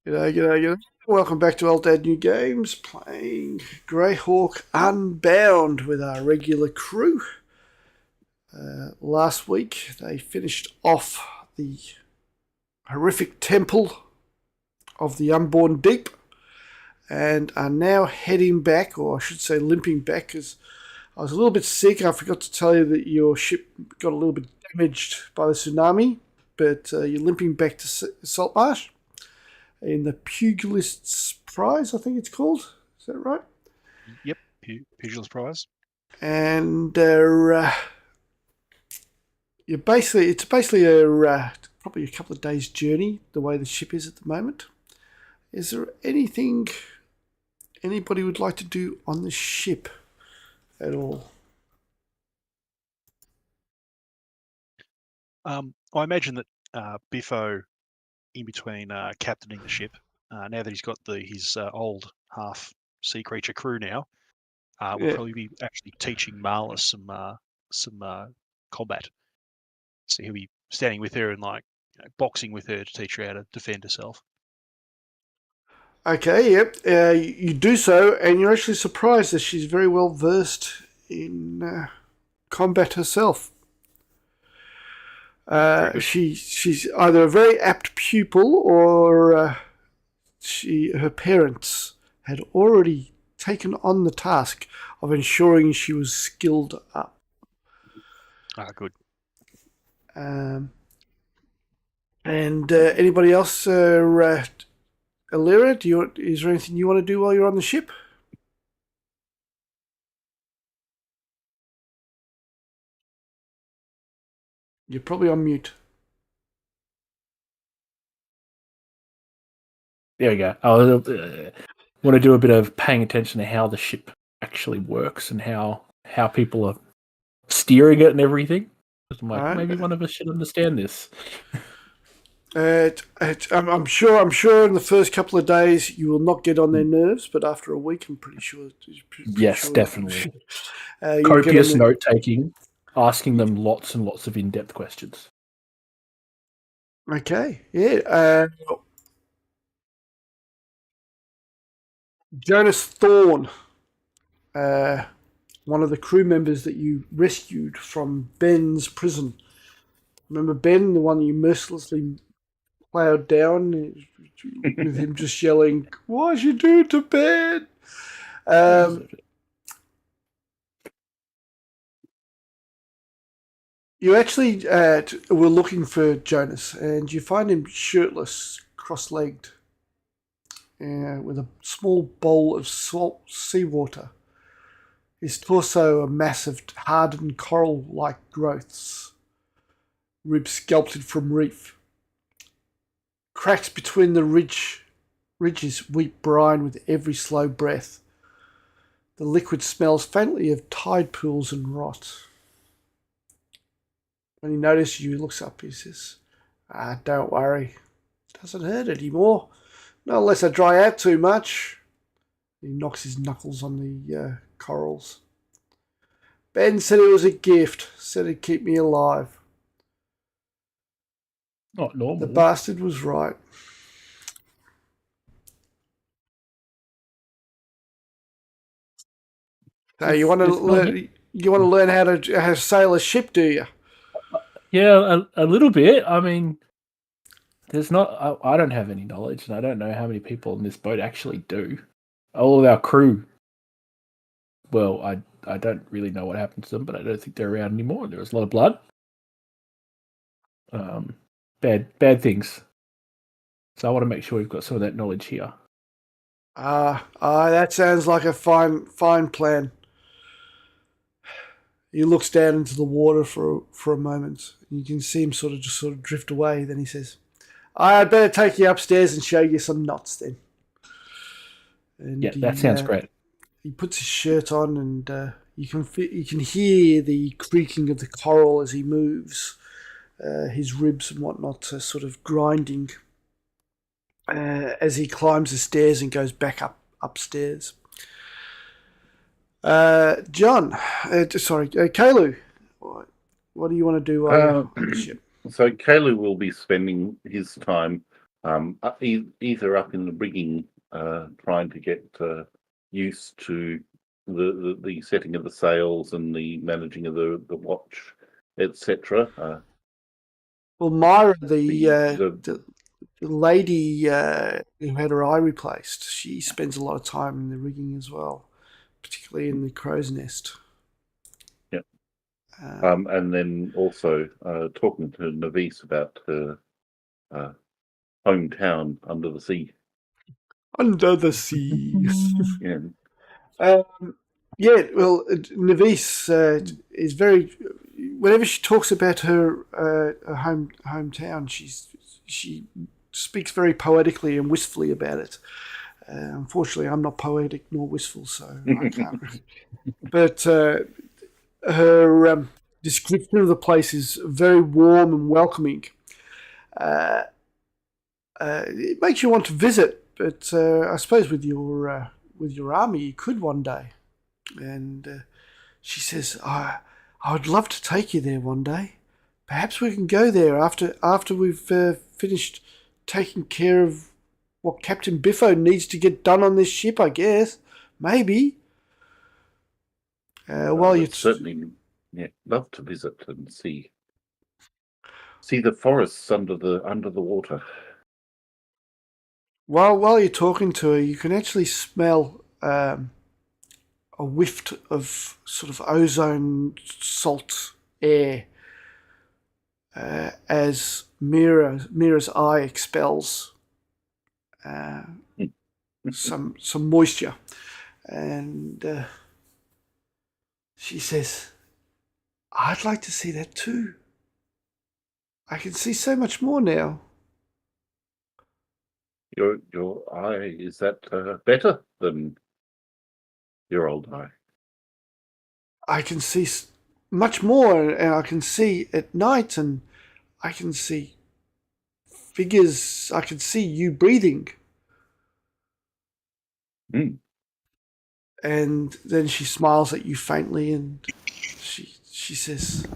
G'day. Welcome back to Old Dad New Games, playing Greyhawk Unbound with our regular crew. Last week they finished off the horrific temple of the unborn deep and are now heading back, or I should say limping back, because I was a little bit sick. I forgot to tell you that your ship got a little bit damaged by the tsunami, but you're limping back to Saltmarsh in the Pugilist's Prize, I think it's called. Is that right? Yep, Pugilist Prize. And it's basically probably a couple of days' journey, the way the ship is at the moment. Is there anything anybody would like to do on the ship at all? I imagine that Biffo, in between captaining the ship, now that he's got his old half sea creature crew now, will probably be actually teaching Marla some combat. So he'll be standing with her and boxing with her to teach her how to defend herself. Okay, yep. You do so, and you're actually surprised that she's very well versed in combat herself. She's either a very apt pupil, or her parents had already taken on the task of ensuring she was skilled up. Good. And anybody else, Alira, is there anything you want to do while you're on the ship? You're probably on mute. There we go. I want to do a bit of paying attention to how the ship actually works and how people are steering it and everything. I'm like, maybe one of us should understand this. I'm sure in the first couple of days you will not get on their nerves, but after a week, I'm pretty sure. Yes, definitely. Copious note taking, asking them lots and lots of in-depth questions. Okay, yeah. Jonas Thorne, one of the crew members that you rescued from Ben's prison. Remember Ben, the one you mercilessly plowed down with him just yelling, "Why'd you do it to Ben?" You actually were looking for Jonas, and you find him shirtless, cross-legged, with a small bowl of salt seawater. His torso a mass of hardened coral-like growths, ribs sculpted from reef. Cracks between the ridges weep brine with every slow breath. The liquid smells faintly of tide pools and rot. When he notices you, he looks up. He says, "Don't worry. It doesn't hurt anymore. Not unless I dry out too much." He knocks his knuckles on the corals. Ben said it was a gift. Said it'd keep me alive. Not normal. The bastard was right. So you want to learn how to sail a ship, do you? Yeah, a little bit. I mean, I don't have any knowledge, and I don't know how many people in this boat actually do. All of our crew, well, I don't really know what happened to them, but I don't think they're around anymore. There was a lot of blood. Bad things. So I want to make sure we've got some of that knowledge here. That sounds like a fine plan. He looks down into the water for a moment. You can see him sort of drift away. Then he says, "I'd better take you upstairs and show you some knots then." And yeah, that sounds great. He puts his shirt on, and you can hear the creaking of the coral as he moves. His ribs and whatnot are sort of grinding as he climbs the stairs and goes back upstairs. John, Kalu, what do you want to do on the ship? So Kalu will be spending his time either up in the rigging, trying to get used to the setting of the sails and the managing of the watch, etc. Well, Myra, the lady who had her eye replaced, she spends a lot of time in the rigging as well, particularly in the crow's nest. Yeah. And then also talking to Navis about her hometown under the sea. Under the sea. Yeah. Yeah, well, Navis is very. Whenever she talks about her hometown, she speaks very poetically and wistfully about it. Unfortunately, I'm not poetic nor wistful, so I can't. But her description of the place is very warm and welcoming. It makes you want to visit, but I suppose with your army, you could one day. And she says, I would love to take you there one day. Perhaps we can go there after we've finished taking care of what Captain Biffo needs to get done on this ship, I guess. Maybe. While you certainly love to visit and see the forests under the water. While you're talking to her, you can actually smell a whiff of sort of ozone salt air as Mira's eye expels some moisture, and she says, "I'd like to see that too. I can see so much more now." Your eye, is that better than your old eye? I can see much more, and I can see at night, and I can see figures. I can see you breathing. And then she smiles at you faintly, and she says,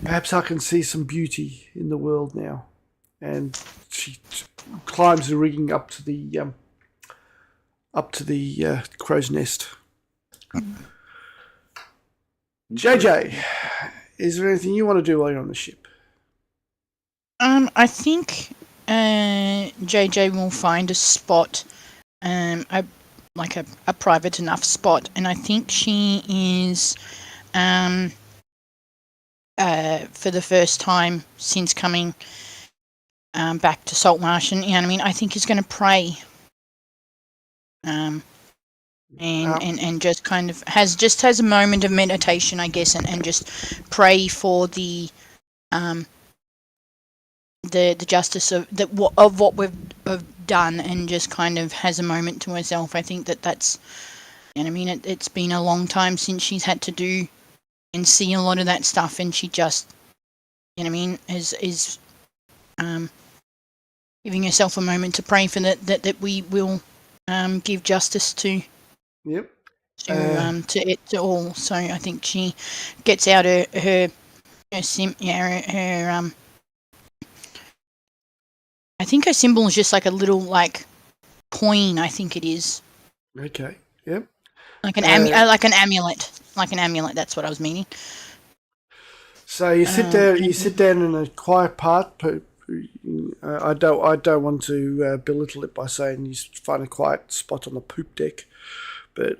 "Perhaps I can see some beauty in the world now." And she climbs the rigging up to the crow's nest. JJ, is there anything you want to do while you're on the ship? I think JJ will find a spot, a private enough spot, and I think she is, for the first time since coming back to Saltmarsh, and I think he's going to pray, and just kind of has a moment of meditation, I guess, and just pray for the justice of what we've done, and just kind of has a moment to herself. I think that's, it's been a long time since she's had to do and see a lot of that stuff, and she just, is giving herself a moment to pray for that we will give justice to. Yep. To all. So I think she gets out her I think her symbol is just like a little coin. I think it is. Okay. Yep. Like an amulet. Like an amulet. That's what I was meaning. So you sit there. You sit down in a quiet part. I don't want to belittle it by saying you find a quiet spot on the poop deck, but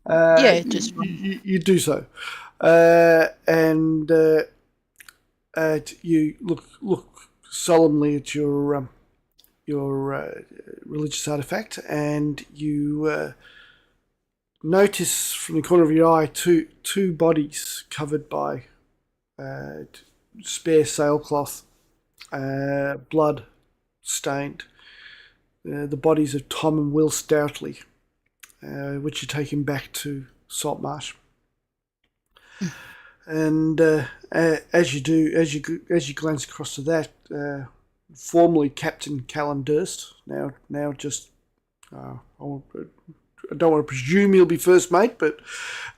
yeah, just you do so, and you look solemnly at your religious artifact, and you notice from the corner of your eye two bodies covered by spare sailcloth, blood stained. The bodies of Tom and Will Stoutley, which are taken back to Saltmarsh. And as you glance across to that, formerly Captain Callan Durst, now just I don't want to presume he'll be first mate, but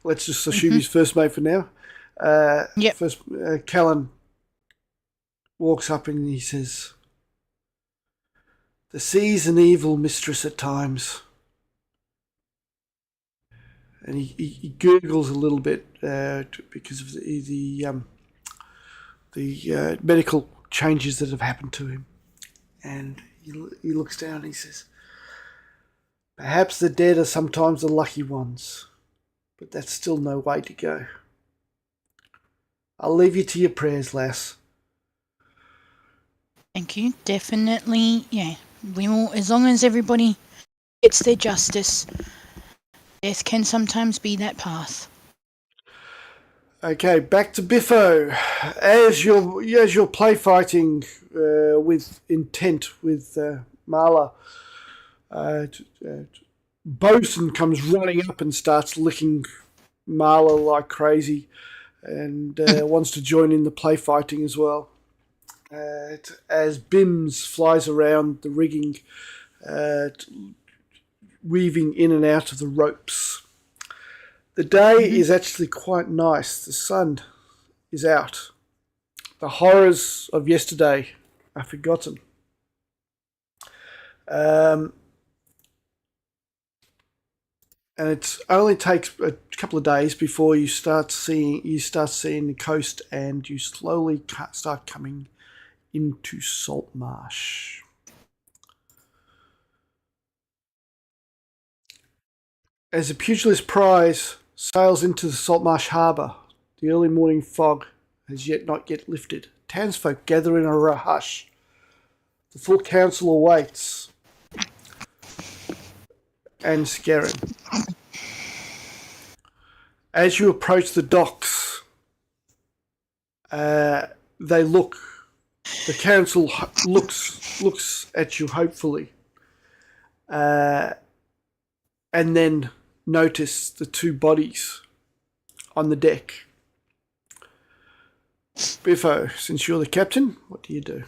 let's just assume he's first mate for now. Yep. First, Callan walks up and he says, The sea's an evil mistress at times. And he gurgles a little bit because of the medical changes that have happened to him. And he looks down and he says, "Perhaps the dead are sometimes the lucky ones, but that's still no way to go. I'll leave you to your prayers, lass." Thank you. Definitely, yeah. We will, as long as everybody gets their justice, death can sometimes be that path. Okay, back to Biffo. As you're play fighting with intent with Marla, Bosun comes running up and starts licking Marla like crazy, and wants to join in the play fighting as well. As Bims flies around the rigging, weaving in and out of the ropes. The day is actually quite nice. The sun is out. The horrors of yesterday are forgotten. And it only takes a couple of days before you start seeing the coast, and you slowly start coming into Saltmarsh. As the Pugilist prize sails into the Saltmarsh harbour, the early morning fog has not yet lifted. Townsfolk gather in a hush. The full council awaits. And Scarron. As you approach the docks, they look. The council looks at you hopefully, and then notice the two bodies on the deck. Biffo, since you're the captain, what do you do?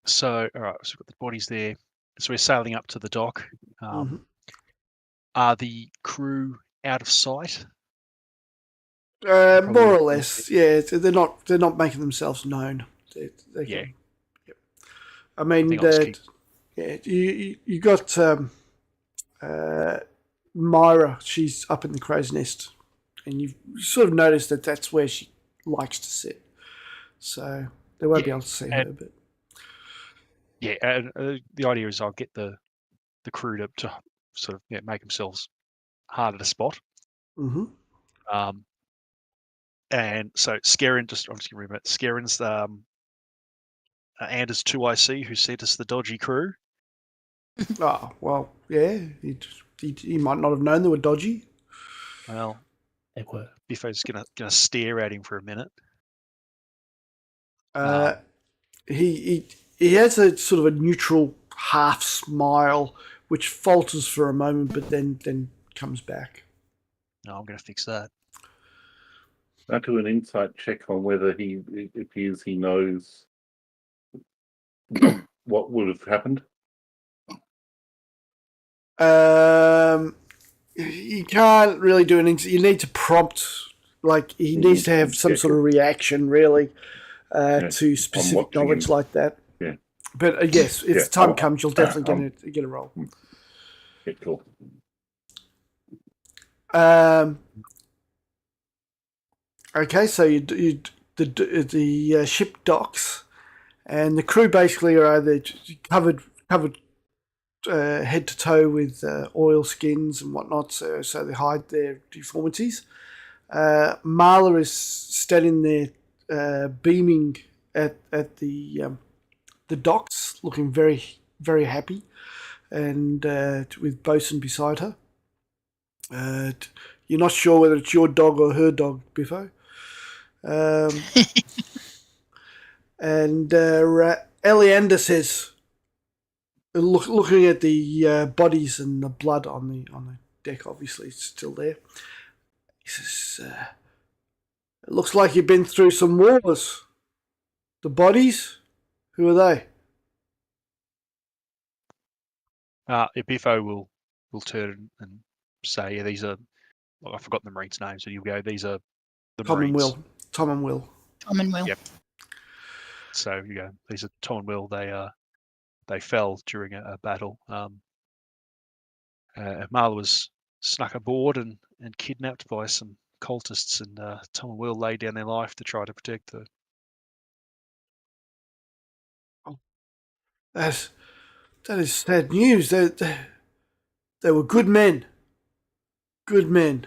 So, all right, so we've got the bodies there. So we're sailing up to the dock. Are the crew out of sight? More or less, yeah. They're not making themselves known. They Yeah. can, yep. I mean, you got Myra. She's up in the crow's nest, and you've sort of noticed that that's where she likes to sit. So they won't be able to see her. But yeah, and the idea is I'll get the crew to sort of make themselves harder to spot. Mm-hmm. And so Scarron, I'm just going to remember it. Scarron's Anders 2IC who sent us the dodgy crew. Oh, well, yeah. He might not have known they were dodgy. Well, They were. Biffo's gonna stare at him for a minute. He has a sort of a neutral half smile, which falters for a moment, but then comes back. No, I'm going to fix that. I'll do an insight check on whether it appears he knows what would have happened. You can't really do anything. You need to prompt, like he needs to have some sort of reaction, really, to specific knowledge like that. Yeah. But yes, if the time comes, you'll definitely get a roll. Yeah, cool. Okay, so the ship docks, and the crew basically are either covered head to toe with oil skins and whatnot, so they hide their deformities. Marla is standing there, beaming at the docks, looking very, very happy, and with Bosun beside her. You're not sure whether it's your dog or her dog, Biffo. And Eliander says, looking at the bodies and the blood on the deck, obviously it's still there. He says, "It looks like you've been through some wars. The bodies, who are they?" Biffo will turn and say, "Yeah, these are." Well, I've forgotten the Marines' names, so you'll go, "These are the Tom Marines." and Will. Tom and Will. Yep. So these are Tom and Will. They fell during a battle. Marla was snuck aboard and kidnapped by some cultists, and Tom and Will laid down their life to try to protect her. That is sad news. They were good men. Good men.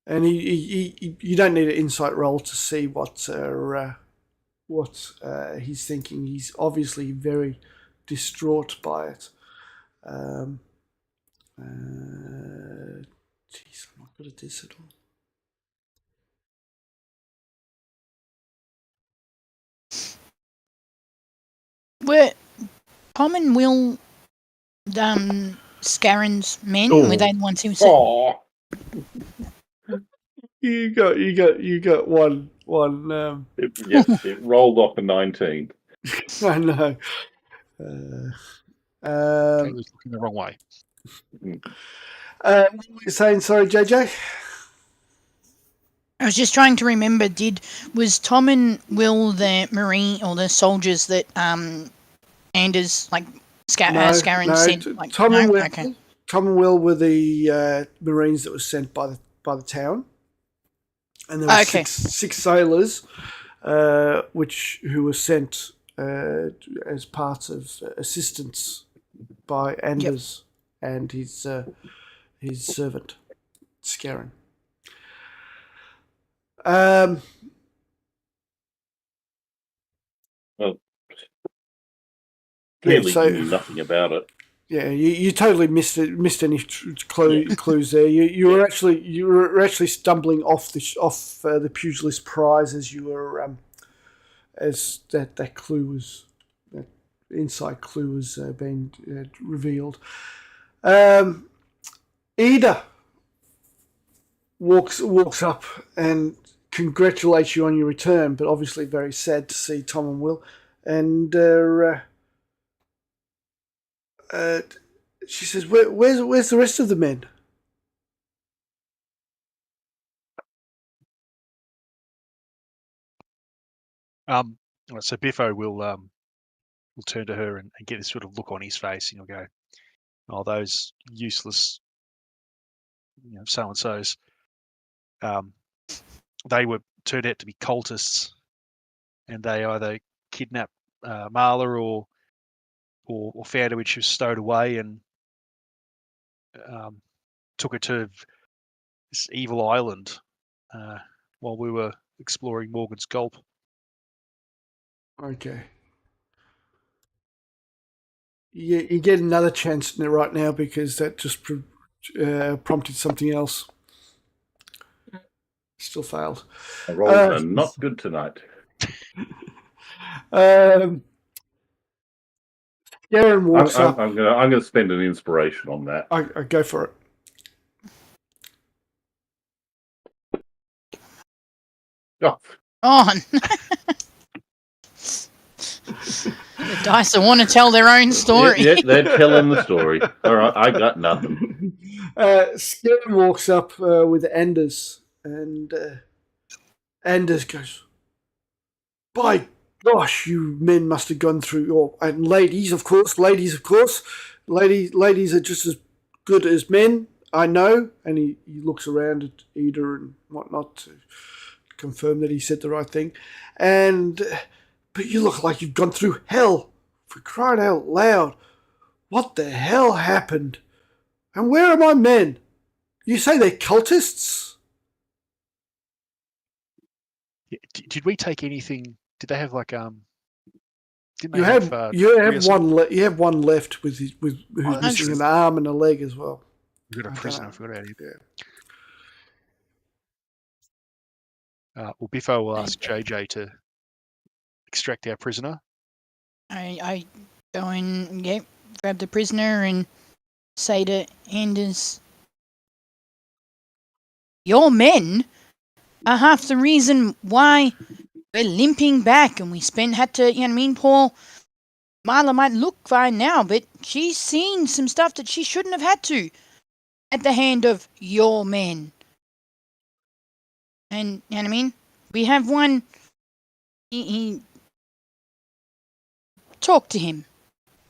And you don't need an insight roll to see what he's thinking. He's obviously very distraught by it. Jeez, I'm not good at this at all. Were Tom and Will Scarron's men? Oh. Were they the ones who said? Oh, You got one. it rolled off a 19. I know. He was looking the wrong way. What were you saying? Sorry, JJ. I was just trying to remember. Was Tom and Will the Marine or the soldiers that Anders Scarron said? Like, Tom and Will. Okay. Tom and Will were the Marines that were sent by the town, and there were six sailors, who were sent as part of assistance by Anders and his servant Scarron. Well, clearly so- you knew nothing about it. Yeah, you totally missed any clues there. You were actually stumbling off the Pugilist prize as you were as that clue was that inside clue was being revealed. Ida walks up and congratulates you on your return, but obviously very sad to see Tom and Will. And she says, "Where's the rest of the men?" So Biffo will turn to her and get this sort of look on his face, and he'll go, "Oh, those useless, so and so's. They turned out to be cultists, and they either kidnapped Marla or found her when she was stowed away and took her to this evil island while we were exploring Morgan's Gulp." Okay. You get another chance right now because that just prompted something else. Still failed. The rolls are not good tonight. Darren walks up. I'm going to spend an inspiration on that. I go for it. Oh, On. The dice want to tell their own story. Yeah, they're telling the story. All right, I got nothing. Darren walks up with Anders, and Anders goes, "By gosh, you men must have gone through and ladies, of course. Ladies are just as good as men, I know." And he looks around at Ida and whatnot to confirm that he said the right thing. But you look like you've gone through hell, for crying out loud. What the hell happened? And where are my men? You say they're cultists? Did we take anything? Did they have like didn't they You have one. You have one left with who's Oh, missing an arm and a leg as well. We've got a prisoner. I forgot about him. Yeah. Well, Biffo will ask JJ to extract our prisoner. I go and grab the prisoner and say to Anders, "Your men are half the reason why we're limping back, and we had to, Poor Marla might look fine now, but she's seen some stuff that she shouldn't have had to at the hand of your men. And, we have one, he talk to him.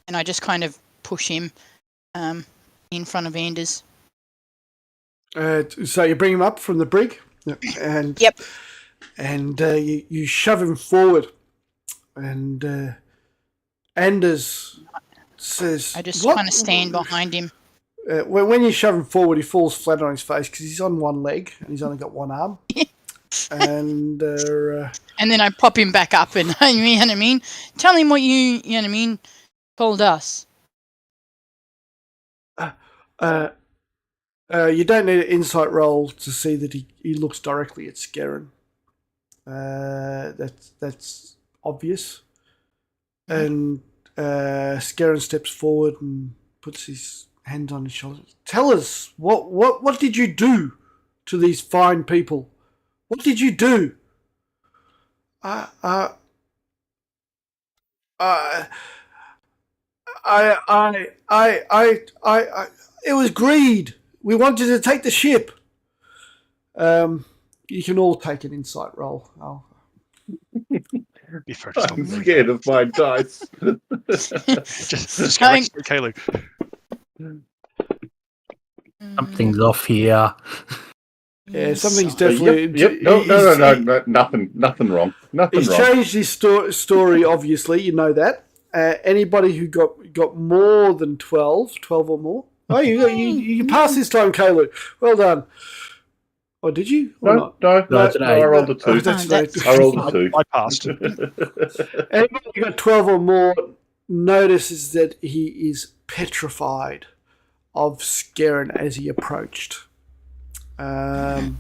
And I just kind of push him in front of Anders. So you bring him up from the brig, and Yep. and you shove him forward, and Anders says, I just "What?" kind of stand behind him. When you shove him forward, he falls flat on his face because he's on one leg and he's only got one arm. And And then I pop him back up and, you know what I mean? Tell him what you know what I mean, told us. you don't need an insight roll to see that he looks directly at Scarron. That's obvious. And Scarron steps forward and puts his hand on his shoulder. Tell us, what did you do to these fine people? What did you do? It was greed. We wanted to take the ship. You can all take an insight roll. I'm scared of my dice. just go back to Kalu. Something's off here. Yeah, something's definitely. Yep. No, nothing wrong. Nothing He's wrong. changed his story. Obviously, you know that. Anybody who got more than 12 or more. Oh, you passed this time, Kalu. Well done. Oh, did you? Or No, not? No, it's an I eight. rolled a 2. Oh, that's right. I rolled a 2. I passed. Anybody who got 12 or more notices that he is petrified of Scarron as he approached. And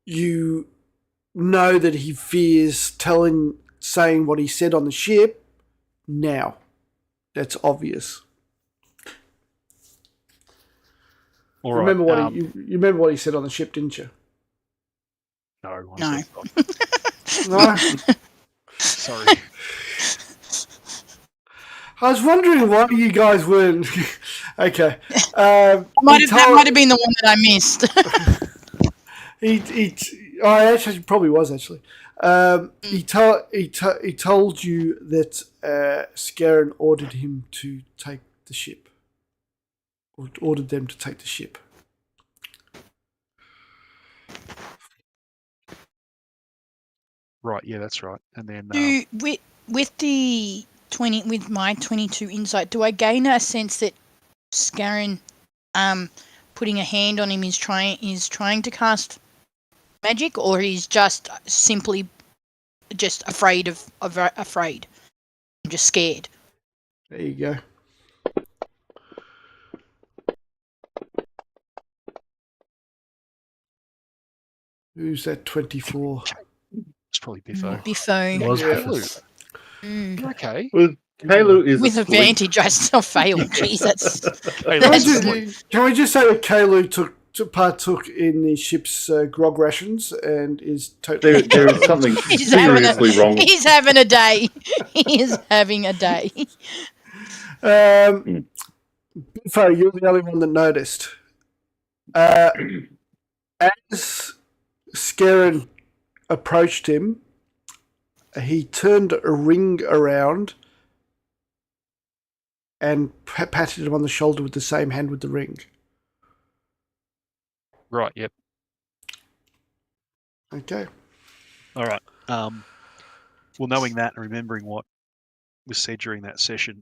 you know that he fears saying what he said on the ship now. That's obvious. All right. You remember what he said on the ship, didn't you? No. No. Honestly, No. Sorry. I was wondering why you guys weren't. Okay. That might have been the one that I missed. I actually probably was actually. He told you that Scarron ordered him to take the ship, or ordered them to take the ship. Right. Yeah, that's right. And then with my 22 insight, do I gain a sense that Scarron putting a hand on him is trying to cast magic, or he's just simply afraid afraid, I'm just scared? There you go. Who's that 24? it's probably Biffo. Biffo. Was Yeah. Biffo. Okay. Well, Kalu is With asleep. advantage, I still failed. Jeez, that's Hey, Can let's we just say that Kalu partook in the ship's grog rations and is totally. There is something He's having seriously wrong. He's having a day. He is having a day. Biffo, you're the only one that noticed. As Scarron approached him, he turned a ring around and patted him on the shoulder with the same hand with the ring. Right. Yep. Okay. All right. Well, knowing that and remembering what was said during that session,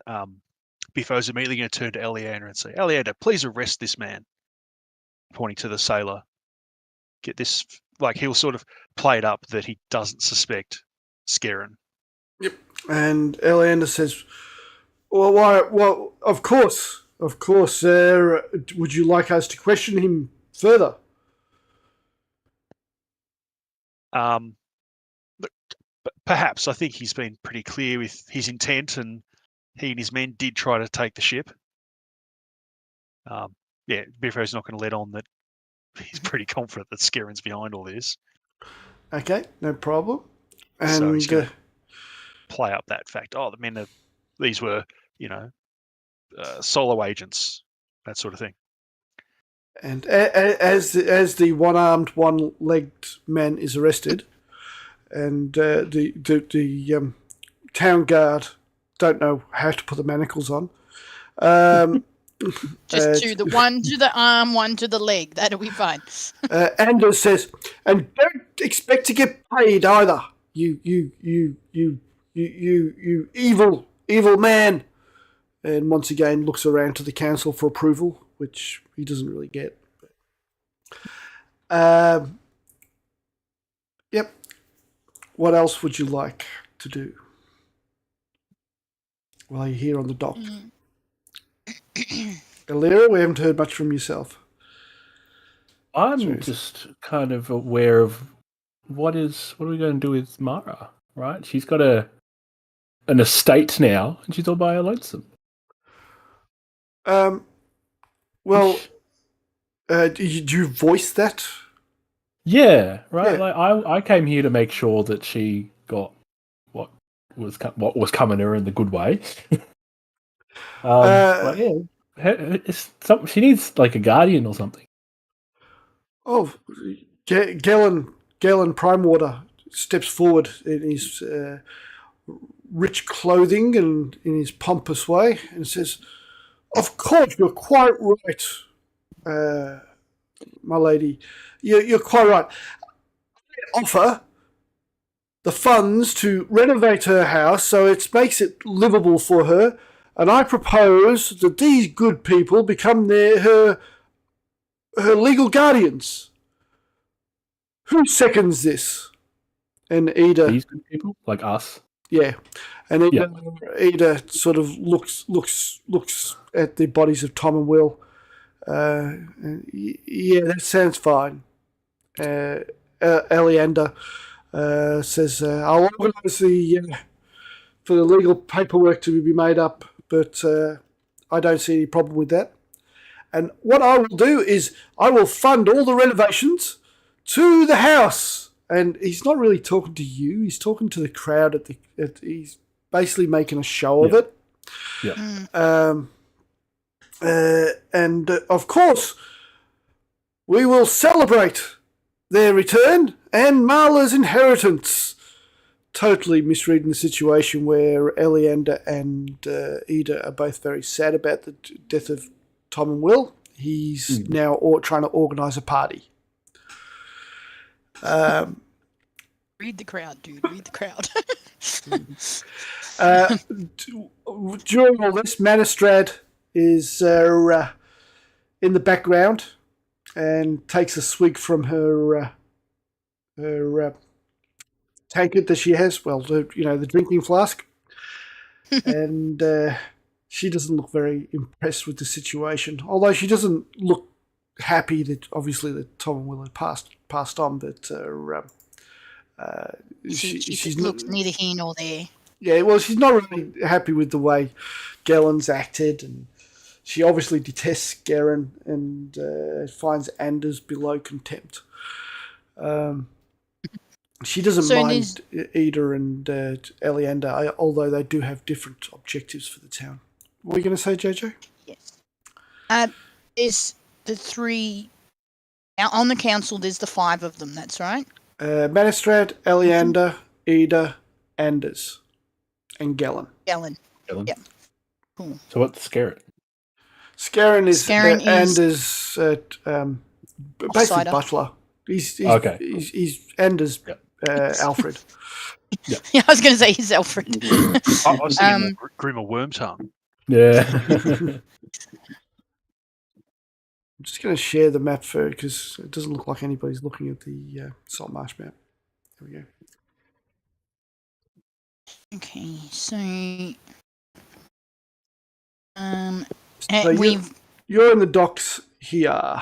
Biffo's immediately going to turn to Eleander and say, "Eleander, please arrest this man," pointing to the sailor. Get this, like he'll sort of play it up that he doesn't suspect Scarron. Yep. And Eleander says, "Well, why? Well, of course. Would you like us to question him further?" Look, perhaps I think he's been pretty clear with his intent, and he and his men did try to take the ship. Yeah, Biffo's not going to let on that he's pretty confident that Scarron's behind all this. Okay, no problem. And So he's going to play up that fact. Oh, the men these were, solo agents, that sort of thing. And as the one-armed, one-legged man is arrested, and the town guard don't know how to put the manacles on. Just one to the arm, one to the leg. That'll be fine. Anders says, "And don't expect to get paid either. You evil man." And once again looks around to the council for approval, which he doesn't really get. Yep. What else would you like to do while you're here on the dock? Alira, we haven't heard much from yourself. I'm just kind of aware of what are we going to do with Mara, right? She's got an estate now, and she's all by her lonesome. Well, do you voice that? Yeah, right. Yeah. Like I came here to make sure that she got what was coming to her in the good way. But yeah, she needs like a guardian or something. Oh, Galen Primewater steps forward in his rich clothing and in his pompous way and says, "Of course, you're quite right, my lady. You're quite right. I offer the funds to renovate her house so it makes it livable for her, and I propose that these good people become her legal guardians. Who seconds this?" And Ida... These good people? Like us? Yeah. And Ida sort of looks at the bodies of Tom and Will. Yeah, that sounds fine. Eleander says, "I'll organise for the legal paperwork to be made up, but I don't see any problem with that. And what I will do is I will fund all the renovations to the house." And he's not really talking to you. He's talking to the crowd he's basically making a show of it. Yeah. And of course, we will celebrate their return and Marla's inheritance. Totally misreading the situation where Eleander and Ida are both very sad about the death of Tom and Will. He's now trying to organise a party. Read the crowd, dude. Read the crowd. During all this, Manistrad is in the background and takes a swig from her tankard that she has. Well, the drinking flask, and she doesn't look very impressed with the situation. Although she doesn't look happy that obviously that Tom and Will had passed on, but she looks neither here nor there. Yeah, well, she's not really happy with the way Galen's acted, and she obviously detests Garen and finds Anders below contempt. She doesn't mind Ida and Eleander, although they do have different objectives for the town. What were you going to say, Jojo? Yes. There's the three... Now, on the council, there's the 5 of them, that's right? Manistrad, Eleander, Ida, Anders, and Galen. Galen. Galen. Yeah. Cool. So what's Scarron? Scarron is Anders' basically butler. He's okay. He's Anders' Alfred. Yeah, I was going to say he's Alfred. I was thinking Grimmer Wormtongue. Yeah. I'm just going to share the map for because it doesn't look like anybody's looking at the Saltmarsh map. There we go. Okay, so you're in the docks here.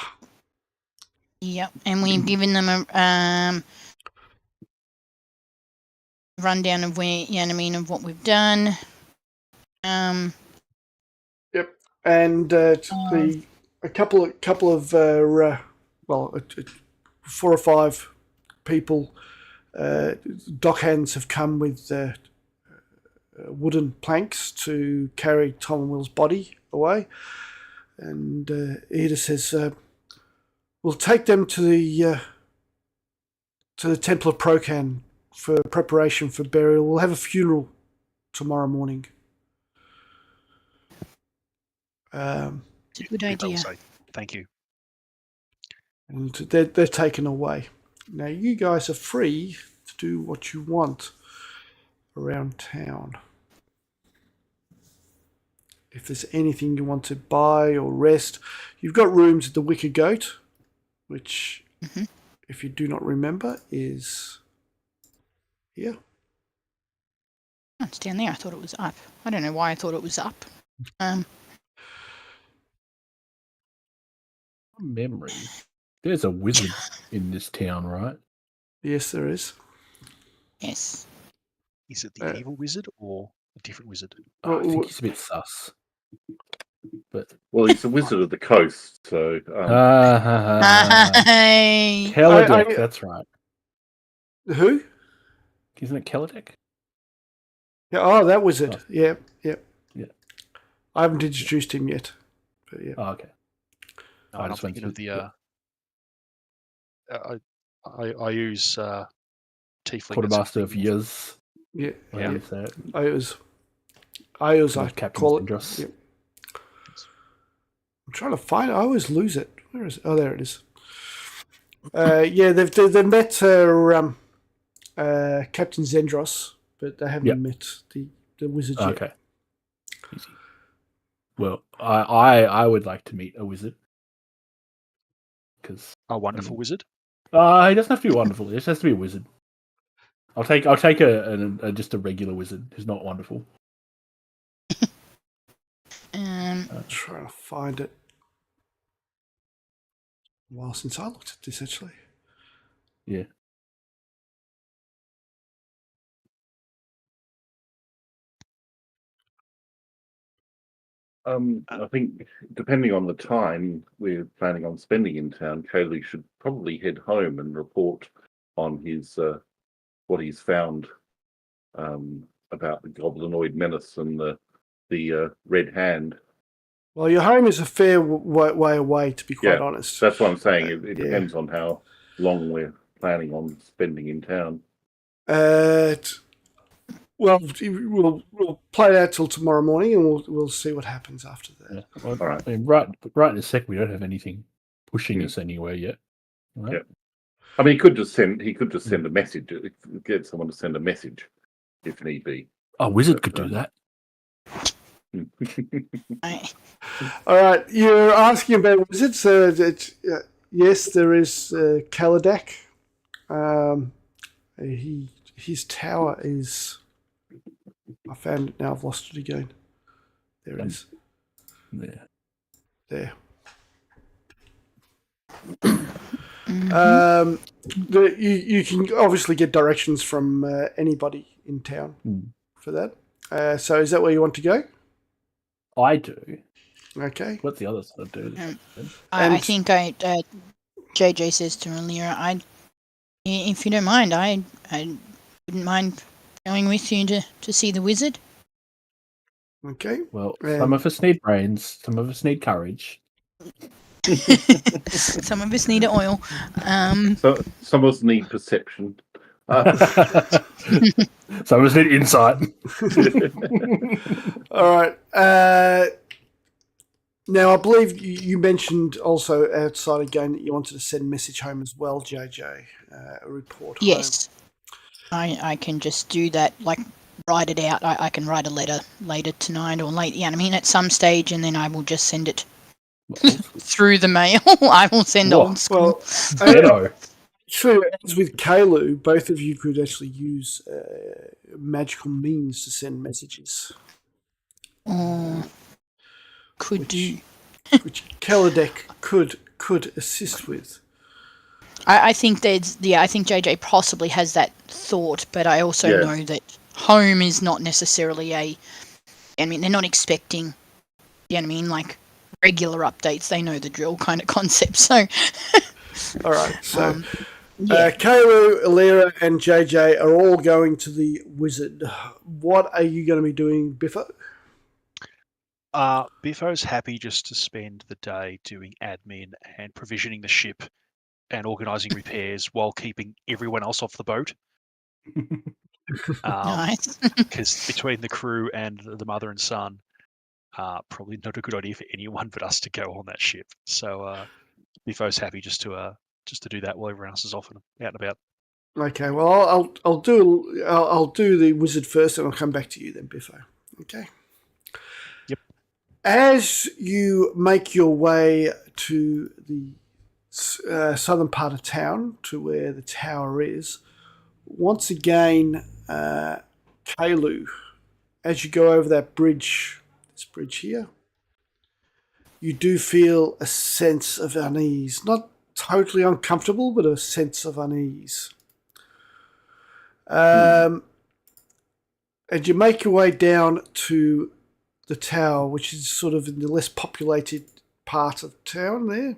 Yep, and we've given them a rundown of of what we've done. Yep, and a couple of 4 or 5 people, dockhands have come with wooden planks to carry Tom and Will's body away, and Ida says, "We'll take them to the Temple of Procan for preparation for burial. We'll have a funeral tomorrow morning. It's a good Biffo will idea. say, thank you. And they're taken away. Now you guys are free to do what you want around town. If there's anything you want to buy or rest, you've got rooms at the Wicker Goat, which, if you do not remember, is here. Oh, it's down there. I thought it was up. I don't know why I thought it was up. Memory. There's a wizard in this town, right? Yes, there is. Yes. Is it the evil wizard or a different wizard? Oh, I think he's a bit sus. But Well, he's a wizard of the coast, so Hey. Keladek, that's right. Who? Isn't it Keladek? Yeah. Oh, that wizard. Oh. Yeah. Yeah. I haven't introduced him yet. But yeah. Oh, okay. I'm just went thinking of through- the. I use tiefling. Quartermaster of Years. Yeah. How do you say it? I always Captain call it. Zendros. Yeah. I'm trying to find it. I always lose it. Where is it? Oh, there it is. Yeah, they've met Captain Zendros, but they haven't met the wizard yet. Okay. Easy. Well, I would like to meet a wizard. Because A wonderful wizard. he doesn't have to be wonderful. He just has to be a wizard. I'll take just a regular wizard who's not wonderful. I'm trying to find it. A while since I looked at this, actually. Yeah. I think depending on the time we're planning on spending in town, Kaylee should probably head home and report on his what he's found about the goblinoid menace and the red hand. Well, your home is a fair way away, to be quite honest. That's what I'm saying. It depends on how long we're planning on spending in town. Well, we'll play it out till tomorrow morning, and we'll see what happens after that. Yeah. Well, All right. I mean, right in a sec, we don't have anything pushing us anywhere yet. Right? Yeah. I mean, he could just send a message, get someone to send a message if need be. A wizard could do that. All right, you're asking about wizards. Yes, there is Keladek. His tower is. I found it now. I've lost it again. There it is. There. You can obviously get directions from anybody in town for that. So is that where you want to go? I do. Okay. What's the other side do? I think JJ says to Alira, if you don't mind, I wouldn't mind going with you to see the wizard. Okay. Well, some of us need brains, some of us need courage. Some of us need oil. So some of us need perception. Some of us need insight. All right. Now, I believe you mentioned also outside again that you wanted to send a message home as well, JJ. A report home. Yes. I can just do that, like write it out. I can write a letter later tonight or late, at some stage, and then I will just send it through the mail. I will send old school. Well, true, as with Kalu, both of you could actually use magical means to send messages. Which Keladek could assist with. I think I think JJ possibly has that thought, but I also know that home is not necessarily they're not expecting, like regular updates. They know the drill kind of concept. So, all right. So, Kalu, Alira, and JJ are all going to the wizard. What are you going to be doing, Biffo? Biffo's happy just to spend the day doing admin and provisioning the ship and organising repairs while keeping everyone else off the boat. Nice. Because between the crew and the mother and son, probably not a good idea for anyone but us to go on that ship. So Bifo's happy just to do that while everyone else is off and out and about. Okay, well, I'll do the wizard first, and I'll come back to you then, Biffo. Okay. Yep. As you make your way to the southern part of town, to where the tower is, once again, Kalu, as you go over that bridge, this bridge here, you do feel a sense of unease. Not totally uncomfortable, but a sense of unease. And you make your way down to the tower, which is sort of in the less populated part of town there.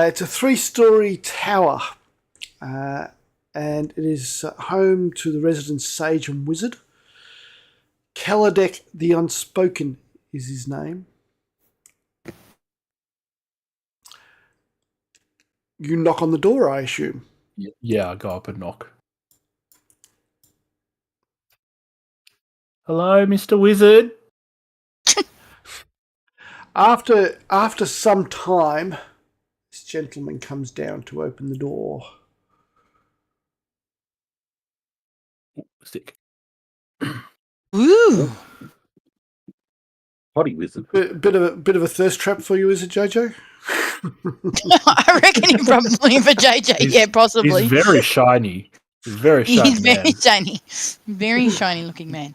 It's a 3-story tower, and it is home to the resident sage and wizard. Kaladek the Unspoken is his name. You knock on the door, I assume. Yeah, I go up and knock. Hello, Mr. Wizard. After some time, this gentleman comes down to open the door. Sick. Ooh. Potty wizard. Bit of a thirst trap for you, is it, Jojo? I reckon he probably for JJ. Yeah, possibly. He's very shiny. He's very shiny. He's very shiny. Very shiny looking man.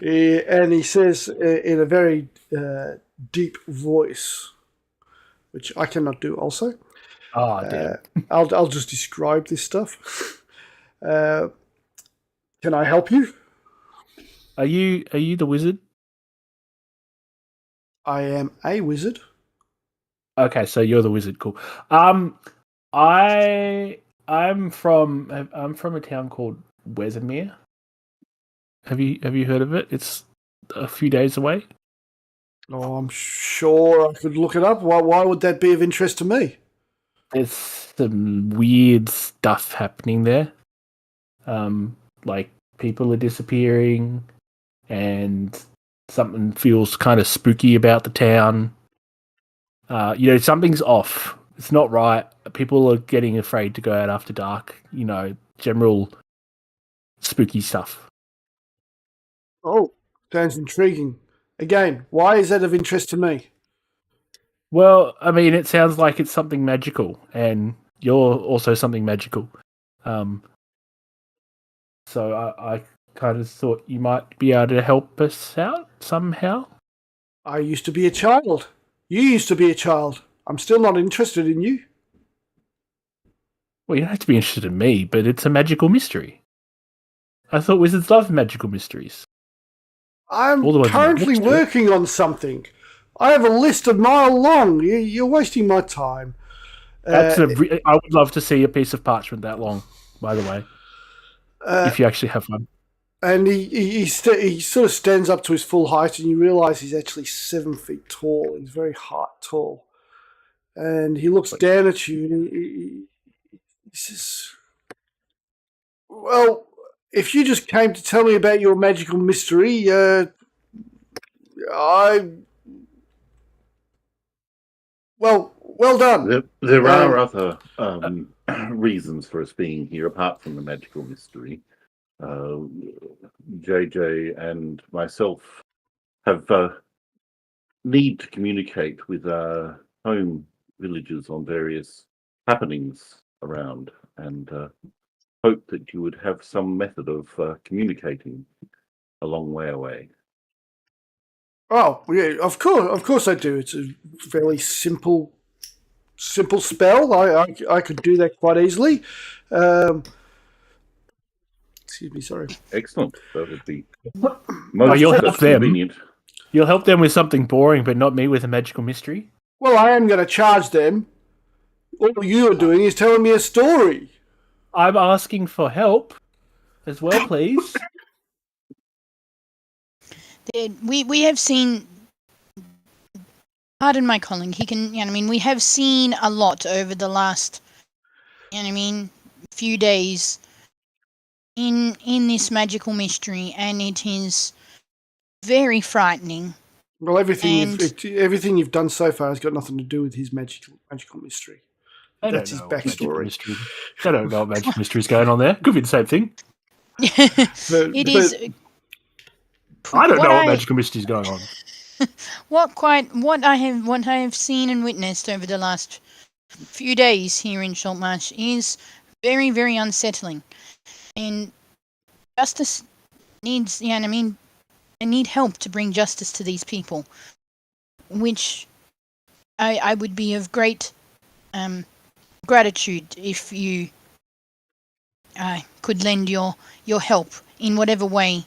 And he says in a very deep voice, which I cannot do also. Oh, damn. I'll just describe this stuff. Can I help you? Are you the wizard? I am a wizard. Okay, so you're the wizard. Cool. I'm from a town called Weathermere. Have you heard of it? It's a few days away. Oh, I'm sure I could look it up. Why would that be of interest to me? There's some weird stuff happening there. Like people are disappearing, and something feels kind of spooky about the town. Something's off. It's not right. People are getting afraid to go out after dark. General spooky stuff. Oh, sounds intriguing. Again, why is that of interest to me? Well, I mean, it sounds like it's something magical, and you're also something magical. So I kind of thought you might be able to help us out somehow. I used to be a child. You used to be a child. I'm still not interested in you. Well, you don't have to be interested in me, but it's a magical mystery. I thought wizards love magical mysteries. I'm currently working on something. I have a list a mile long. You're wasting my time. I would love to see a piece of parchment that long, by the way, if you actually have one. And he sort of stands up to his full height, and you realise he's actually 7 feet tall. He's very tall. And he looks down at you, and he says, well, if you just came to tell me about your magical mystery, well done. There are other reasons for us being here, apart from the magical mystery. JJ and myself have need to communicate with home villagers on various happenings around, and hope that you would have some method of communicating a long way away. Oh, yeah, of course I do. It's a fairly simple spell. I could do that quite easily. Excuse me, sorry. Excellent. That would be most you'll help convenient. Them. You'll help them with something boring, but not me with a magical mystery? Well, I am going to charge them. All you're doing is telling me a story. I'm asking for help as well, please. We have seen, pardon my calling, we have seen a lot over the last, few days in this magical mystery, and it is very frightening. Well, And- everything you've done so far has got nothing to do with his magical mystery. I That's don't his know what magical backstory. mystery. I don't know what magic mystery is going on there. Could be the same thing. It is. I don't what know what magical mystery is going on. What I have seen and witnessed over the last few days here in Saltmarsh is very, very unsettling. And justice needs, I need help to bring justice to these people, which I would be of great gratitude if you could lend your help in whatever way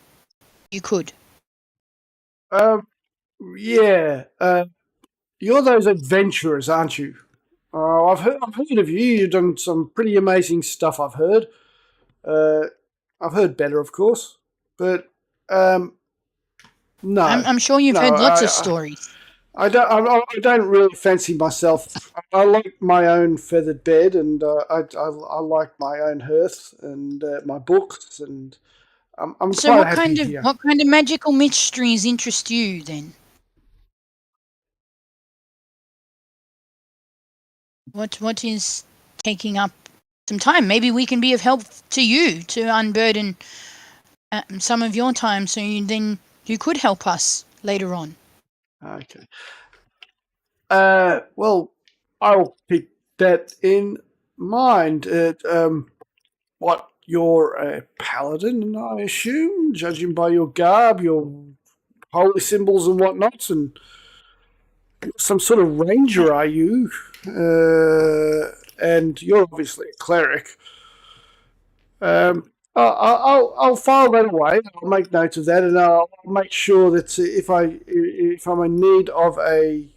you could. Yeah. You're those adventurers, aren't you? I've heard of you. You've done some pretty amazing stuff, I've heard. I've heard better, of course. But, no. I'm sure you've heard lots of stories. I don't really fancy myself. I like my own feathered bed, and I like my own hearth and my books, and I'm So quite happy here. what kind of magical mysteries interest you then? What is taking up some time? Maybe we can be of help to you to unburden some of your time, so you could help us later on. Okay. Well, I'll keep that in mind. What, you're a paladin, I assume, judging by your garb, your holy symbols and whatnot, and some sort of ranger, are you? And you're obviously a cleric. I'll file that away. I'll make note of that, and I'll make sure that if I'm in need of a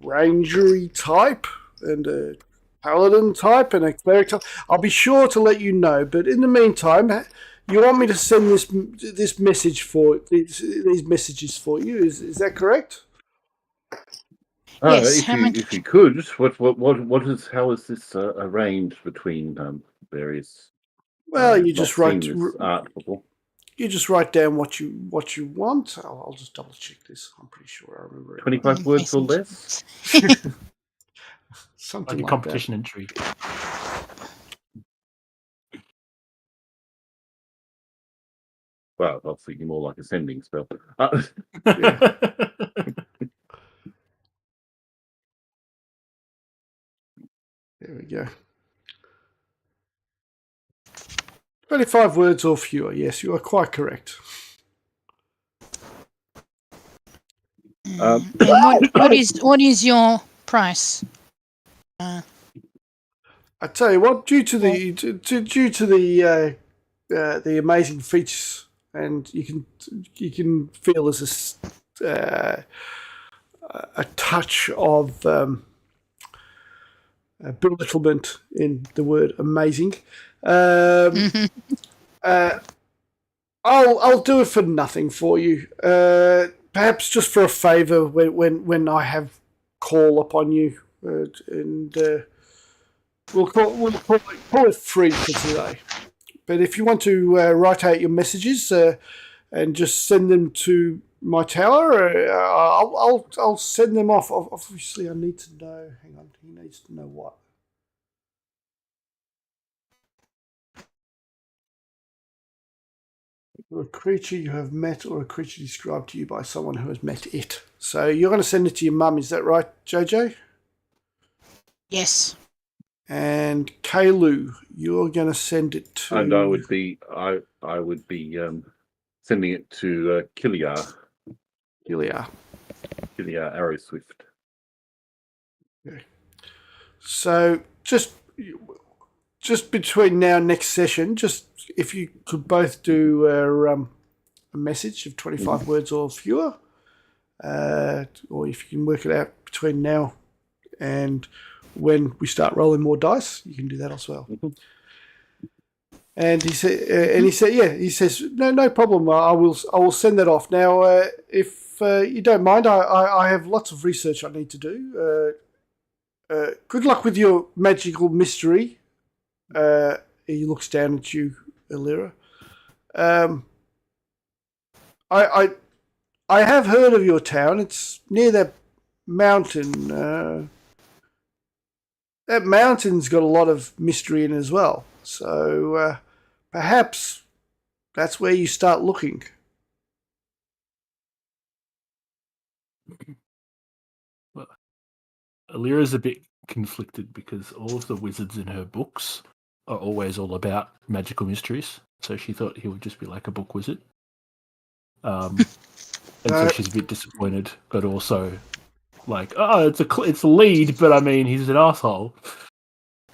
rangery type and a paladin type and a cleric type, I'll be sure to let you know. But in the meantime, you want me to send this message for these messages for you? Is that correct? Yes. If you could, how is this arranged between various? Well, you not just seen write. this art before. You just write down what you want. I'll just double check this. I'm pretty sure I remember it. 25 words or less. Something Like a like competition entry. Well, I was thinking more like a sending spell. There we go. 25 words or fewer. Yes, you are quite correct. And what is your price? I tell you what, due to the amazing feats, and you can feel there's a touch of belittlement in the word amazing. I'll do it for nothing for you. Perhaps just for a favour when I have call upon you, and we'll call it free for today. But if you want to write out your messages and just send them to my tower, I'll send them off. Obviously, I need to know. Hang on, he needs to know what. A creature you have met or a creature described to you by someone who has met it. So you're going to send it to your mum, is that right, JJ? Yes. And Kalu, you're going to send it to... And I would be sending it to Kiliar Arrowswift. Okay. So just between now and next session, just if you could both do a message of 25 words or fewer, or if you can work it out between now and when we start rolling more dice, you can do that as well. And he says, no problem. I will send that off. Now, if you don't mind, I have lots of research I need to do. Good luck with your magical mystery. He looks down at you, Elira. I have heard of your town. It's near that mountain. That mountain's got a lot of mystery in it as well. So perhaps that's where you start looking. Well, Alira's a bit conflicted because all of the wizards in her books are always all about magical mysteries. So she thought he would just be like a book wizard. And so she's a bit disappointed, but also like, oh, it's a lead, but I mean, he's an asshole.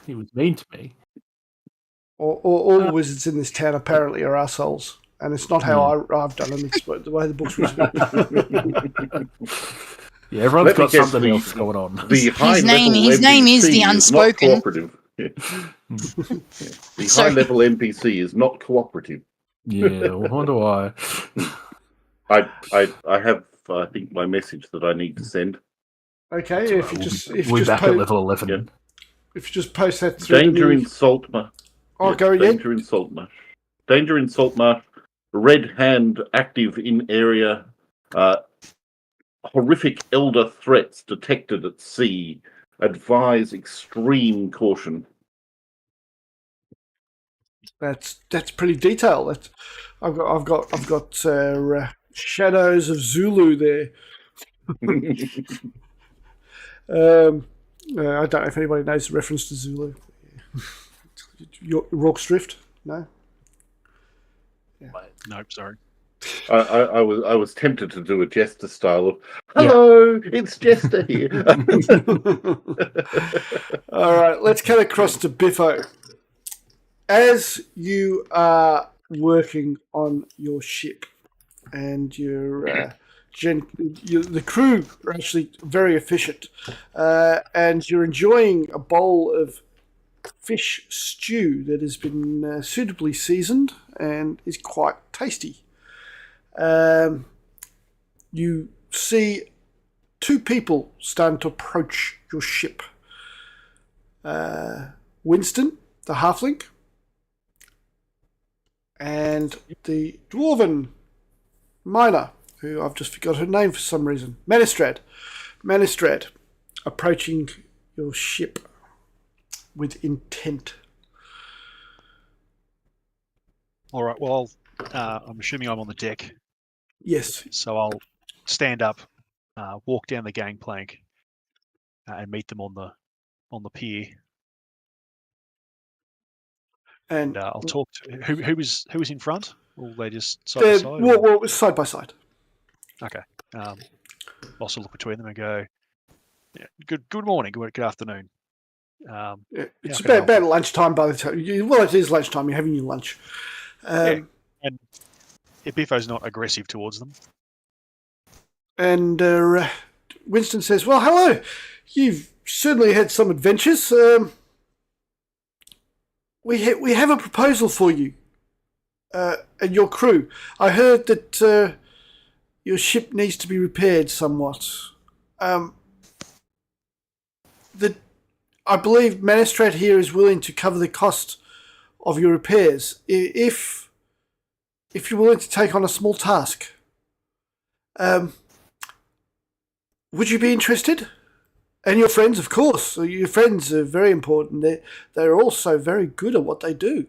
He was mean to me. All the wizards in this town apparently are assholes, and it's not how I've done them. It's the way the book's written. Yeah, everyone's got something else going on. His name is the unspoken. The high-level NPC is not cooperative. Yeah, I wonder why. I have, I think, my message that I need to send. Okay, we're back at level 11. Yeah. If you just post that through. Danger in Saltmarsh. Oh, go again. Danger in Saltmarsh. Danger in Saltmarsh. Red hand active in area. Horrific elder threats detected at sea. Advise extreme caution. That's pretty detailed. I've got shadows of Zulu there. I don't know if anybody knows the reference to Zulu. Rorke's Drift? No. Yeah. Nope, sorry. I was tempted to do a Jester style of hello, it's Jester here. All right, let's cut across to Biffo. As you are working on your ship, and the crew are actually very efficient, and you're enjoying a bowl of fish stew that has been suitably seasoned and is quite tasty. You see two people starting to approach your ship. Winston, the halfling, and the dwarven miner, who I've just forgot her name for some reason. Manistrad, approaching your ship with intent. All right. Well, I'm assuming I'm on the deck. Yes. So I'll stand up, walk down the gangplank, and meet them on the pier. And I'll talk to who was in front. Or they just side by side? Well, side by side. Okay. Also look between them and go, yeah, good morning, good afternoon. It's about lunchtime by the time. Well, it is lunchtime. You're having your lunch. And Biffo's not aggressive towards them. And Winston says, "Well, hello. You've certainly had some adventures. We have a proposal for you and your crew. I heard that your ship needs to be repaired somewhat. I believe Manistrad here is willing to cover the cost of your repairs if you're willing to take on a small task. Would you be interested? And your friends, of course. Your friends are very important. They're also very good at what they do."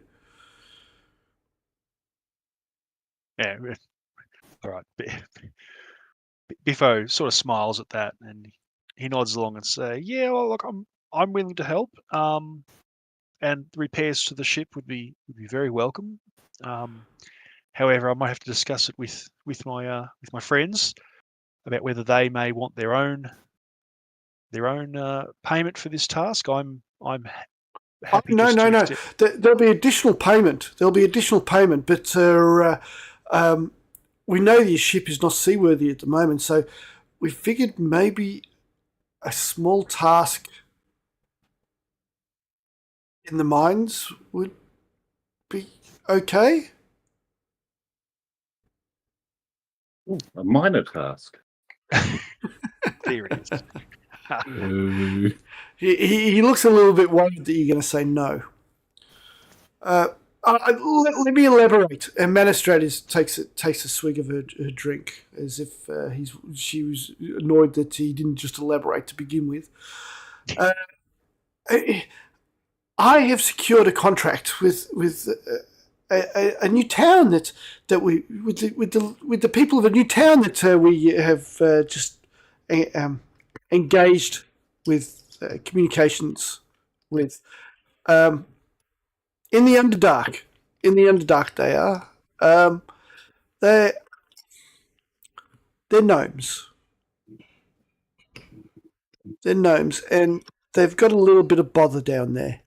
Yeah. All right. Biffo sort of smiles at that, and he nods along and say, "Yeah, well, look, I'm willing to help. And repairs to the ship would be very welcome. However, I might have to discuss it with my friends about whether they may want their own payment for this task. I'm happy. No. There'll be additional payment. But we know your ship is not seaworthy at the moment, so we figured maybe a small task in the mines would be okay. A minor task. There it is. He looks a little bit worried that you're going to say no. Let me elaborate. And Manistrad takes a swig of her drink, as if she was annoyed that he didn't just elaborate to begin with. I have secured a contract with a new town that we with the people of a new town that we have just engaged with communications with. In the Underdark. In the Underdark they are. They're gnomes. They're gnomes, and they've got a little bit of bother down there.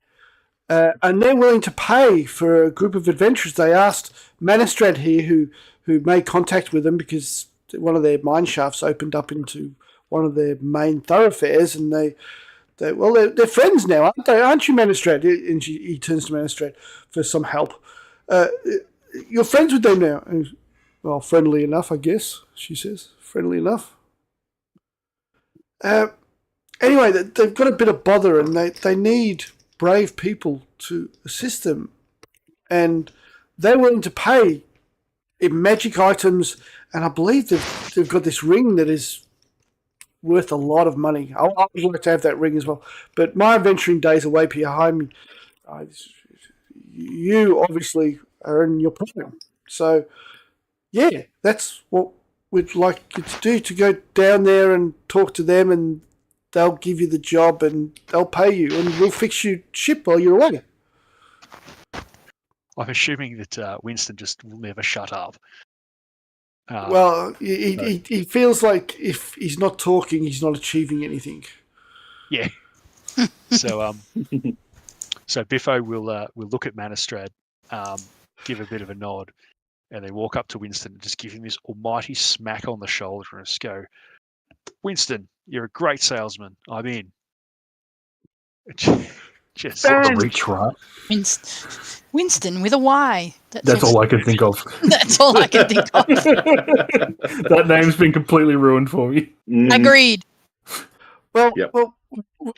And they're willing to pay for a group of adventurers. They asked Manistrad here, who made contact with them because one of their mine shafts opened up into one of their main thoroughfares, and they're friends now, aren't they? Aren't you, Manistrad? And he turns to Manistrad for some help. You're friends with them now. Well, friendly enough, I guess, she says. Friendly enough. Anyway, they've got a bit of bother, and they need brave people to assist them. And they're willing to pay in magic items, and I believe they've got this ring that is worth a lot of money. I would like to have that ring as well. But my adventuring days are way behind me. You obviously are in your prime. So, yeah, that's what we'd like you to do, to go down there and talk to them, and they'll give you the job and they'll pay you, and we'll fix your ship while you're away. I'm assuming that Winston just will never shut up. Well, he feels like if he's not talking, he's not achieving anything. Yeah. So Biffo will look at Manistrad, give a bit of a nod, and then walk up to Winston and just give him this almighty smack on the shoulder and just go, "Winston, you're a great salesman. I'm in." Just Reach, right? Winston with a Y. That's all I can think of. That's all I can think of. That name's been completely ruined for me. Agreed. Well, Yep.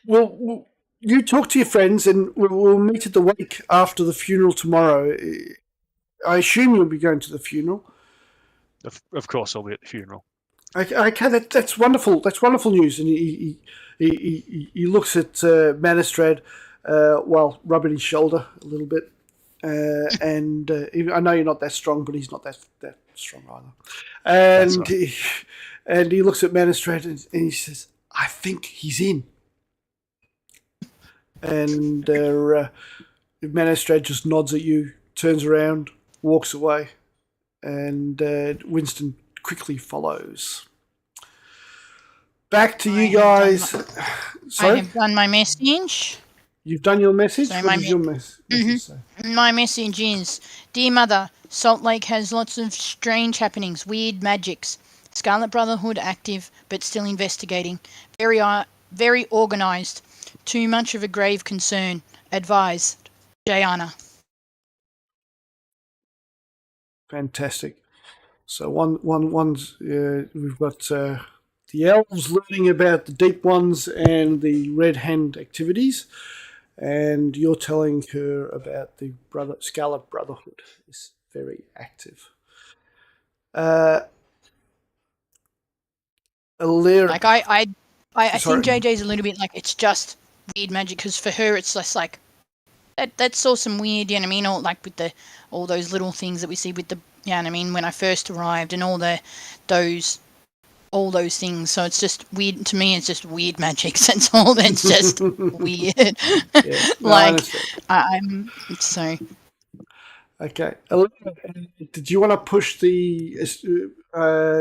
well, you talk to your friends, and we'll meet at the wake after the funeral tomorrow. I assume you'll be going to the funeral. Of course, I'll be at the funeral. Okay, that's wonderful. That's wonderful news. And he looks at Manistrad while rubbing his shoulder a little bit. And I know you're not that strong, but he's not that strong either. And he looks at Manistrad and he says, "I think he's in." And Manistrad just nods at you, turns around, walks away, and Winston quickly follows. Back to you guys. I have done my message. You've done your message? So What is your message say? My message is, Dear Mother, Salt Lake has lots of strange happenings, weird magics. Scarlet Brotherhood active, but still investigating. Very organised. Too much of a grave concern. Advised. Jayana. Fantastic. So one's we've got the elves learning about the deep ones and the red hand activities, and you're telling her about the Scarlet Brotherhood is very active. Alira, Like I think JJ's a little bit like, it's just weird magic, because for her it's less like that saw some weird, you know what I mean, or like with all those little things that we see with the, you know what I mean, when I first arrived and all those things. So it's just weird to me. It's just weird magic. That's all. That's just weird. Yeah, no, I'm so. Okay. Alira, did you want to push the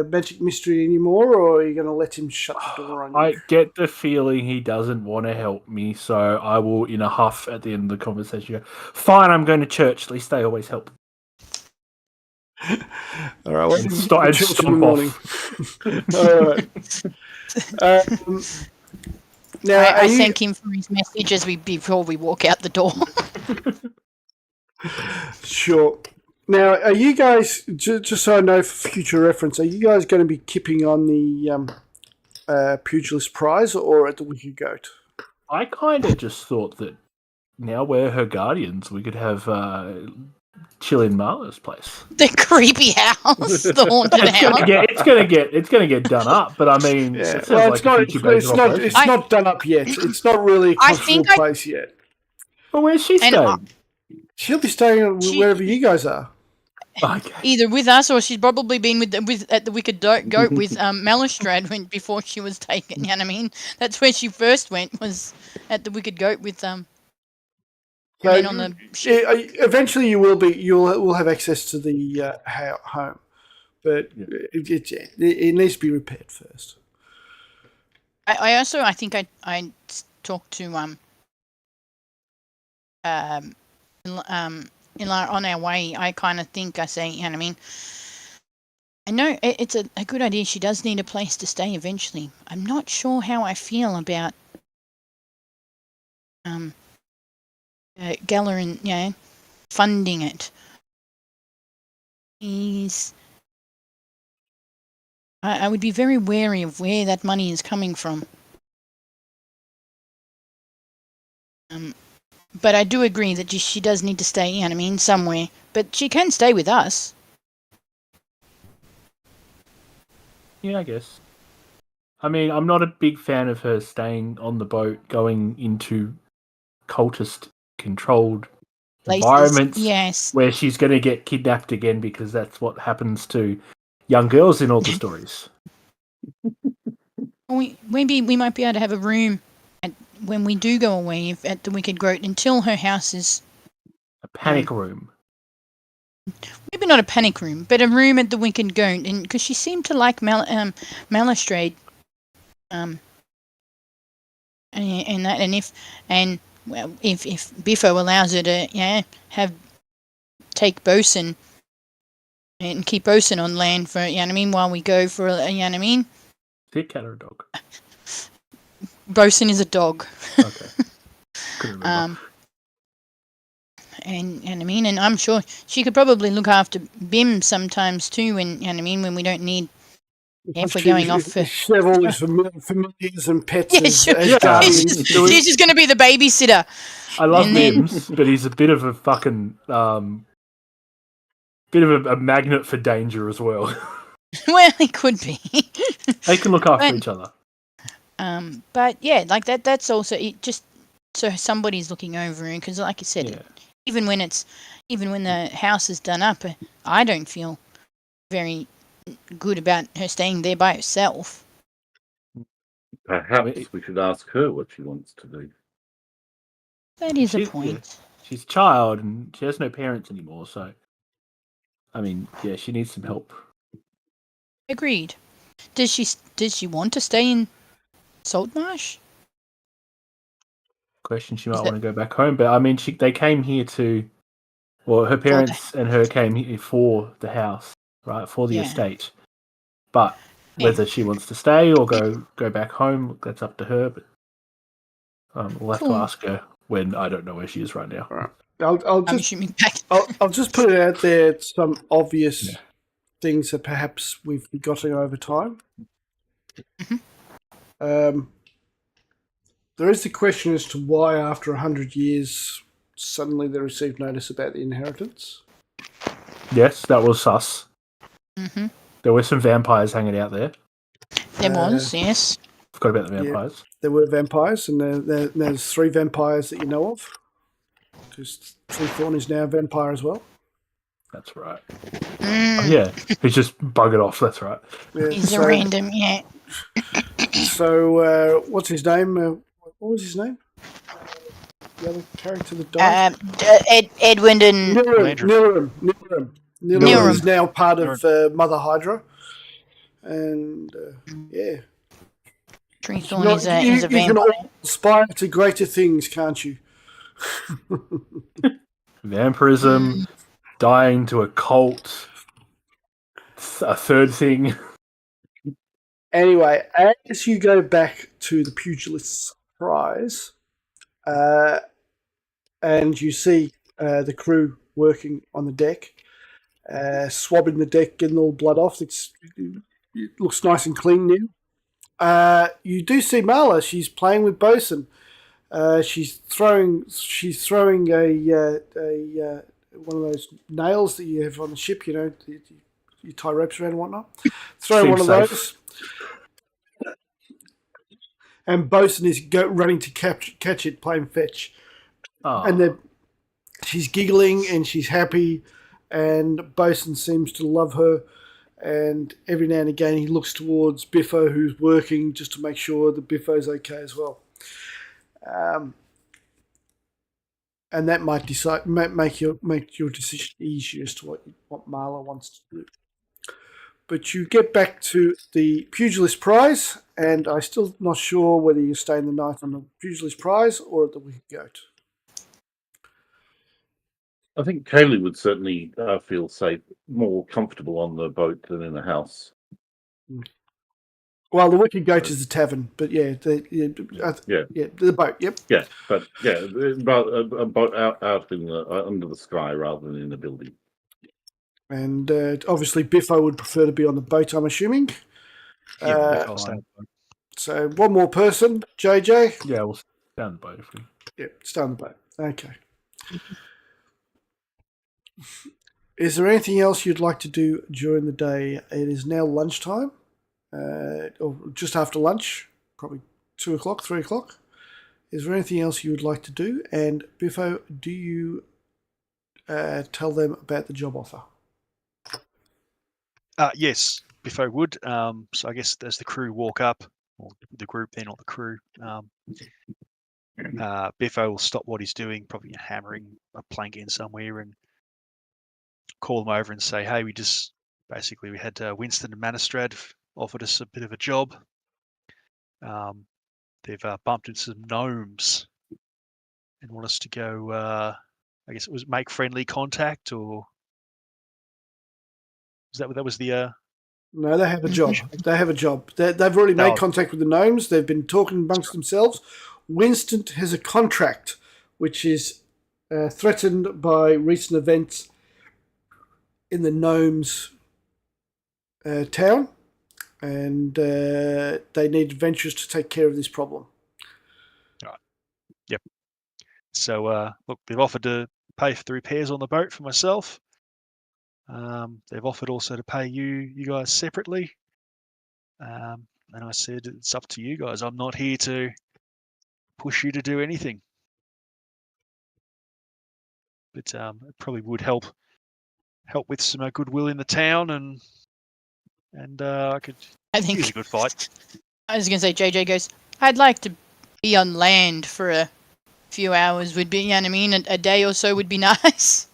magic mystery anymore, or are you going to let him shut the door on you? I get the feeling he doesn't want to help me, so I will, in a huff at the end of the conversation, go, "Fine, I'm going to church. At least they always help." All right. Well, Stop in the morning. All right. Now, I thank him for his message before we walk out the door. Sure. Now, are you guys, just so I know for future reference, are you guys going to be kipping on the Pugilist prize or at the Wiki Goat? I kind of just thought that now we're her guardians. We could have chill in Marla's place. The creepy house, the haunted house. It's gonna get done up. But I mean, Yeah. it sounds Well, like it's not. a future base of operations. It's not done up yet. It's not really a I comfortable think place yet. But where's she And staying? She'll be staying wherever you guys are. Okay. Either with us or she's probably been with at the Wicked Goat with Malistrad before she was taken. You know what I mean? That's where she first went, was at the Wicked Goat with So men on the ship. eventually, you'll have access to the home, but it needs to be repaired first. I think I talked to on our way. I kind of think I say, you know what I mean? I know it's a good idea. She does need a place to stay eventually. I'm not sure how I feel about Geller and funding it. I would be very wary of where that money is coming from. But I do agree that she does need to stay, you know what I mean, somewhere. But she can stay with us. Yeah, I guess. I mean, I'm not a big fan of her staying on the boat, going into cultist-controlled environments, yes, where she's going to get kidnapped again, because that's what happens to young girls in all the stories. Maybe we might be able to have a room when we do go away at the Wicked Goat until her house is a panic room. Maybe not a panic room, but a room at the Wicked Goat, and because she seemed to like Malistrad, and if Biffo allows her to take Bosun and keep Bosun on land for, you know what I mean, while we go for, you know what I mean. Is he a cat or a dog? Bosun is a dog. Okay. Couldn't remember. And I mean, and I'm sure she could probably look after Bim sometimes too, when, you know what I mean, when we don't need. If we're going off for. She have all these familiars and pets as she's guardians. just going to be the babysitter. I love Mims, but he's a bit of a fucking bit of a magnet for danger as well. Well, he could be. They can look after each other. But yeah, like that's also it, just so somebody's looking over it, because like you said, even when the house is done up, I don't feel very good about her staying there by herself. Perhaps we should ask her what she wants to do. That is a point. Yeah, she's a child and she has no parents anymore, so I mean, yeah, she needs some help. Agreed. Does she want to stay in Saltmarsh? Question, she might want to go back home, but I mean, they came here her parents and her came here for the house, right, for the estate. But whether she wants to stay or go back home, that's up to her. But we'll have to ask her when. I don't know where she is right now. All right. I'll just put it out there. Some obvious things that perhaps we've forgotten over time. Mm-hmm. There is the question as to why, after 100 years, suddenly they received notice about the inheritance. Yes, that was sus. Mm-hmm. There were some vampires hanging out there. There was, yes. Forgot about the vampires. Yeah, there were vampires, and there's 3 vampires that you know of. Because Treethorn is now a vampire as well. That's right. Oh, yeah, he's just buggered off, that's right. Yeah, he's a random, So, what's his name? What was his name? The other character that died? Edwin and... Nilim is now part of Mother Hydra. And, Treethorn is a vampire. You can aspire to greater things, can't you? Vampirism, dying to a cult, a third thing. Anyway, as you go back to the Pugilist's prize, and you see the crew working on the deck, swabbing the deck, getting all the blood off. It looks nice and clean now. You do see Marla. She's playing with Bosun. She's throwing a one of those nails that you have on the ship. You tie ropes around and whatnot. Throwing one of those. And Bosun is running to catch it, playing fetch. Oh. And she's giggling and she's happy, and Bosun seems to love her. And every now and again, he looks towards Biffo, who's working, just to make sure that Biffo's okay as well. And that might make your decision easier as to what Marla wants to do. But you get back to the Pugilist Prize, and I'm still not sure whether you're staying the night on the Pugilist Prize or at the Wicked Goat. I think Kaylee would certainly feel safe, more comfortable on the boat than in the house. Well, the Wicked Goat is the tavern, but the boat. Yep. Yeah, but a boat out in under the sky rather than in a building. And obviously, Biffo would prefer to be on the boat, I'm assuming. Yeah, I'll stay on the boat. So one more person, JJ. Yeah, we'll stay on the boat. Yep, stay on the boat. Okay. Is there anything else you'd like to do during the day? It is now lunchtime, or just after lunch, probably 2 o'clock, 3 o'clock. Is there anything else you would like to do? And Biffo, do you tell them about the job offer? Yes, Biffo would. So I guess as the crew walk up, or the group, they're not the crew, Biffo will stop what he's doing, probably hammering a plank in somewhere, and call them over and say, hey, we had Winston and Manistrad offered us a bit of a job. They've bumped into some gnomes and want us to go, I guess it was make friendly contact, or that was the... No, they have a job. They have a job. They've already made contact with the gnomes. They've been talking amongst themselves. Winston has a contract, which is threatened by recent events in the gnomes' town, and they need adventurers to take care of this problem. Right. Yep. So, look, they've offered to pay for the repairs on the boat for myself. They've offered also to pay you guys separately. And I said, it's up to you guys. I'm not here to push you to do anything. But it probably would help with some goodwill in the town, and I think use a good fight. I was going to say, JJ goes, I'd like to be on land for a few hours. Would be, you know what I mean? A day or so would be nice.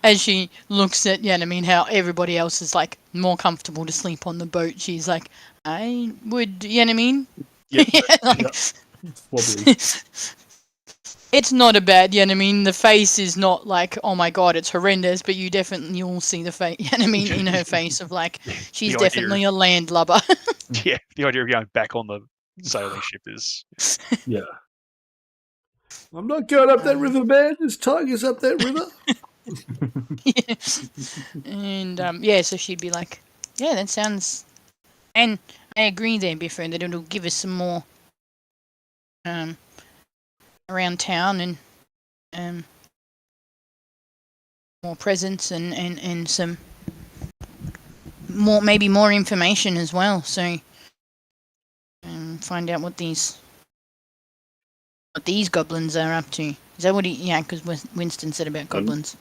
As she looks at, how everybody else is like more comfortable to sleep on the boat, she's like, I would, you know what I mean? Yep. Wobbly. It's not a bad, you know what I mean? The face is not like, oh my god, it's horrendous, but you'll see the face, you know what I mean, in her face of like, she's definitely a landlubber. Yeah, the idea of going back on the sailing ship is... Yeah. I'm not going up that river, man. There's tigers up that river. Yeah. And, so she'd be like, yeah, that sounds... And I agree there, Biffo, that it'll give us some more around town and more presence and some more, maybe more information as well. So find out what these goblins are up to. Is that what because Winston said about goblins.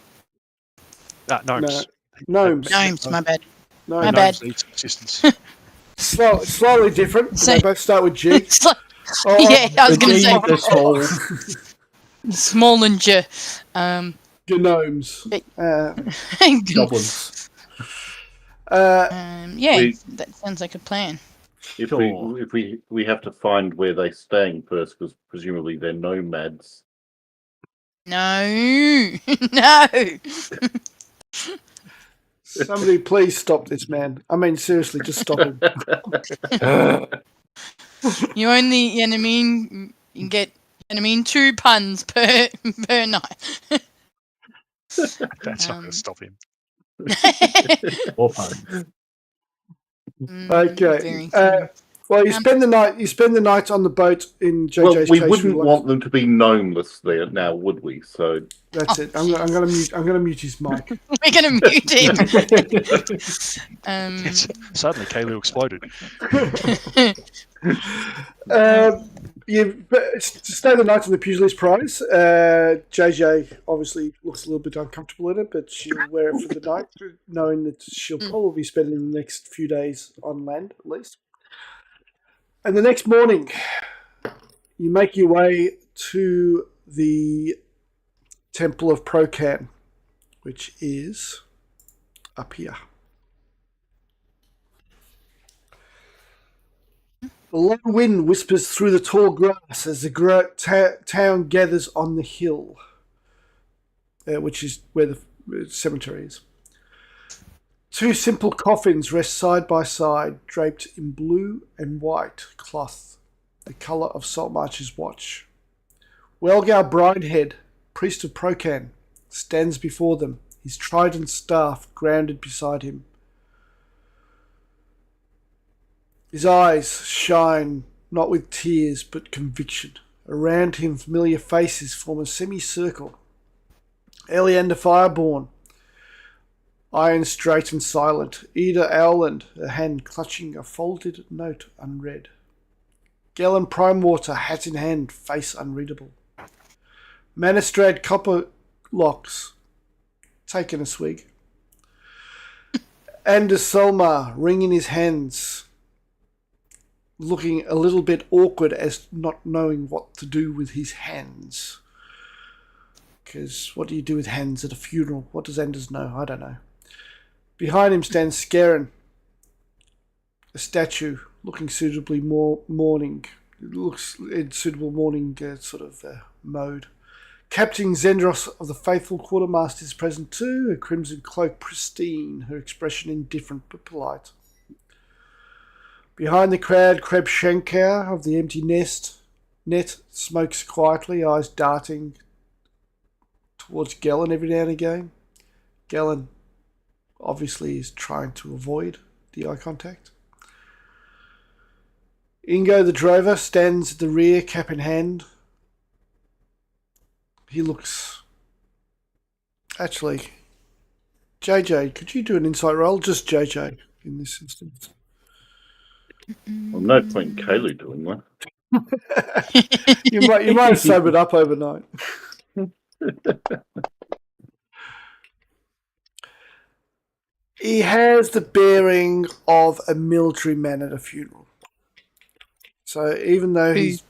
Gnomes. Gnomes, my bad. My bad. Existence. Slightly different, but they both start with G. I was going to say small and G. Gnomes. Goblins. That sounds like a plan. If we have to find where they're staying first, because presumably they're nomads. No. Somebody please stop this man. I mean, seriously, just stop him. You only, you know what I mean, you get, you know what I mean, 2 puns per night. That's not going to stop him. 4 puns. Okay. Well, you spend the night. You spend the night on the boat in JJ's Well, we case. wouldn't want them to be gnomeless there now, would we? So That's it. I'm going to mute his mic. We're going to mute him. Suddenly, Kaylu exploded. You stay the night on the Pugilist prize. JJ obviously looks a little bit uncomfortable in it, but she'll wear it for the night, knowing that she'll probably be spending the next few days on land at least. And the next morning, you make your way to the Temple of Procan, which is up here. The low wind whispers through the tall grass as the town gathers on the hill, which is where the cemetery is. Two simple coffins rest side by side, draped in blue and white cloth, the colour of Saltmarsh's watch. Welgar Bridehead, priest of Procan, stands before them, his trident staff grounded beside him. His eyes shine not with tears but conviction. Around him familiar faces form a semicircle. Eliander Fireborn, iron straight and silent. Ida Owland, her hand clutching a folded note unread. Gellin Primewater, hat in hand, face unreadable. Manistrad Copperlocks, taking a swig. Anders Solmar, ring in his hands, looking a little bit awkward as not knowing what to do with his hands. Because what do you do with hands at a funeral? What does Anders know? I don't know. Behind him stands Scarin, a statue looking suitably mourning. It looks in suitable mourning mode. Captain Zendros of the Faithful Quartermaster is present too, her crimson cloak pristine, her expression indifferent but polite. Behind the crowd, Kreb Shankar of the empty net smokes quietly, eyes darting towards Gellin every now and again. Gellin obviously is trying to avoid the eye contact. Ingo the drover stands at the rear, cap in hand. He looks... Actually, JJ, could you do an insight roll? Just JJ in this instance. well, no point in Kaylee doing one. you might have sobered up overnight. He has the bearing of a military man at a funeral. So even though he's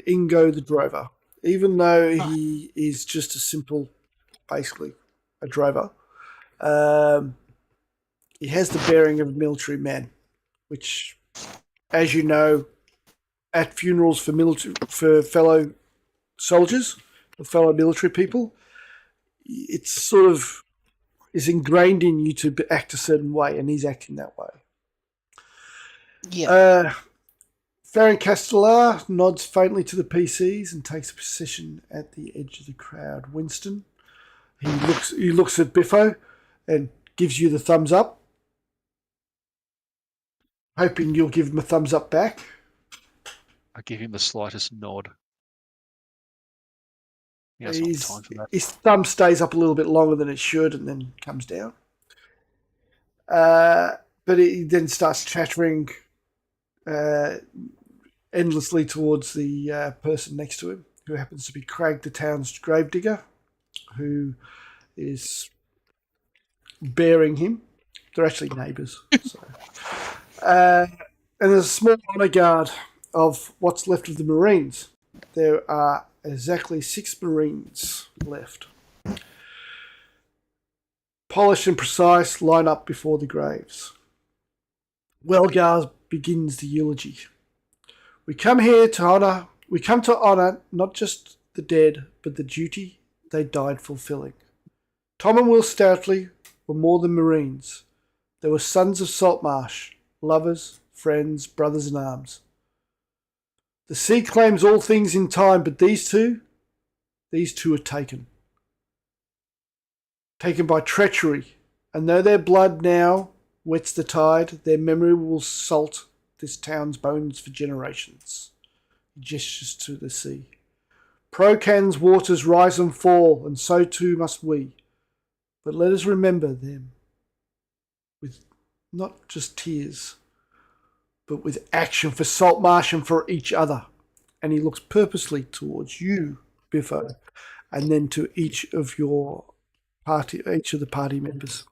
Ingo the drover, even though he is just a simple, basically, a drover, he has the bearing of a military man, which, as you know, at funerals for fellow soldiers, for fellow military people, it's sort of is ingrained in you to act a certain way, and he's acting that way. Yeah. Farron Castellar nods faintly to the PCs and takes a position at the edge of the crowd. Winston, he looks at Biffo and gives you the thumbs up, hoping you'll give him a thumbs up back. I give him the slightest nod. He has no time for that. His thumb stays up a little bit longer than it should and then comes down. But he then starts chattering endlessly towards the person next to him, who happens to be Craig the town's gravedigger, who is bearing him. They're actually neighbours. So. And there's a small honour guard of what's left of the Marines. There are exactly 6 Marines left. Polished and precise, line up before the graves. Welgar begins the eulogy. We come to honour not just the dead, but the duty they died fulfilling. Tom and Will Stoutley were more than Marines. They were sons of Saltmarsh, lovers, friends, brothers in arms. The sea claims all things in time, but these two are taken. Taken by treachery, and though their blood now wets the tide, their memory will salt this town's bones for generations. He gestures to the sea. Procan's waters rise and fall, and so too must we. But let us remember them with not just tears, but with action for Saltmarsh and for each other. And he looks purposely towards you, Biffo, and then to each of the party members.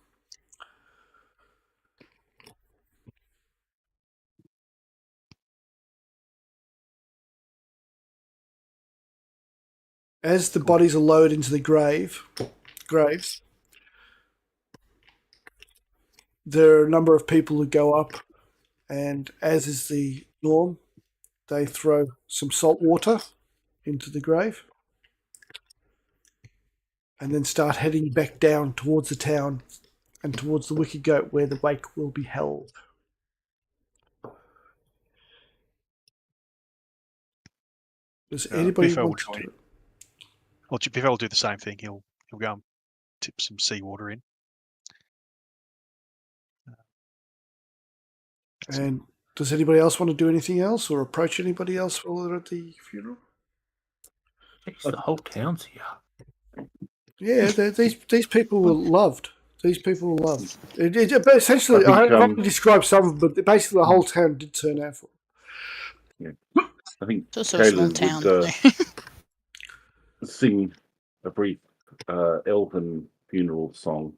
As the bodies are lowered into the graves, there are a number of people who go up, and as is the norm, they throw some salt water into the grave and then start heading back down towards the town and towards the Wicked Goat where the wake will be held. Does anybody Biffo want to will do join. it? Well, Biffo will do the same thing. He'll go and tip some seawater in. And does anybody else want to do anything else or approach anybody else while they're at the funeral? Jeez, the whole town's here. Yeah, these people were loved. These people were loved. But essentially, I think, I've only described some of them, but basically the whole town did turn out for them. I think It's also a small Caleb town. would so- sing a brief elven funeral song.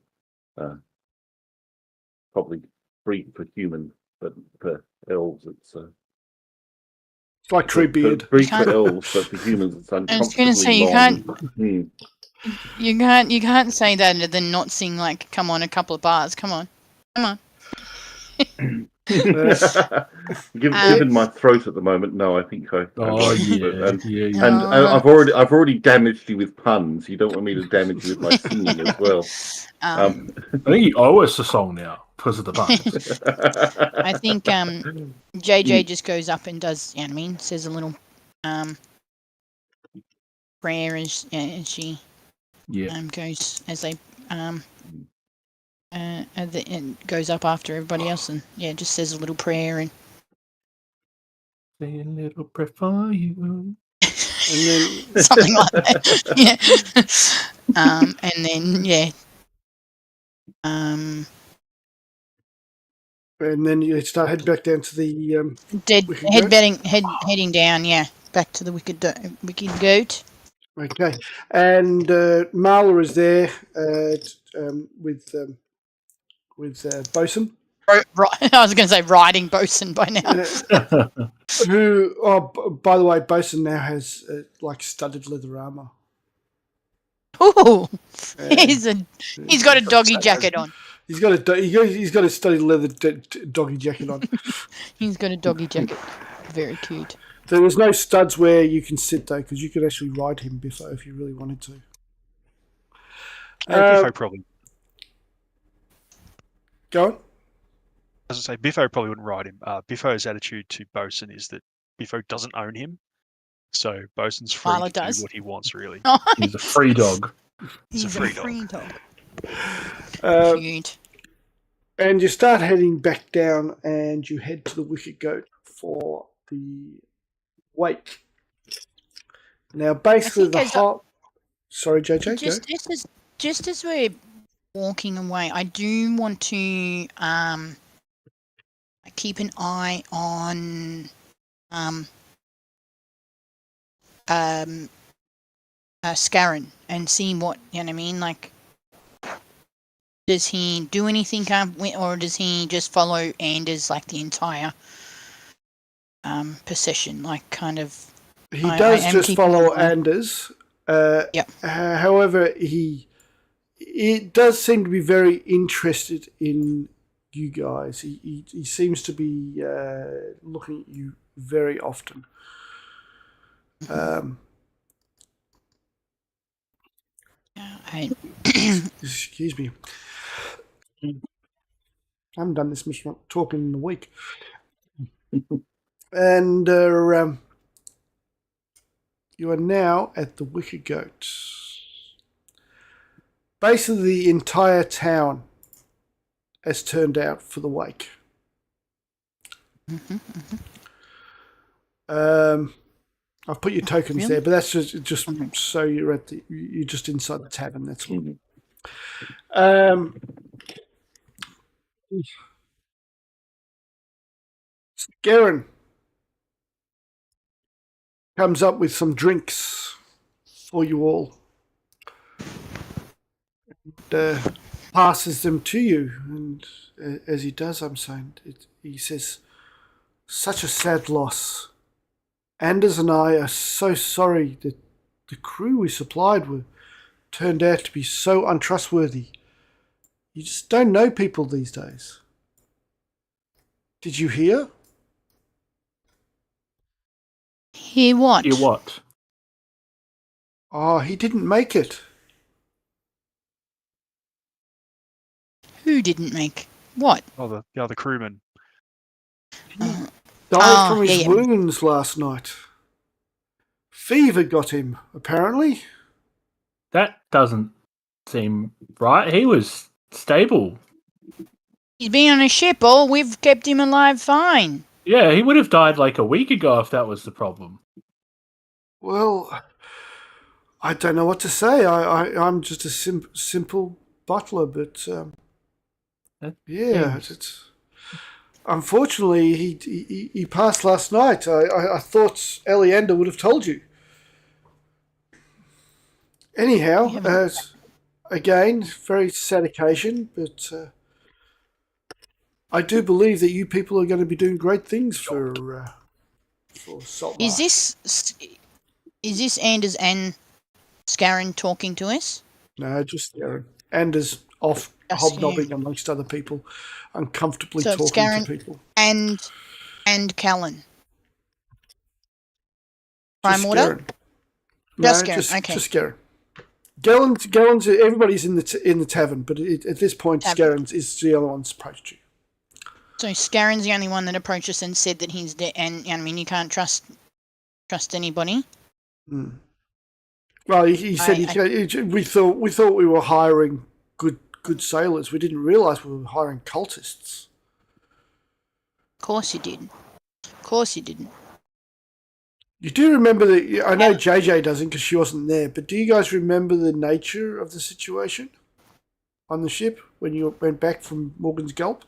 Probably brief for human, but for elves it's It's like Treebeard. brief You for can't- elves, but for humans it's I was uncomfortably going to say, you long. you can't say that and then not sing like, come on, a couple of bars. Come on. Given my throat at the moment, no, I think I. Oh yeah. yeah. And I've already damaged you with puns. You don't want me to damage you with my singing as well. I think you owe us a song now because of the puns. I think JJ just goes up and does, you know what I mean, says a little prayer as she goes, as they and goes up after everybody else, and just says a little prayer and Say a little prayer for you. And then something like that. And then and then you start heading back down to the Wicked Goat? heading down, back to the Wicked Goat. Okay, and Marla is there with Bosun. Right, I was going to say riding Bosun by now. By the way, Bosun now has studded leather armor. Ooh, he's got a doggy jacket on. He's got a studded leather doggy jacket on. He's got a doggy jacket. Very cute. There was no studs where you can sit though, because you could actually ride him, Biffo, if you really wanted to. Biffo probably. Go on. As I say, Biffo probably wouldn't ride him. Biffo's attitude to Bosun is that Biffo doesn't own him, so Bosun's free Marla to does. do what he wants. Really, He's a free dog. He's a free dog. Cute. And you start heading back down, and you head to the Wicked Goat for the wake. Now, basically, sorry, JJ. Just as we're walking away, I do want to keep an eye on Scarron and see what, you know what I mean, like, does he do anything or does he just follow Anders like the entire procession, like kind of? He does just follow Anders. Yep. However, he does seem to be very interested in you guys. He seems to be looking at you very often. Excuse me. I haven't done this much talking in a week. And you are now at the Wicked Goat. Basically, the entire town has turned out for the wake. I've put your tokens Really? there, but that's just Okay. so you're just inside the tavern. That's all. Mhm. Garen comes up with some drinks for you all. Passes them to you, and as he does, I'm saying, he says, "Such a sad loss. Anders and I are so sorry that the crew we supplied turned out to be so untrustworthy. You just don't know people these days. Did you hear?" Hear what? You what? Oh, he didn't make it. Who didn't make what? Oh, the other crewman. Died from his yeah. wounds last night. Fever got him, apparently. That doesn't seem right. He was stable. He's been on a ship, all. We've kept him alive fine. Yeah, he would have died like a week ago if that was the problem. Well, I don't know what to say. I'm just a simple butler, but yeah, it's unfortunately he passed last night. I thought Eliander would have told you. Anyhow, again, very sad occasion, but I do believe that you people are going to be doing great things for Saltmarsh. Is this Anders and Scarron talking to us? No, just Aaron. Anders off hobnobbing amongst other people, uncomfortably So talking Scarron to people. and Callan. Just Prime order? Scarron. Just No, Scarron, okay. just Scarron. Gallon's everybody's in the tavern, but at this point, Scarron's is the only one that's approached you. So Scarron's the only one that approached us and said that he's dead, and I mean you can't trust anybody. Mm. Well, he said we thought we were hiring good sailors. We didn't realise we were hiring cultists. Of course you did. Of course you didn't. You do remember I know JJ doesn't because she wasn't there, but do you guys remember the nature of the situation on the ship when you went back from Morgan's Gulp?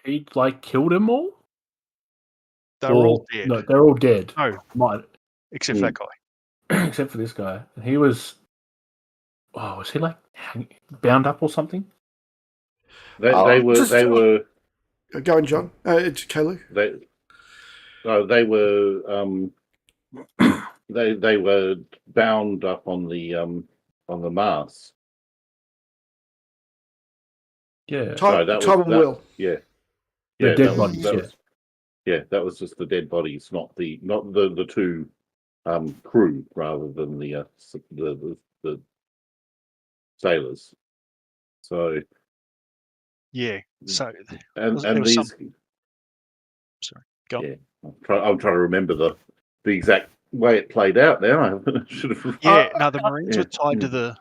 He killed them all. They're all dead. No, they're all dead. No, except for that guy. Except for this guy. And he was. Oh, was he bound up or something? They were. Go on, John. It's Kalu. They were. They were bound up on the mast. Yeah. Tom and Will. Yeah. The dead bodies. That was just the dead bodies, not the two crew, rather than the sailors. So yeah. So and these. Sorry, go on. Yeah, I'm trying to remember the exact way it played out. Now I should have. Yeah, no, the Marines were tied to the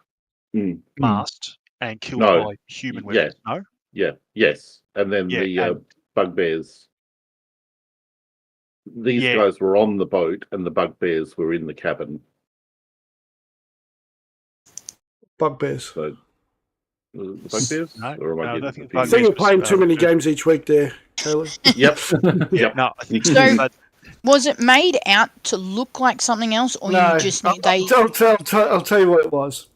mast and killed by human weapons. No. Yeah. Yes, and then the bugbears. These guys were on the boat, and the bugbears were in the cabin. Bugbears. So, bugbears? No, or am I don't think I think you're playing too many games each week there, Taylor. Yep. No. So, was it made out to look like something else, or you just knew I'll tell you what it was.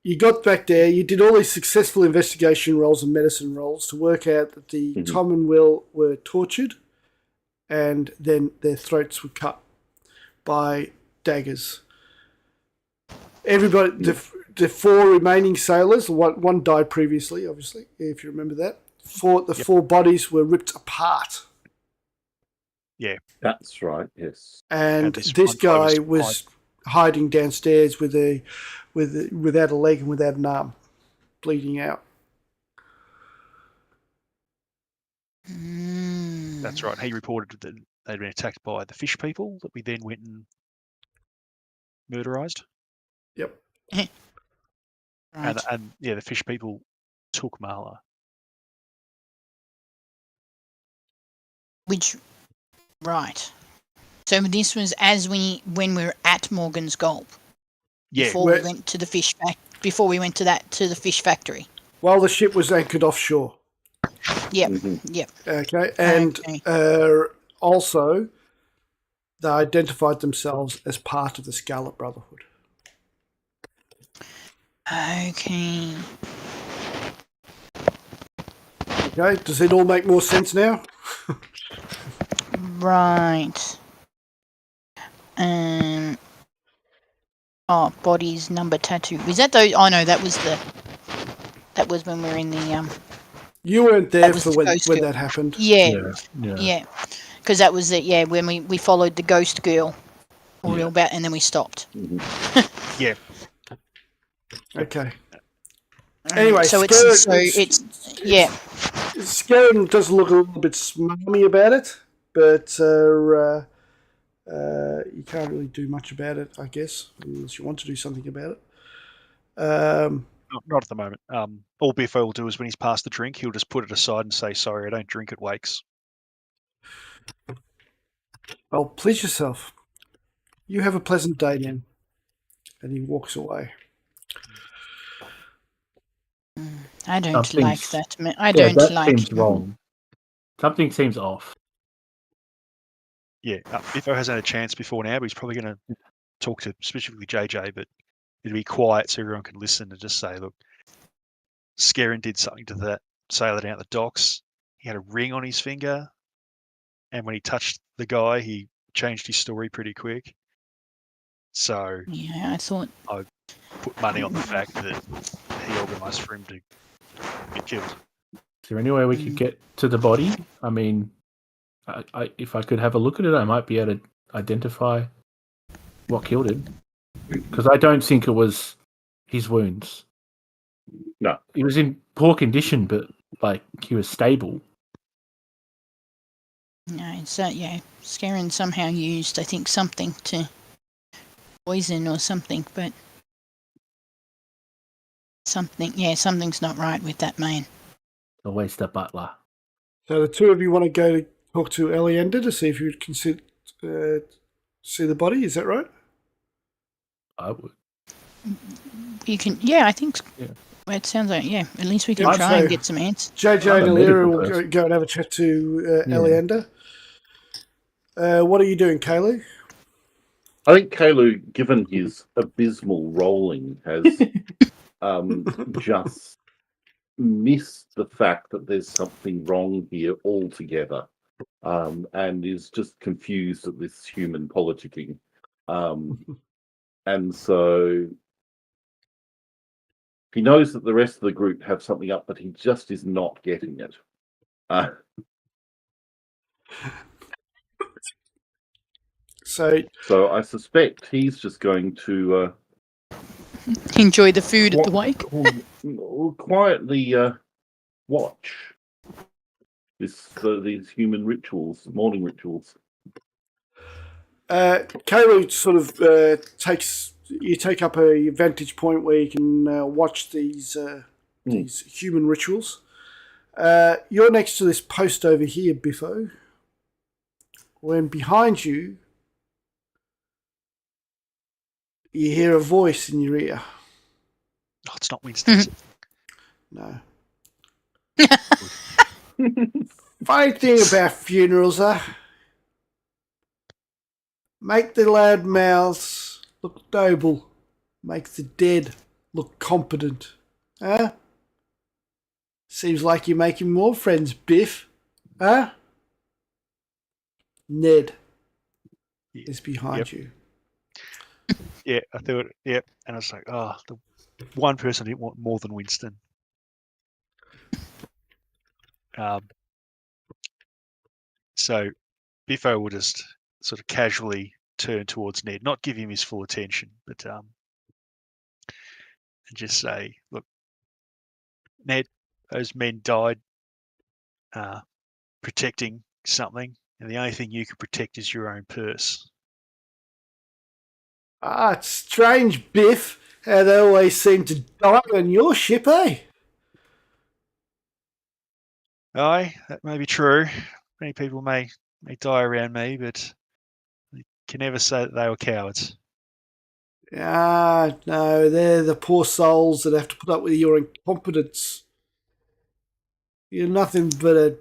You got back there, you did all these successful investigation rolls and medicine rolls to work out that the Tom and Will were tortured and then their throats were cut by daggers. Everybody, the four remaining sailors, one died previously, obviously, if you remember that. Four bodies were ripped apart. Yeah. That's right, yes. And this guy was hiding downstairs without a leg and without an arm, bleeding out. That's right. He reported that they'd been attacked by the fish people that we then went and murderized. Yep. Right. And the fish people took Marla. Right. So this was when we were at Morgan's Gulp. Yeah. Before we went to the before we went to the fish factory. While the ship was anchored offshore. Yep. Mhm. Yep. Okay. And also, they identified themselves as part of the Scarlet Brotherhood. Okay. Okay. Does it all make more sense now? Right. Bodies, number tattoo. Was that those? Oh no, that was when we were in the You weren't there was for the when ghost girl. that happened. Yeah. Because that was it. Yeah, when we followed the ghost girl a little bit, and then we stopped. Yeah. Okay. Anyway, so it's Scared does look a little bit smarmy about it, but you can't really do much about it, I guess, unless you want to do something about it. Not at the moment. All Biffo will do is when he's passed the drink, he'll just put it aside and say, "Sorry, I don't drink at wakes." Well, please yourself. You have a pleasant day then. And he walks away. I don't like that. I Yeah, don't that like. seems wrong. Something seems off. Yeah, Biffo hasn't had a chance before now, but he's probably going to talk to specifically JJ, but it'll be quiet so everyone can listen and just say, "Look, Scarin did something to that sailor down at the docks. He had a ring on his finger, and when he touched the guy, he changed his story pretty quick. So Yeah, I thought. I put money on the fact that he organised for him to get killed." Is there any way we could get to the body? I mean, if I could have a look at it, I might be able to identify what killed him. Because I don't think it was his wounds. No. He was in poor condition, but he was stable. No, so Scarin somehow used, I think, something to poison or something, but something's not right with that man. Always the butler. So the two of you want to go to talk to Elienda to see if you can see the body, is that right? I would. You can, I think. Yeah. It sounds like, at least we can I'd try say and get some answers. JJ and Alira will go and have a chat to Elienda. What are you doing, Kaylee? I think Kalu, given his abysmal rolling, has just missed the fact that there's something wrong here altogether, and is just confused at this human politicking. And so he knows that the rest of the group have something up, but he just is not getting it. So I suspect he's just going to enjoy the food at the wake. Quietly watch these human rituals, morning rituals. Kaylee sort of take up a vantage point where you can watch these human rituals. You're next to this post over here, Biffo, when behind you you hear a voice in your ear. Oh, it's not Winston. No. Funny thing about funerals, make the loud mouths look noble, make the dead look competent. Huh? Seems like you're making more friends, Biff. Huh? Ned is behind you. Yeah, I thought, and I was like, the one person I didn't want more than Winston. So Biffo will just sort of casually turn towards Ned, not give him his full attention, but and just say, "Look, Ned, those men died protecting something, and the only thing you can protect is your own purse." It's strange, Biff, how they always seem to die on your ship, eh? Aye, that may be true. Many people may die around me, but they can never say that they were cowards. Ah, no, they're the poor souls that have to put up with your incompetence. You're nothing but a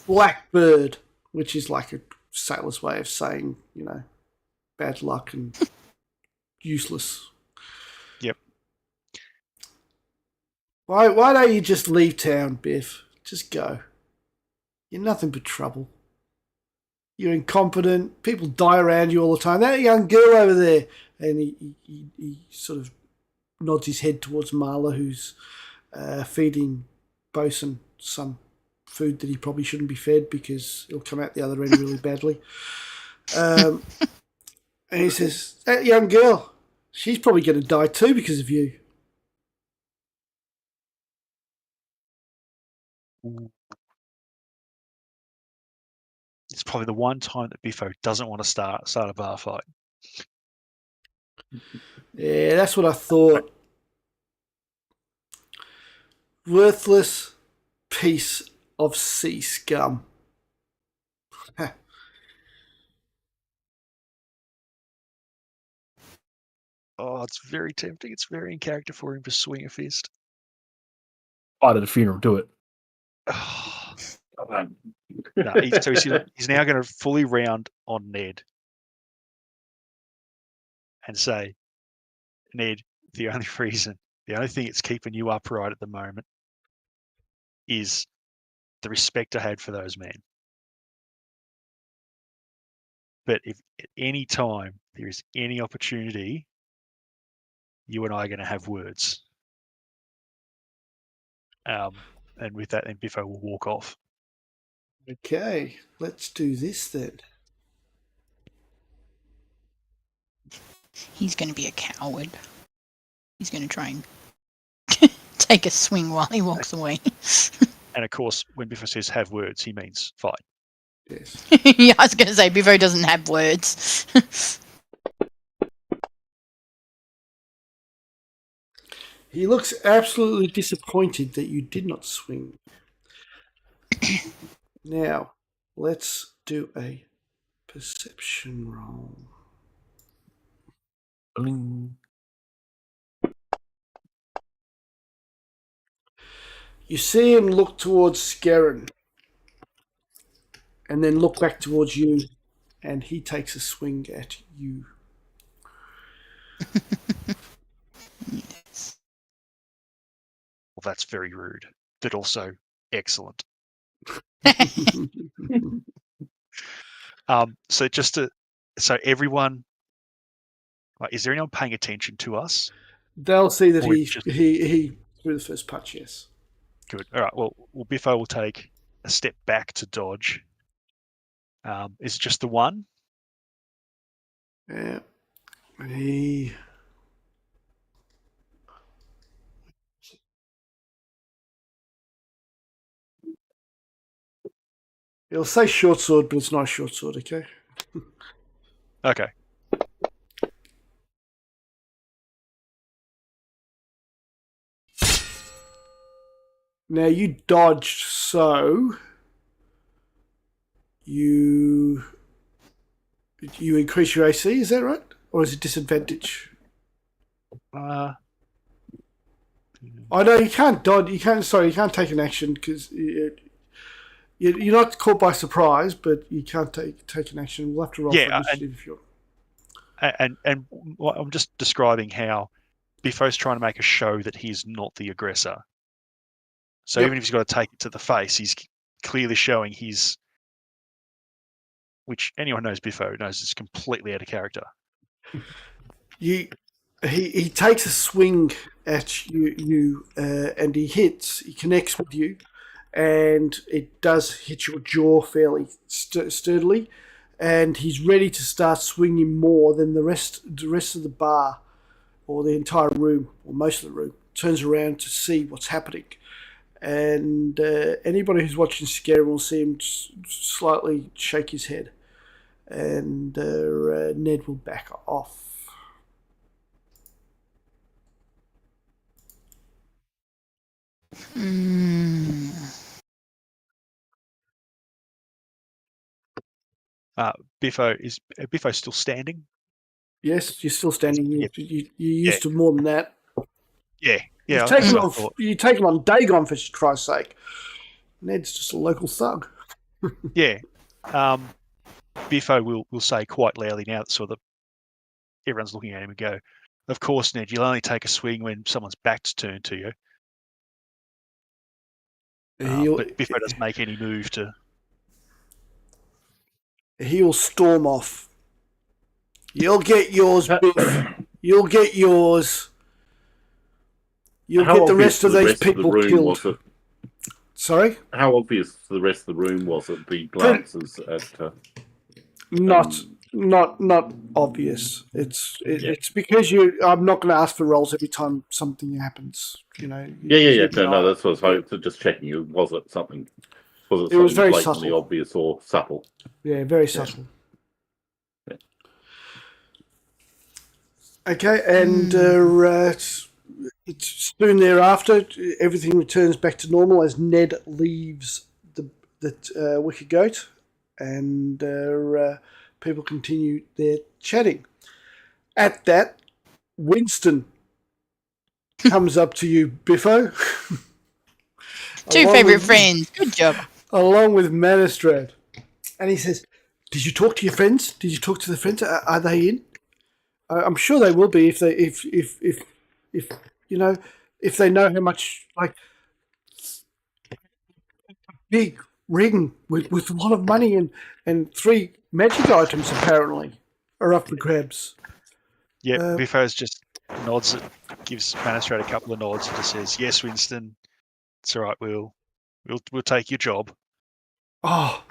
blackbird, which is like a sailor's way of saying, bad luck and useless. Yep. Why don't you just leave town, Biff? Just go. You're nothing but trouble. You're incompetent. People die around you all the time. That young girl over there, and he sort of nods his head towards Marla, who's feeding Bosun some food that he probably shouldn't be fed because it'll come out the other end really badly. And he says, that young girl, she's probably going to die too because of you. It's probably the one time that Biffo doesn't want to start a bar fight. Yeah, that's what I thought. Worthless piece of sea scum. Oh, it's very tempting. It's very in character for him to swing a fist. Fight at a funeral, do it. No, he's now going to fully round on Ned and say, Ned, the only thing that's keeping you upright at the moment is the respect I had for those men. But if at any time there is any opportunity, you and I are going to have words. And with that, then Biffo will walk off. Okay, let's do this then. He's going to be a coward. He's going to try and take a swing while he walks away. And of course, when Biffo says have words, he means fight. Yes. Yeah, I was going to say, Biffo doesn't have words. He looks absolutely disappointed that you did not swing. Now, let's do a perception roll. Bling. You see him look towards Scarron and then look back towards you, and he takes a swing at you. Well, that's very rude, but also excellent. So everyone, is there anyone paying attention to us? They'll see that Or he just- threw the first punch, yes. Good. All right. Well, Biffo will take a step back to dodge. Is it just the one? Yeah. It'll say short sword, but it's not a short sword, okay? Okay. Now you dodged, so you increase your AC, is that right? Or is it disadvantage? Oh no, you can't dodge. You can't take an action because you're not caught by surprise, but you can't take an action. We'll have to roll for initiative if you want. And I'm just describing how Biffo's trying to make a show that he's not the aggressor. So even if he's got to take it to the face, he's clearly showing which anyone knows Biffo knows is completely out of character. He takes a swing at you, and he hits. He connects with you, and it does hit your jaw fairly sturdily. And he's ready to start swinging more than the rest of the bar, or the entire room, or most of the room. Turns around to see what's happening, and anybody who's watching Scary will see him slightly shake his head, and Ned will back off. Biffo still standing? Yes, you're still standing. Yeah. You're used to more than that. Yeah. You that's take him what I on. thought. You take him on Dagon for Christ's sake. Ned's just a local thug. Yeah. Biffo will say quite loudly now that sort of everyone's looking at him and go, "Of course, Ned, you'll only take a swing when someone's back's turned to you." But Biffo doesn't make any move to. He'll storm off. You'll get yours, Biff. You'll get yours. You'll get the rest of these people killed. Sorry? How obvious the rest of the room was at the glances at... Not obvious. It's because I'm not going to ask for rolls every time something happens. You know. Yeah. No, that's what I was hoping. Just checking. Was it something? It was very blatantly subtle. Obvious or subtle? Yeah, very subtle. Yeah. Okay, and it's soon thereafter. Everything returns back to normal as Ned leaves the Wicker Goat, and people continue their chatting. At that, Winston comes up to you, Biffo. Two favourite friends. Good job. Along with Manistrad. And he says, "Did you talk to your friends? Did you talk to the friends? Are they in? I'm sure they will be if they know how much, like, big ring with a lot of money and 3 magic items apparently are up for grabs." Yeah, Biffo's just nods, gives Manistrad a couple of nods, and just says, "Yes, Winston, it's all right. We'll take your job." Oh,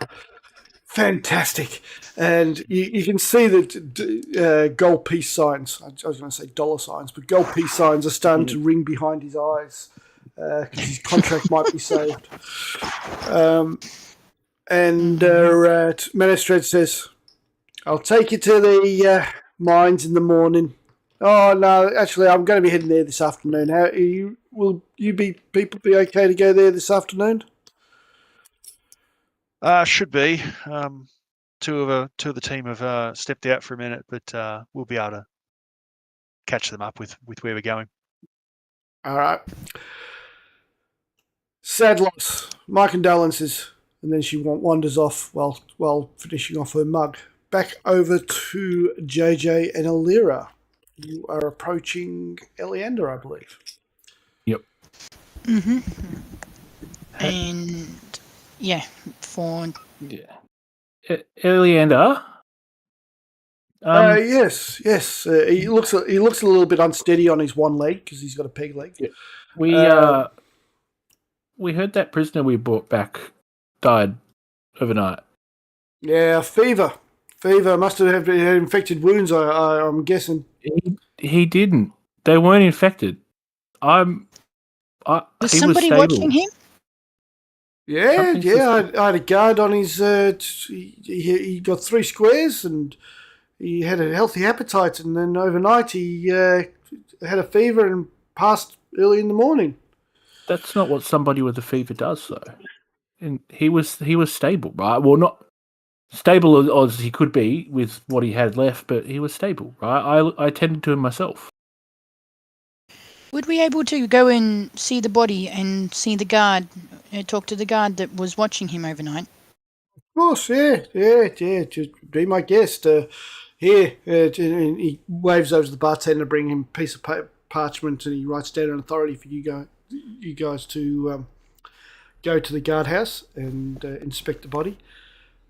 fantastic. And you can see that gold peace signs, I was going to say dollar signs, but gold peace signs are starting to ring behind his eyes because his contract might be saved. And Manistrad says, "I'll take you to the mines in the morning." "Oh, no, actually, I'm going to be heading there this afternoon. Will people be okay to go there this afternoon?" Should be. Two of the team have stepped out for a minute, but we'll be able to catch them up with where we're going. All right. Sad loss. My condolences. And then she wanders off while finishing off her mug. Back over to JJ and Alira. You are approaching Eleander, I believe. Yep. Mm-hmm. And yeah, for Eleander. Yes. He looks a little bit unsteady on his one leg because he's got a peg leg. Yeah. We heard that prisoner we brought back died overnight. Yeah, fever. Must have had infected wounds, I'm guessing. He didn't. They weren't infected. was somebody watching him? Yeah. I had a guard on his. He got 3 squares and he had a healthy appetite, and then overnight he had a fever and passed early in the morning. That's not what somebody with a fever does, though. And he was stable, right? Well, not stable as he could be with what he had left, but he was stable, right? I tended to him myself. Would we be able to go and see the body and see the guard, talk to the guard that was watching him overnight? Of course, yeah. Just be my guest. Here, and he waves over to the bartender, bring him a piece of parchment, and he writes down an authority for you guys to go to the guardhouse and inspect the body.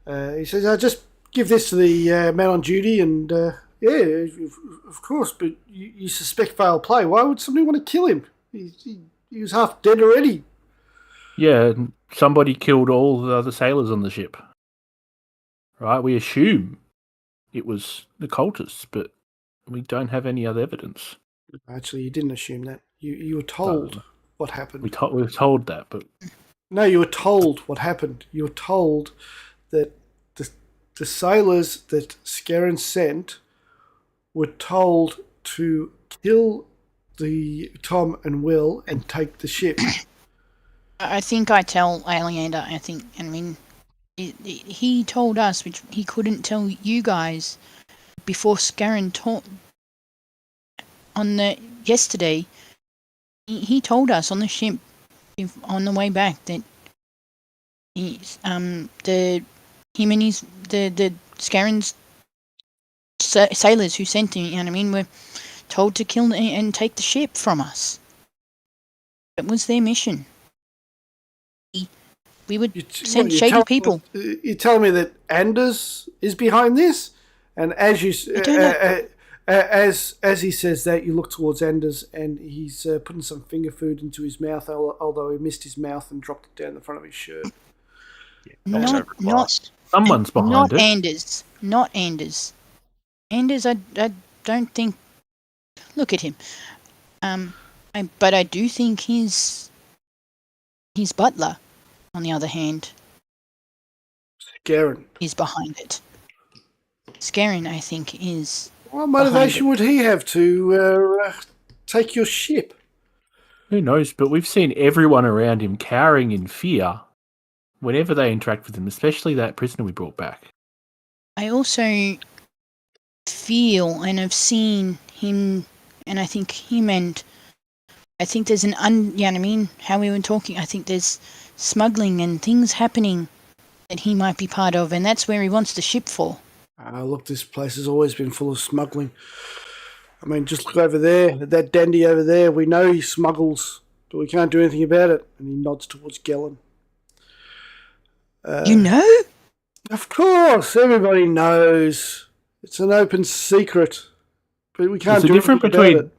He says, "I'll just give this to the man on duty," and yeah, of course, but you suspect foul play. Why would somebody want to kill him? He was half dead already. Yeah, somebody killed all the other sailors on the ship. Right? We assume it was the cultists, but we don't have any other evidence. Actually, you didn't assume that. You were told what happened. We were told that, but... No, you were told what happened. You were told that the sailors that Scarron sent were told to kill the Tom and Will and take the ship. I think I tell Oleander, he told us, which he couldn't tell you guys before Scarron taught on the yesterday. He told us on the ship on the way back that he's the Scarron's sailors who sent him, you know what I mean, were told to kill and take the ship from us. That was their mission. We would send shady people. You're telling me that Anders is behind this, and as you as he says that, you look towards Anders, and he's putting some finger food into his mouth, although he missed his mouth and dropped it down the front of his shirt. Not Someone's behind it. Not Anders. Anders, I don't think. Look at him. But I do think his butler, on the other hand, Scarron is behind it. Scarron, I think, is. What motivation would he have to take your ship? Who knows? But we've seen everyone around him cowering in fear whenever they interact with him, especially that prisoner we brought back. I also feel and have seen him, and I think there's you know what I mean, how we were talking, I think there's smuggling and things happening that he might be part of, and that's where he wants the ship for. Look, this place has always been full of smuggling. I mean, just look over there, that dandy over there. We know he smuggles, but we can't do anything about it. And he nods towards Gellin. You know? Of course, everybody knows. It's an open secret, but we can't do anything about it.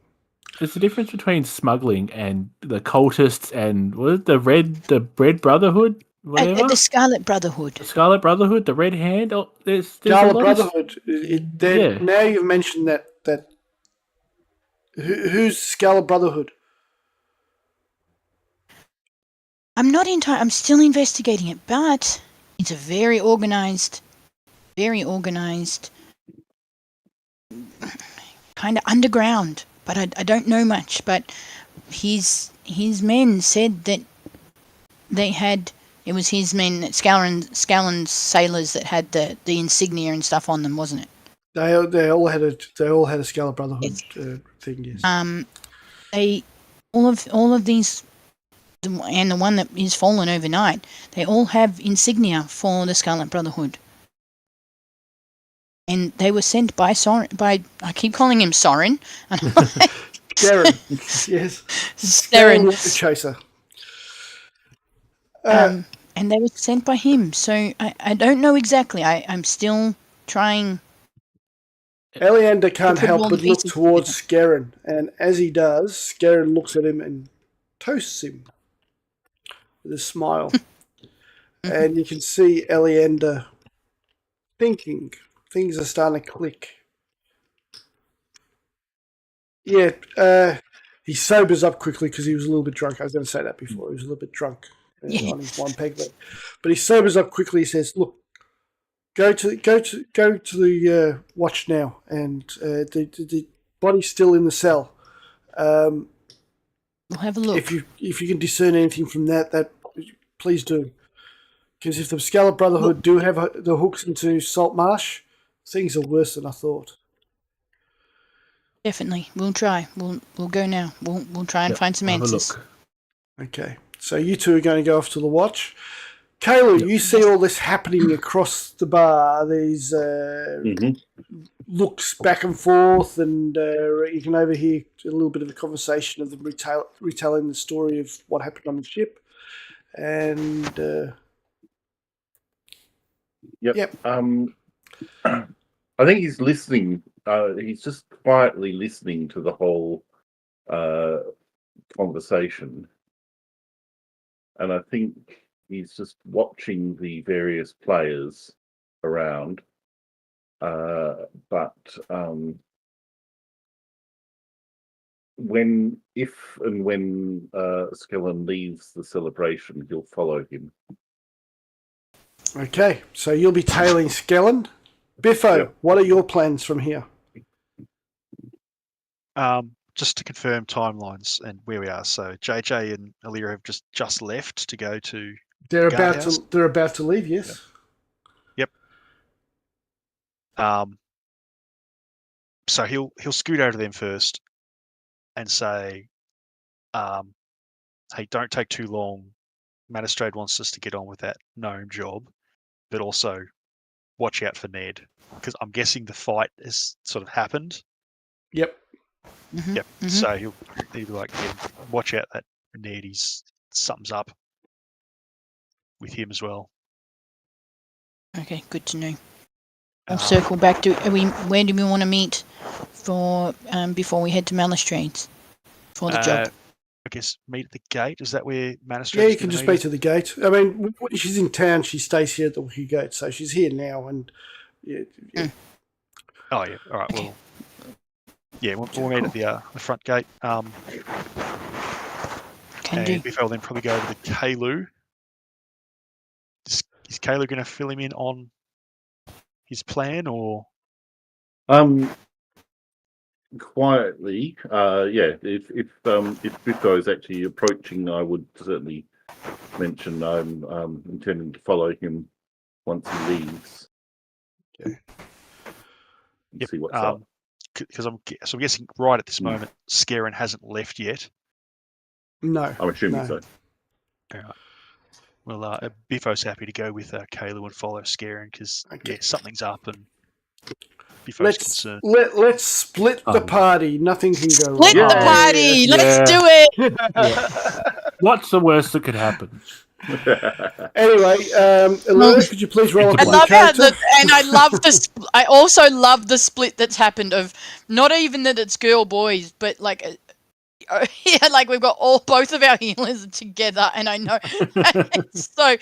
There's a difference between smuggling and the cultists and what is it, the Red Brotherhood? Whatever. The Scarlet Brotherhood. The Scarlet Brotherhood, the Red Hand. Oh, there's Scarlet Brotherhood. Now you've mentioned that. Who's Scarlet Brotherhood? I'm not entirely. I'm still investigating it, but it's a very organized, kind of underground. But I don't know much. But his men said that they had. It was his men, Scallon's sailors, that had the insignia and stuff on them, wasn't it? They all had a Scarlet Brotherhood thing. Yes. All of these, and the one that is fallen overnight, they all have insignia for the Scarlet Brotherhood. And they were sent by Soren. I keep calling him Soren. Darren, yes. Darren, Water Chaser. And they were sent by him, so I don't know exactly. I'm still trying. Eleander can't help but look towards Scarron, and as he does, Scarron looks at him and toasts him with a smile. And you can see Eleander thinking. Things are starting to click. Yeah, he sobers up quickly because he was a little bit drunk. I was going to say that before. He was a little bit drunk. On his one peg leg, but he sobers up quickly. He says, "Look, go to the watch now, and the body's still in the cell. We'll have a look. If you can discern anything from that please do, because if the Scarlet Brotherhood do have the hooks into Saltmarsh, things are worse than I thought." Definitely, we'll try. We'll go now. We'll try and find some answers. Okay. So you two are going to go off to the watch. Kayla, you see all this happening across the bar. These looks back and forth, and you can overhear a little bit of a conversation of them retelling the story of what happened on the ship. And Yep. I think he's listening. He's just quietly listening to the whole conversation. And I think he's just watching the various players around. But when Skellen leaves the celebration, he'll follow him. Okay, so you'll be tailing Skellen. Biffo, What are your plans from here? Just to confirm timelines and where we are. So JJ and Alira have just left to go to. They're about to leave. Yes. So he'll scoot over to them first and say, "Hey, don't take too long. Magistrate wants us to get on with that gnome job, but also watch out for Ned, because I'm guessing the fight has sort of happened." Yep. Mhm, Yep. mhm. So he'll be like, "Yeah, watch out that Ned. Something's up with him as well." Okay, good to know. I'll Um, circle back to. Where do we want to meet for before we head to Malistrades for the job? I guess meet at the gate. Is that where Magistrate Yeah, is you can going just to meet meet us? to the gate. I mean, when she's in town, she stays here at the Wiki Gate, so she's here now, and yeah. Oh yeah. All right. Okay. Well, yeah, we'll meet at the front gate. Can And do. Biff will then probably go over to Kalu. Is Kalu going to fill him in on his plan, or? Quietly, yeah. If Bifo is actually approaching, I would certainly mention I'm intending to follow him once he leaves. Okay. And see what's up. Because I'm guessing right at this Hmm. moment, Scarin hasn't left yet. No. I'm assuming no. so. All right. Well, Biffo's happy to go with Kalu and follow Scarin because Okay. yeah, something's up and Biffo's Let's concerned. let's split the party. Nothing can go wrong. Split the party. Let's do it. What's the worst that could happen? Anyway, Elena, could you please roll up I my love how character? I love the. I also love the split that's happened of not even that it's girl boys, but like, yeah, like we've got both of our healers together, and I know, so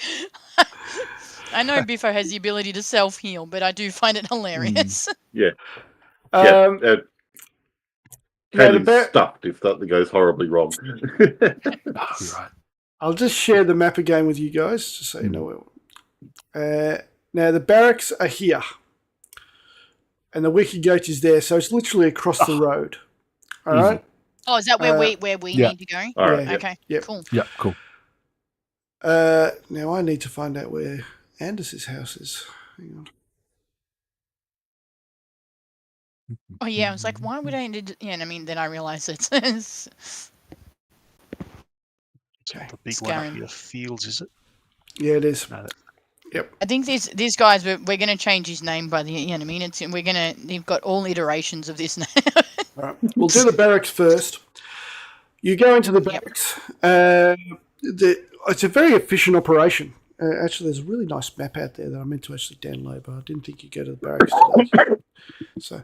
I know Biffo has the ability to self heal, but I do find it hilarious. Yeah. Now, Caitlin's stuffed if something goes horribly wrong. You're right. I'll just share the map again with you guys, just so you know where. Now, the barracks are here, and the Wiki Gate is there, so it's literally across the road. All Easy. right. Oh, is that where we yeah. need to go? All right. Yeah. Okay, Yep. cool. Yeah, cool. Now I need to find out where Anders's house is. Hang on. Oh yeah, I was like, why would I need? Yeah, and I mean, then I realised it's So the big one up Scarin. here, Fields, is it? Yeah, it is. No, I think these guys we're going to change his name by the. You know what I mean? They've got all iterations of this name. All right. We'll do the barracks first. You go into the barracks. It's a very efficient operation. Actually, there's a really nice map out there that I meant to actually download, but I didn't think you'd go to the barracks today. So,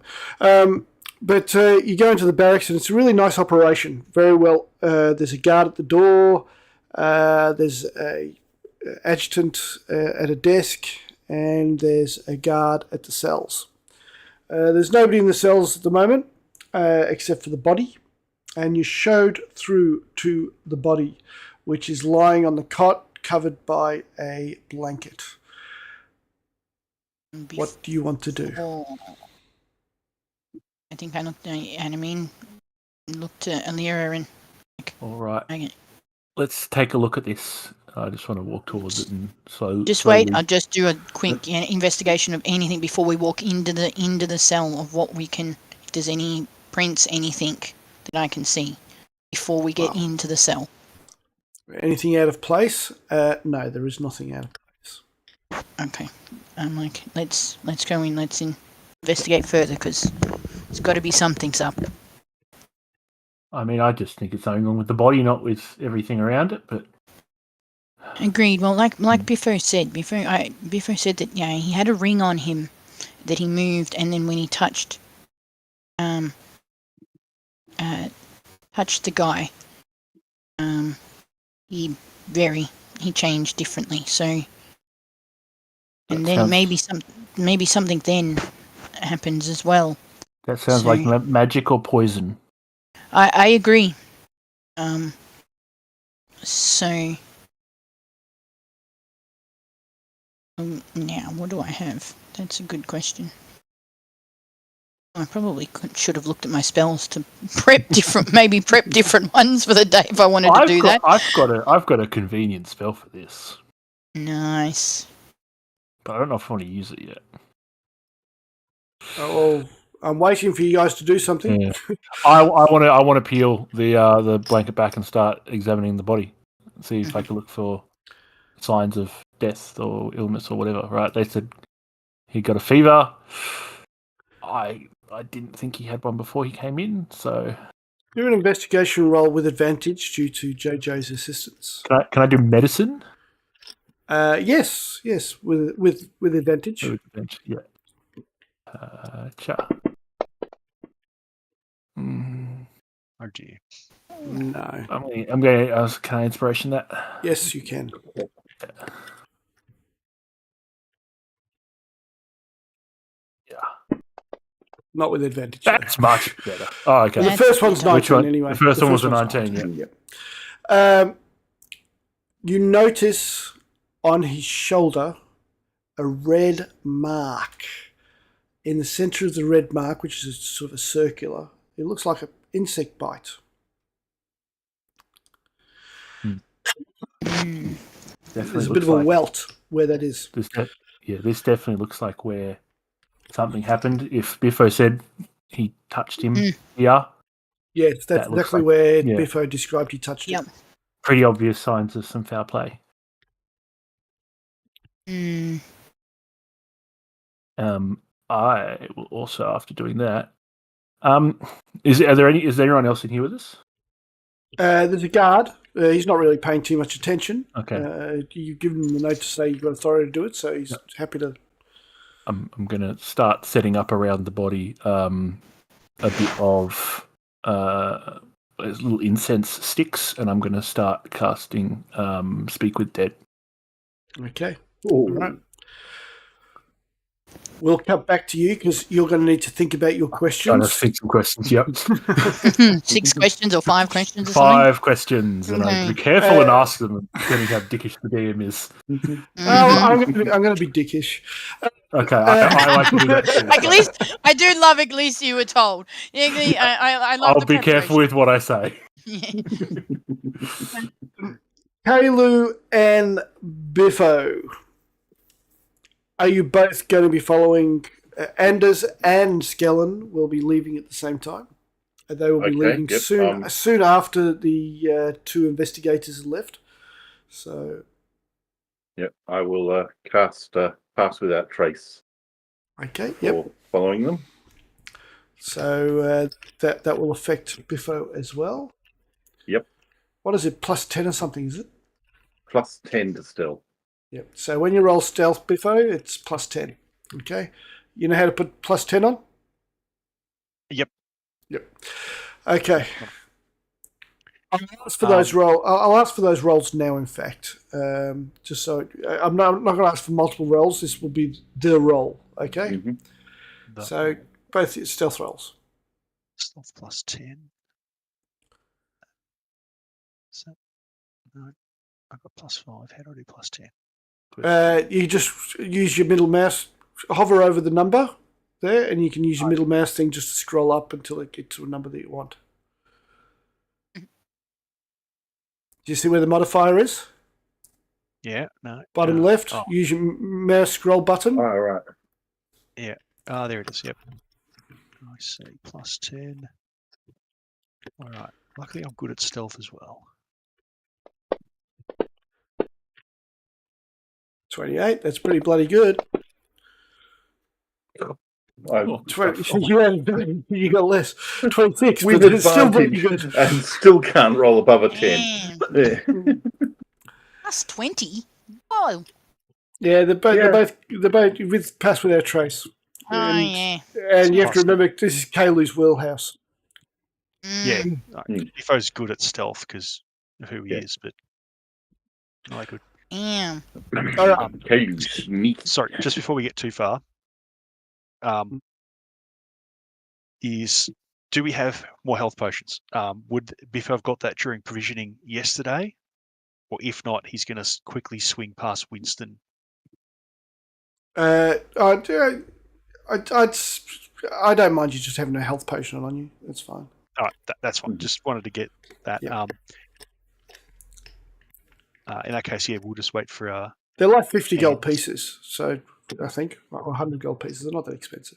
but you go into the barracks, and it's a really nice operation. Very well. There's a guard at the door. There's a adjutant at a desk, and there's a guard at the cells. There's nobody in the cells at the moment, except for the body. And you showed through to the body, which is lying on the cot, covered by a blanket. What do you want to do? I think I looked at Alira and. All right. Okay. Let's take a look at this. I just want to walk towards it and slowly. Just wait. I'll just do a quick investigation of anything before we walk into the cell of what we can. If there's any prints, anything that I can see before we get into the cell. Anything out of place? No, there is nothing out of place. Okay. I'm like, let's go in. Let's investigate further because there's got to be something's up. I mean, I just think it's something wrong with the body, not with everything around it. But agreed. Well, like Biffo said, Biffo said that he had a ring on him that he moved, and then when he touched the guy, he changed differently. So, and then maybe something then happens as well. That sounds like magic or poison. I agree. So now what do I have? That's a good question. I probably should have looked at my spells to prep different ones for the day if I wanted to do that. I've got a convenient spell for this. Nice. But I don't know if I want to use it yet. Well, I'm waiting for you guys to do something. Yeah. I want to peel the blanket back and start examining the body, see if I can look for signs of death or illness or whatever. Right? They said he got a fever. I didn't think he had one before he came in, so Do an investigation roll with advantage due to JJ's assistance. can I do medicine? Yes, with advantage. Yeah. Cha. Oh dear. No. I'm going to ask. Can I inspiration that? Yes, you can. Yeah. Not with advantage. though. That's much better. Oh, okay. Well, the first one's 19 Which one? anyway. The first one was a one's 19, yeah. You notice on his shoulder a red mark. In the center of the red mark, which is sort of a circular, it looks like an insect bite. There's a bit of a welt where that is. This definitely looks like where something happened. If Biffo said he touched him here, Yes, that's that looks exactly like- where yeah. Biffo described he touched Yep. it. pretty obvious signs of some foul play. I will also, after doing that, is there anyone else in here with us? There's a guard. He's not really paying too much attention. Okay. You've given him the note to say you've got authority to do it, so he's happy to. I'm going to start setting up around the body a bit of little incense sticks, and I'm going to start casting Speak with Dead. Okay. All right. We'll cut back to you because you're going to need to think about your Trying to questions. think some questions. Yep. 6 questions or 5 questions or 5 questions, and I Okay. be careful and ask them, depending how dickish the DM is. I'm going to be dickish. Okay, I like to do that too. something? At least I do love. At least you were told. I love. I'll the be careful with what I say. preparation. Kalu and Biffo, are you both going to be following? Anders and Skellen will be leaving at the same time. They will be Okay, leaving yep, soon after the 2 investigators have left. So, Yep, I will cast Pass Without Trace okay, yep. for following them. So that will affect Biffo as well. Yep. What is it? Plus 10 or something? Is it? Plus 10 to stealth. Yep. So when you roll stealth, Biffo, it's plus 10. Okay. You know how to put plus 10 on? Yep. Okay. I'll ask for those I'll ask for those rolls now. In fact, just so I'm not going to ask for multiple rolls. This will be the roll. Okay. Mm-hmm. So both stealth rolls. Stealth plus 10. So, no, I've got plus 5. How do I do plus 10? You just use your middle mouse, hover over the number there, and you can use your middle mouse thing just to scroll up until it gets to a number that you want. Do you see where the modifier is? Yeah, no. Bottom left. Oh. Use your mouse scroll button. All right. There it is, yep. I see, plus 10. All right. Luckily, I'm good at stealth as well. 28. That's pretty bloody good. 20, you got less. 26. With but it's still bloody advantage, good. and still can't roll above a 10. Damn. Yeah. Plus 20. Oh. Yeah, they're both with pass without trace. Oh yeah. And you have to Awesome. remember this is Kaylu's wheelhouse. Yeah. Mm. Bifo's good at stealth because of who he Yeah. is, but not good. Damn. All right. Okay, sneak. Sorry, just before we get too far, do we have more health potions? Would Biffo have got that during provisioning yesterday? Or if not, he's going to quickly swing past Winston. I don't mind you just having a health potion on you. That's fine. All right, that's fine. Just wanted to get that. Yeah. In that case, yeah, we'll just wait for... They're like 50 gold And- pieces, so I think, or 100 gold pieces. They're not that expensive.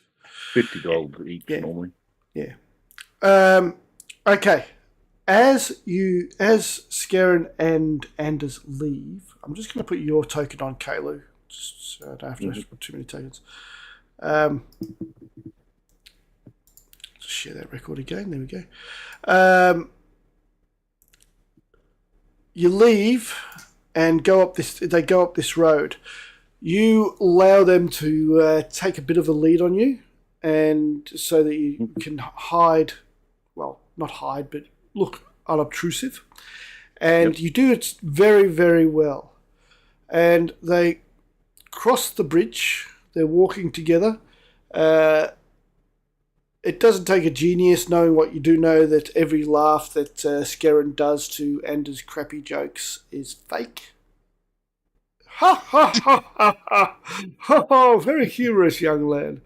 50 gold each Yeah. normally. Yeah. Okay. As Scarin and Anders leave, I'm just going to put your token on Kalu, just so I don't have to put too many tokens. Just share that record again. There we go. You leave and go up this. They go up this road. You allow them to take a bit of a lead on you, and so that you can hide. Well, not hide, but look unobtrusive. And you do it very, very well. And they cross the bridge. They're walking together. It doesn't take a genius knowing what you do know that every laugh that Scarin does to Anders' crappy jokes is fake. Ha ha ha ha ha! Oh, very humorous, young lad.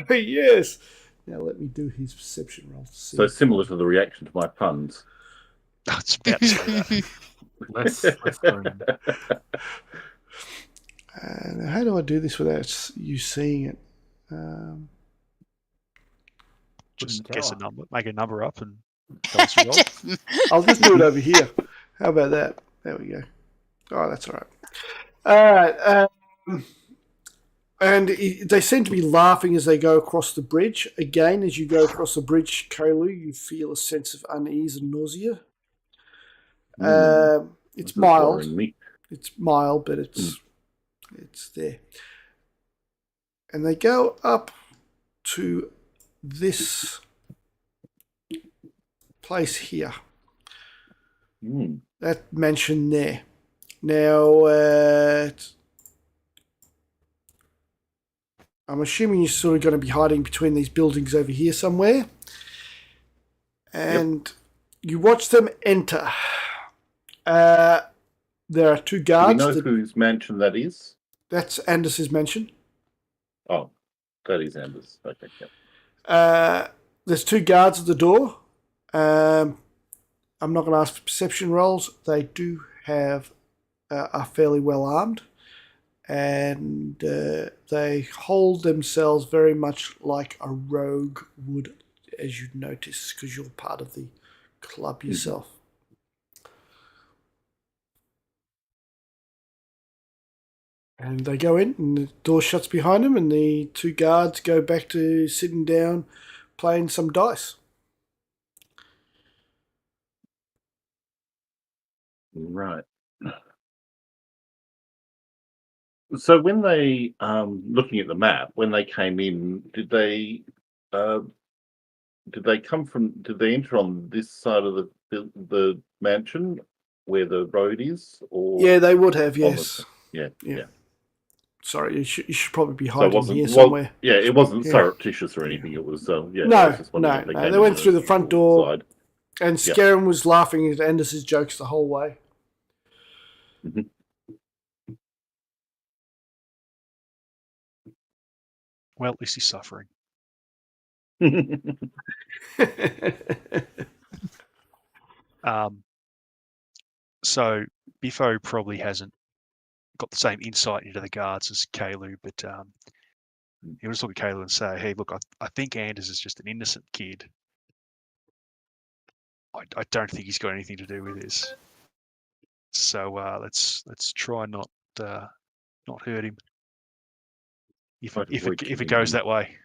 Yes. Now let me do his perception roll. So similar to the reaction to my puns. It's about to say that. Let's go. Now how do I do this without you seeing it? Just guess a number, make a number up, and tell us your roll. I'll just do it over here. How about that? There we go. Oh, that's all right. All right. And they seem to be laughing as they go across the bridge. Again, as you go across the bridge, Kalu, you feel a sense of unease and nausea. It's mild. It's mild, but it's there. And they go up to this place here. That mansion there. Now, I'm assuming you're sort of going to be hiding between these buildings over here somewhere. And you watch them enter. There are two guards. Do we know whose mansion that is? That's Anders' mansion. Oh, that is Anders. Okay, yep. There's two guards at the door. I'm not going to ask for perception rolls. They do have are fairly well armed, and they hold themselves very much like a rogue would, as you'd notice, because you're part of the club yourself. And they go in, and the door shuts behind them, and the two guards go back to sitting down, playing some dice. Right. So when they, looking at the map, when they came in, did they enter on this side of the mansion where the road is, or Yeah, they would have, yes. Yeah. Sorry, you should probably be So it hiding wasn't here somewhere. it wasn't Yeah. surreptitious or anything. It was No, I was just wondering if no. came They in went through the front door, side. and Scarin was laughing at Anders' jokes the whole way. Mhm. Well, at least he's suffering. So Biffo probably hasn't got the same insight into the guards as Kalu, but he was look at Kalu and say, "Hey, look, I think Anders is just an innocent kid. I don't think he's got anything to do with this. So let's try not hurt him if it goes that way."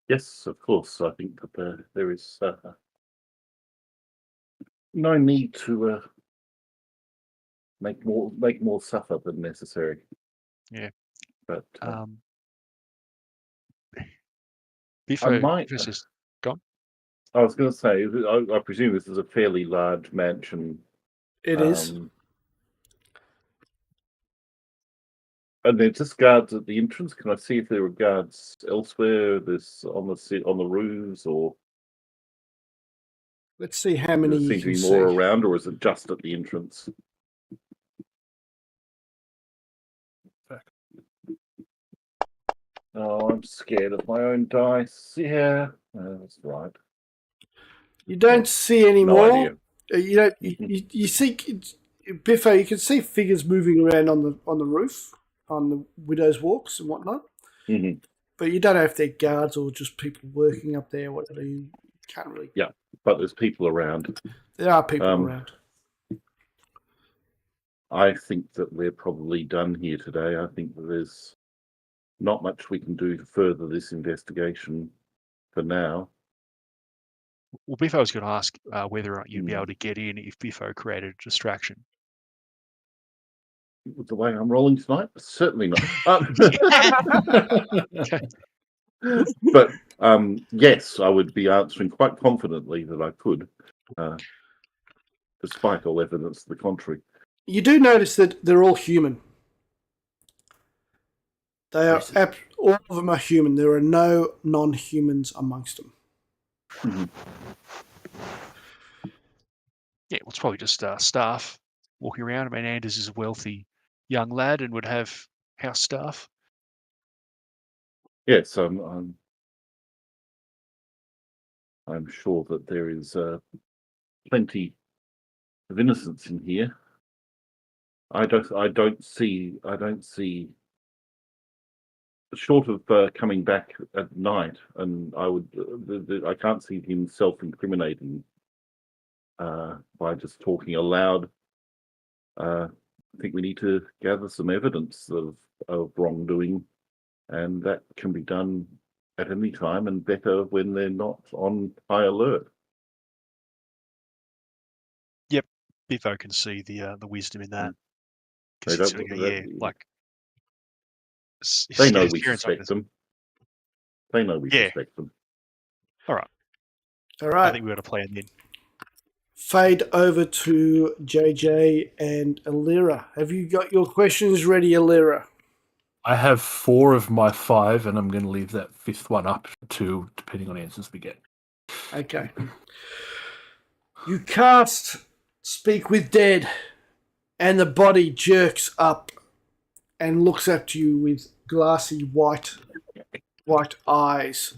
Yes, of course. I think that there is no need to make more suffer than necessary. Yeah. But Biffo just gone. I was going to say, I presume this is a fairly large mansion. It is. And they're just guards at the entrance. Can I see if there are guards elsewhere? This on the roofs, or Let's see how many there you seem to can be see. more around, or is it just at the entrance? Oh, I'm scared of my own dice. Yeah, that's right. You don't see any No more. idea. You don't. You see. Biffo, you can see figures moving around on the roof, on the widow's walks and whatnot. Mm-hmm. But you don't know if they're guards or just people working up there. Whatever, you can't really. Yeah, but there's people around. There are people around. I think that we're probably done here today. I think that there's not much we can do to further this investigation for now. Well, Biffo was going to ask whether or not you'd be able to get in if Biffo created a distraction. With the way I'm rolling tonight, certainly not. But yes, I would be answering quite confidently that I could, despite all evidence to the contrary. You do notice that they're all human. They are all of them are human. There are no non-humans amongst them. Mm-hmm. Yeah, well, it's probably just staff walking around. I mean, Anders is a wealthy young lad and would have house staff. Yes, I'm sure that there is plenty of innocence in here. I don't see. Short of coming back at night, and I can't see him self-incriminating by just talking aloud. I think we need to gather some evidence of wrongdoing, and that can be done at any time, and better when they're not on high alert. Yep, Biffo can see the wisdom in that. They Because don't- They know we suspect them. They know we suspect them. All I right. think we've got a plan then. Fade over to JJ and Alira. Have you got your questions ready, Alira? I have 4 of my 5, and I'm going to leave that 5th one up to depending on answers we get. Okay. You cast Speak with Dead, and the body jerks up and looks at you with glassy white eyes.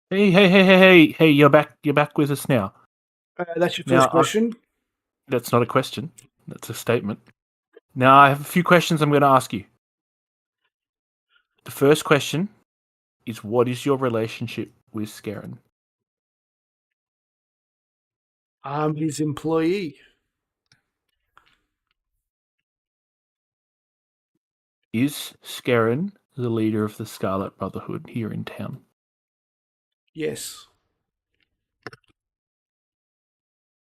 Hey! You're back with us now. That's your first question. That's not a question. That's a statement. Now I have a few questions I'm going to ask you. The first question is, what is your relationship with Scarron? I'm his employee. Is Scarron the leader of the Scarlet Brotherhood here in town? Yes.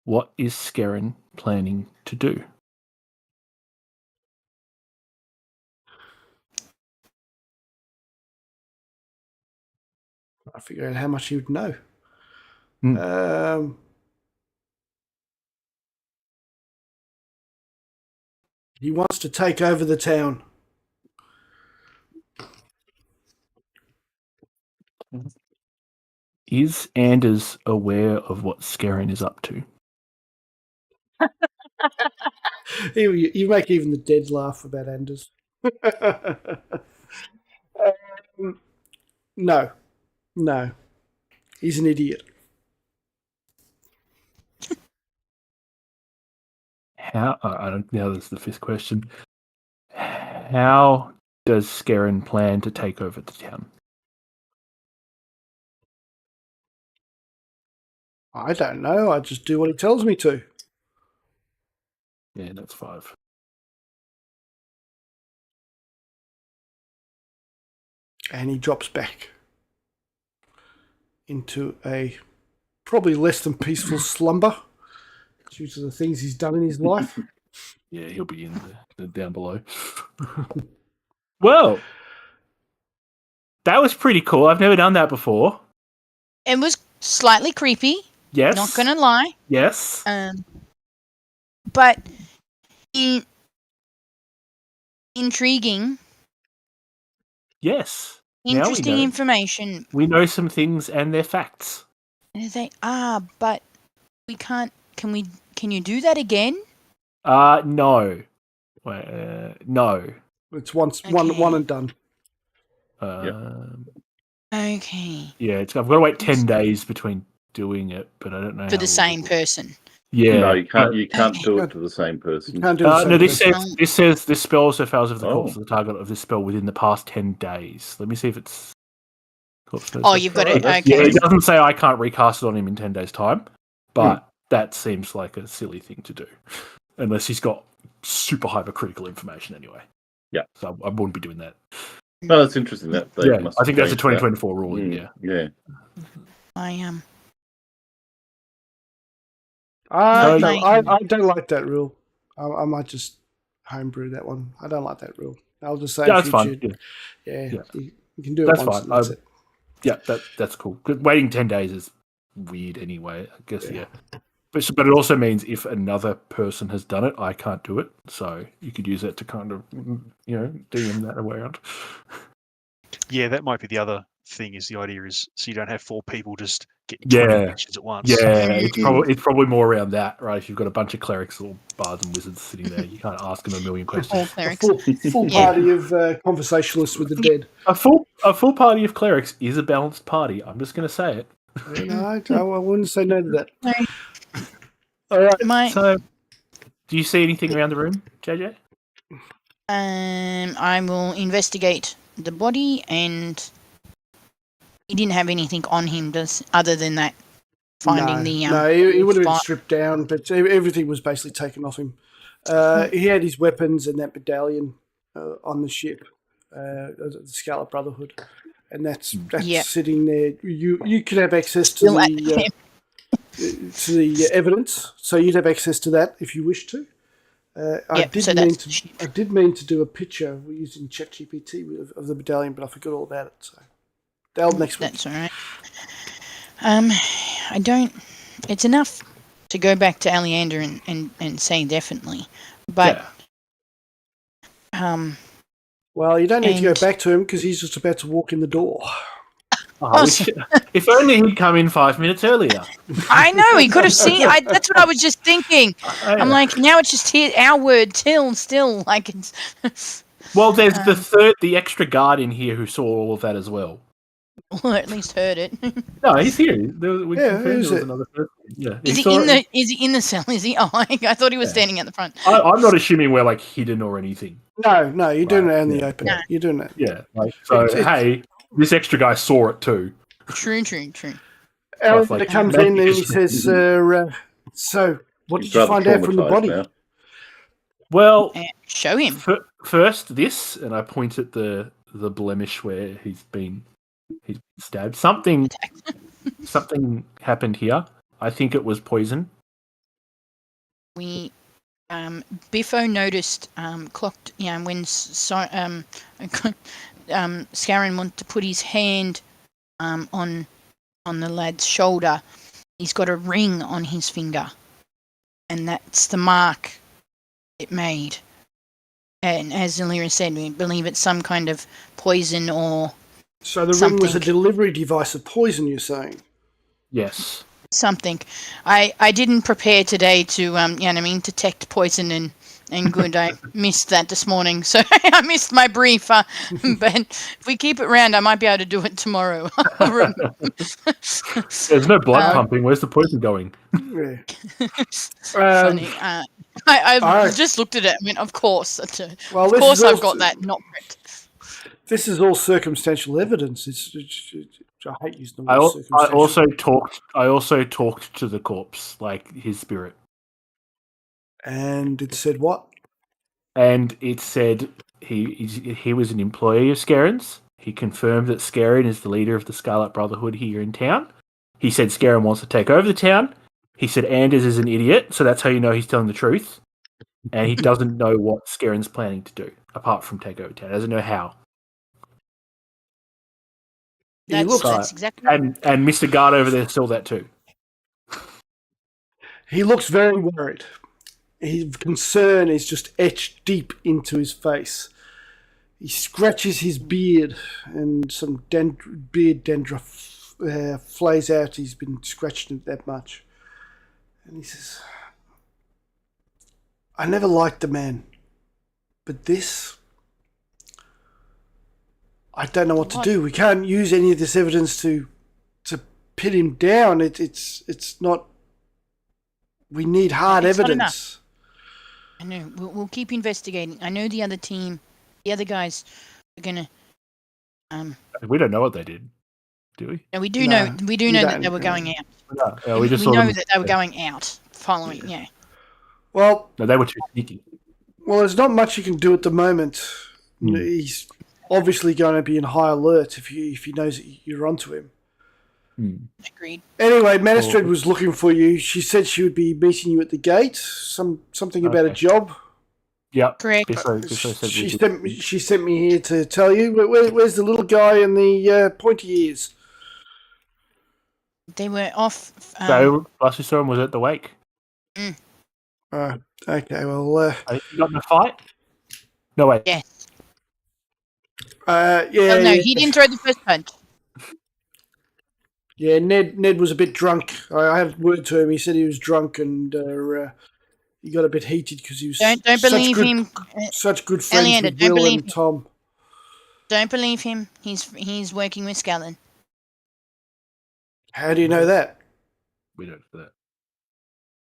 What is Scarron planning to do? I figured out how much he would know. He wants to take over the town. Is Anders aware of what Scarron is up to? You make even the dead laugh about Anders. No. He's an idiot. Now there's the 5th question. How does Scarron plan to take over the town? I don't know. I just do what he tells me to. Yeah, that's 5. And he drops back into a probably less than peaceful slumber due to the things he's done in his life. Yeah, he'll be in the down below. Well, that was pretty cool. I've never done that before. It was slightly creepy. Yes. Not gonna lie. Yes. But intriguing. Yes. Interesting information. We know some things and they're facts. They are, but we can't. Can you do that again? No. No. It's one and done. Okay. Yeah, I've got to wait 10 days between doing it, but I don't know for the same person. Yeah. No, you can't. You can't do it to the same You person. can't do the same No, this thing. says this spell also fails if the corpse Oh. of the target of this spell within the past 10 days. Let me see if it's. Oh, you've got it. That's- Yeah, Okay. it doesn't say I can't recast it on him in 10 days' time, but that seems like a silly thing to do. Unless he's got super hypercritical information anyway. Yeah. So I wouldn't be doing that. No, that's interesting. That they Yeah, must I think have that's a changed that. 2024 ruling, yeah. Yeah. I am. I Mate. don't like that rule. I might just homebrew that one. I don't like that rule. I'll just say Yeah, in that's fine. future, Yeah. you can do it That's once fine. and that's it. Yeah, that's cool. 'Cause waiting 10 days is weird anyway, I guess, Yeah. yeah. But it also means if another person has done it, I can't do it. So you could use that to kind of, DM that around. Yeah, that might be the other thing. Is the idea is so you don't have 4 people just getting Yeah. 20 actions at once. Yeah, it's probably more around that, right? If you've got a bunch of clerics or bards and wizards sitting there, you can't ask them a million questions. All A clerics. full Yeah. party of conversationalists with the dead. A full party of clerics is a balanced party. I'm just going to say it. I wouldn't say no to that. Sorry. All right. So, do you see anything around the room, JJ? I will investigate the body, and he didn't have anything on him, other than that finding he would have been spot. stripped down, but everything was basically taken off him. He had his weapons and that medallion on the ship, the Scarlet Brotherhood, and that's Yep. sitting there. You could have access to Still at the evidence, so you'd have access to that if you wish to. I did mean to do a picture using ChatGPT of the medallion, but I forgot all about it. So that'll next week. That's all right. I don't. It's enough to go back to Aleander and say definitely, but Well, you don't need to go and- back to him because he's just about to walk in the door. If only he'd come in 5 minutes earlier. I know he could have seen. That's what I was just thinking. I'm like, now it's just our word still like it's. Well, there's the extra guard in here who saw all of that as well. Well, at least heard it. No, he's here. We Yeah, confirmed who's there was it? another person. Yeah, Is saw it. Is he in the cell? Is he? Oh, I thought he was standing at the front. I'm not assuming we're like hidden or anything. No, you're doing it out in the open. No. You're doing it. Yeah. Hey, this extra guy saw it too. True. Alex like, comes maybe in and he just- says, "So, what He's did you rather find out from the traumatised body?" now. Well, Show him. first this, and I point at the blemish where he's been stabbed. Something happened here. I think it was poison. We Biffo noticed clocked when Scarron wanted to put his hand on the lad's shoulder. He's got a ring on his finger, and that's the mark it made. And as Illyria said, we believe it's some kind of poison or So the ring was a something. delivery device of poison. You're saying? Yes. something. I didn't prepare today to detect poison and good. I missed that this morning, so I missed my brief. But if we keep it round, I might be able to do it tomorrow. There's no blood pumping. Where's the poison going? Yeah. Funny. I just looked at it and went, of course. Well, Of course I've got that not correct. This is all circumstantial evidence. I hate using the word circumstantial. I also talked to the corpse, like his spirit. And it said what? And it said he was an employee of Scarron's. He confirmed that Scarron is the leader of the Scarlet Brotherhood here in town. He said Scarron wants to take over the town. He said Anders is an idiot, so that's how you know he's telling the truth. And he doesn't know what Scarron's planning to do, apart from take over town. He doesn't know how. That's exactly right. And Mr. Guard over there saw that too. He looks very worried. His concern is just etched deep into his face. He scratches his beard, and some beard dandruff flays out. He's been scratching it that much. And he says, I never liked the man, but this, I don't know what to do. We can't use any of this evidence to pin him down. It's not We need hard It's not evidence. I know. We'll keep investigating. I know the other team, the other guys are gonna. We don't know what they did, do we? And we do No, know. We do you know that don't, they were going out. No, yeah, We, we just we saw know them. that they were going out, following. Yeah. Well, No, they were too sneaky. there's not much you can do at the moment. Hmm. He's obviously going to be in high alert if he knows that you're onto him. Agreed. Anyway, Manistred was looking for you. She said she would be meeting you at the gate. Something about a Okay. job. Yeah, Correct. Biffo said She sent me here to tell you. Where's the little guy and the pointy ears? They were off. So, last we saw him was at the wake. Okay, well, I think he got in a fight. No, wait. Yes. yeah, Oh, no, yeah. he didn't throw the first punch. Yeah, Ned was a bit drunk. I had word to him. He said he was drunk and he got a bit heated because he was Don't believe him. such good friends Eliander, with don't Will believe and him. Tom. Don't believe him. He's working with Scallon. How do you know that? We don't do that.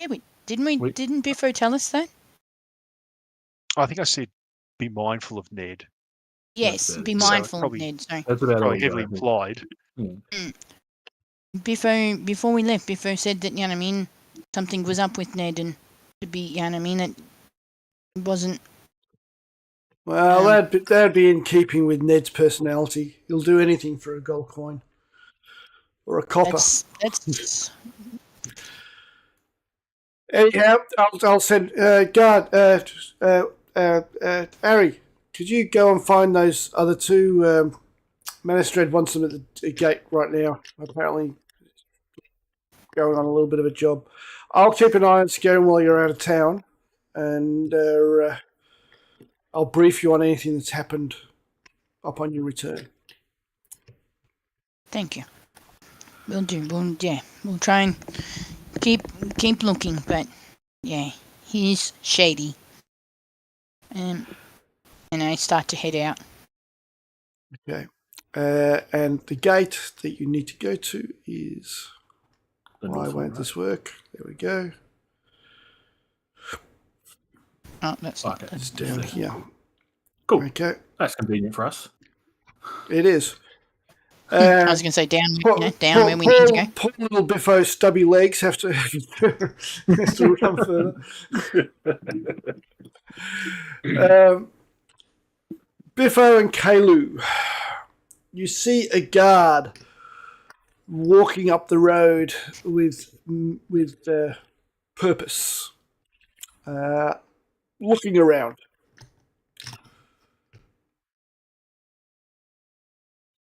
Yeah, didn't Biffo tell us that? I think I said be mindful of Ned. Yes, That's be it. So mindful probably- of Ned. Sorry. That's about all. Probably we heavily got, I think. implied. Biffo, before we left, Biffo said that, you know what I mean, something was up with Ned and to be, you know what I mean, it wasn't. Well, that'd be in keeping with Ned's personality. He'll do anything for a gold coin or a copper. That's Anyhow, I'll send guard. Harry, could you go and find those other two? Manistred wants them at the gate right now. Apparently, going on a little bit of a job. I'll keep an eye on Scarin while you're out of town, and I'll brief you on anything that's happened upon your return. Thank you. We'll do. We'll try and keep looking, but yeah, he's shady. And I start to head out. Okay. And the gate that you need to go to is. Why won't this work? There we go. Oh, that's not. Okay. It's down here. Cool. Okay. That's convenient for us. It is. I was going to say down where we need to go. Poor little Biffo stubby legs have to run further. Biffo and Kalu, you see a guard walking up the road with purpose, looking around.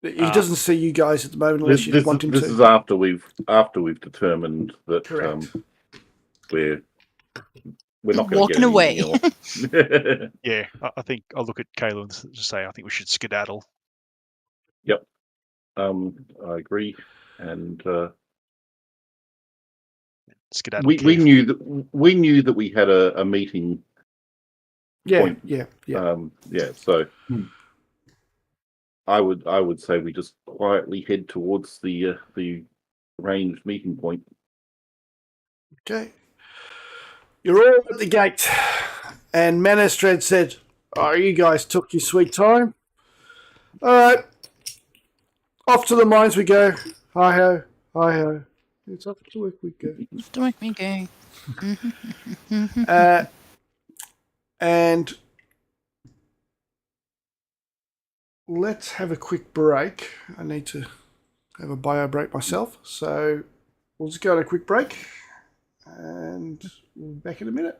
He doesn't see you guys at the moment unless you want him to. This is after we've determined that Correct. we're not going to Walking get away. away. Yeah, I think I'll look at Kayla and say I think we should skedaddle. Yep. I agree, and Skedaddle. we carefully. knew that we had a meeting. Yeah, point. yeah. So I would say we just quietly head towards the arranged meeting point. Okay. You're all at the gate, and Manistred said, "Oh, you guys took your sweet time. All right, off to the mines we go. Hi ho, hi ho. It's off to work we go." To work we go. And let's have a quick break. I need to have a bio break myself, so we'll just go on a quick break, and we'll be back in a minute.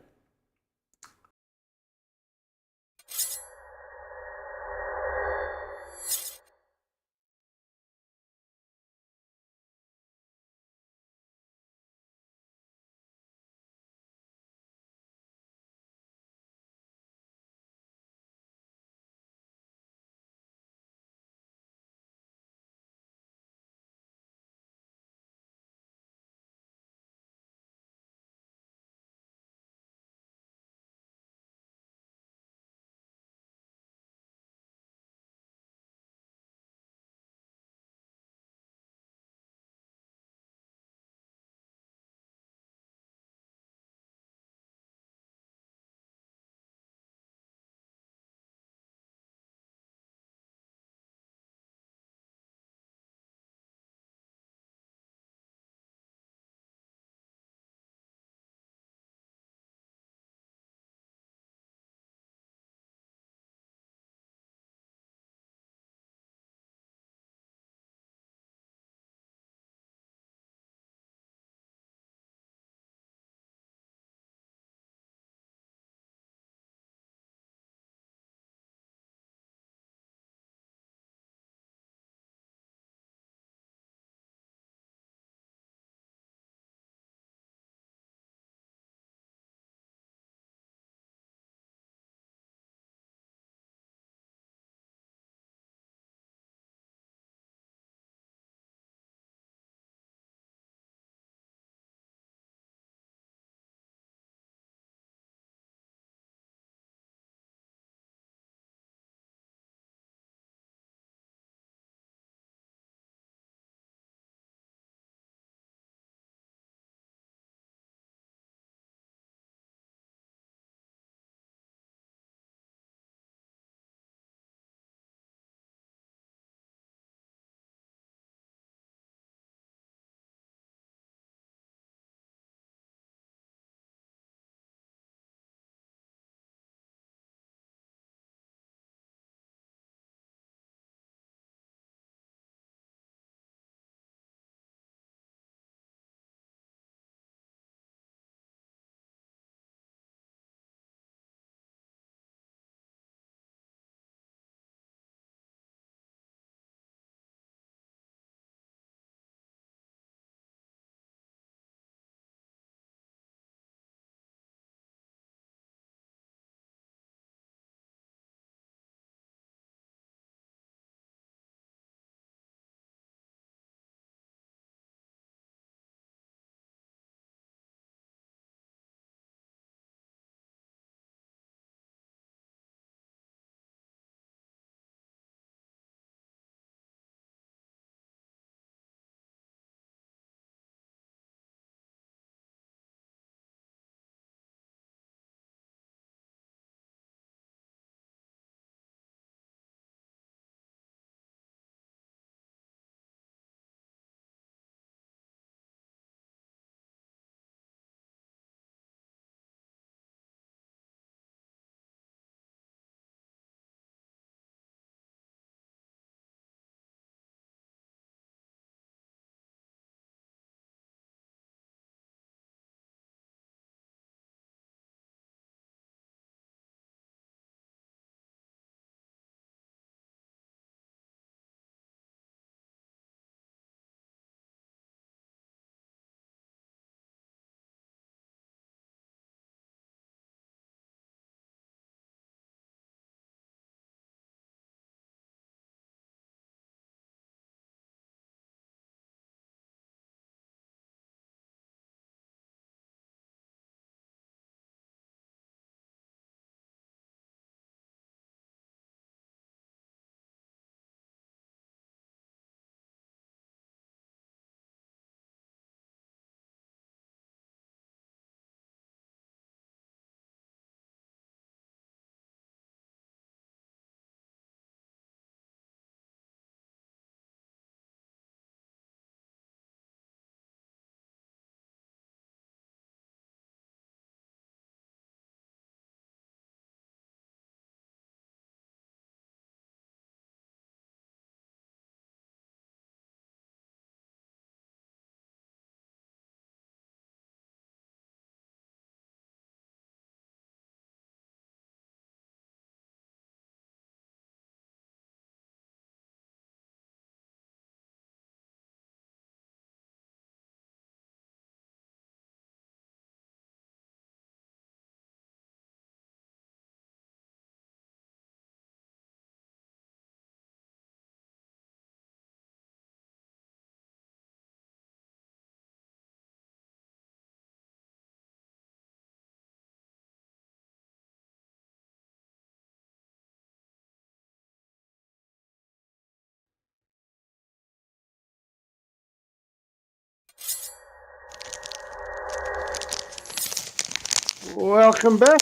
Welcome back.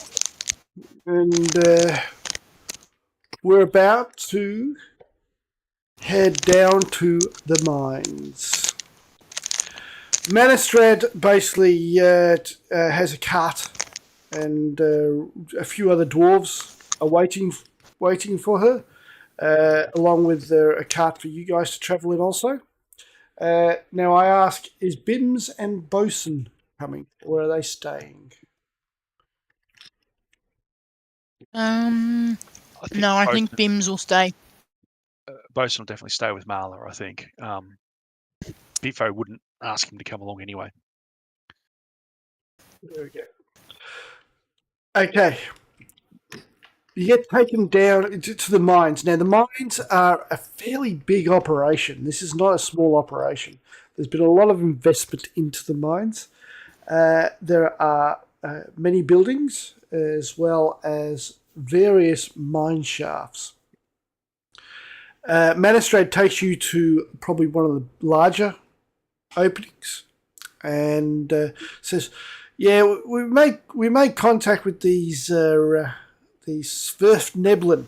And we're about to head down to the mines. Manistrad basically has a cart, and a few other dwarves are waiting for her, along with a cart for you guys to travel in also. Now I ask, is Bims and Bosun coming, or are they staying? No, I think Bims will stay. Bosun will definitely stay with Marla, I think. Biffo wouldn't ask him to come along anyway. There we go. Okay. You get taken down to the mines. Now, the mines are a fairly big operation. This is not a small operation. There's been a lot of investment into the mines. There are many buildings as well as various mine shafts. Manistrad takes you to probably one of the larger openings and says, "Yeah, we made contact with these Sverfneblin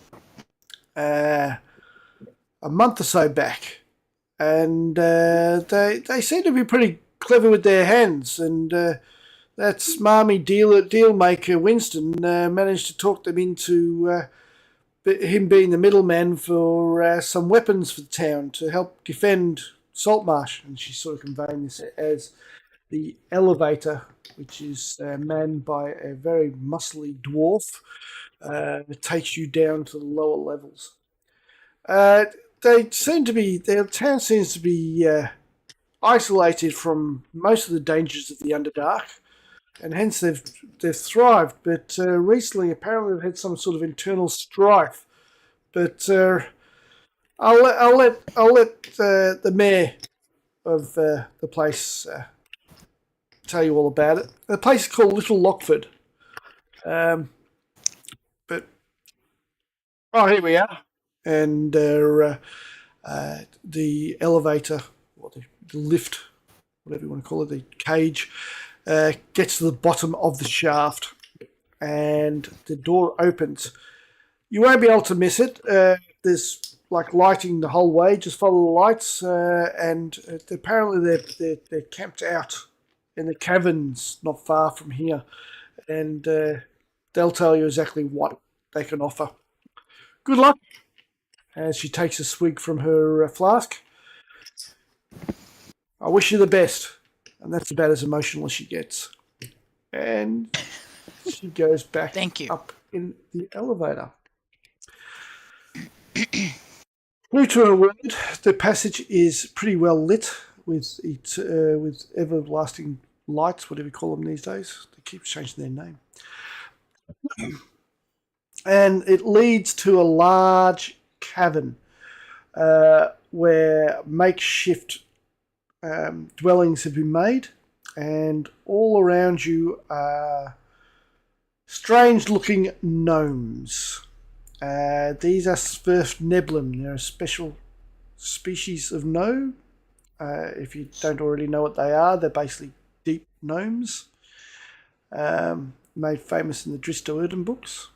a month or so back, and they seem to be pretty clever with their hands. And that smarmy deal maker Winston managed to talk them into him being the middleman for some weapons for the town to help defend Saltmarsh." And she's sort of conveying this as the elevator, which is manned by a very muscly dwarf, takes you down to the lower levels. Their town seems to be isolated from most of the dangers of the Underdark, and hence they've thrived. But recently, apparently, they've had some sort of internal strife. But I'll let the mayor of the place tell you all about it. The place is called Little Lockford. But here we are, and the elevator, or the lift, whatever you want to call it, the cage, gets to the bottom of the shaft, and the door opens. You won't be able to miss it. There's like lighting the whole way. Just follow the lights, and apparently they're camped out in the caverns not far from here, and they'll tell you exactly what they can offer. Good luck. As she takes a swig from her flask. I wish you the best. And that's about as emotional as she gets. And she goes back Thank you. up in the elevator. True to her word, the passage is pretty well lit with everlasting lights, whatever you call them these days. They keep changing their name. And it leads to a large cavern where makeshift dwellings have been made, and all around you are strange-looking gnomes. These are Sverfneblin. They're a special species of gnome. If you don't already know what they are, they're basically deep gnomes, made famous in the Dristo Erden books.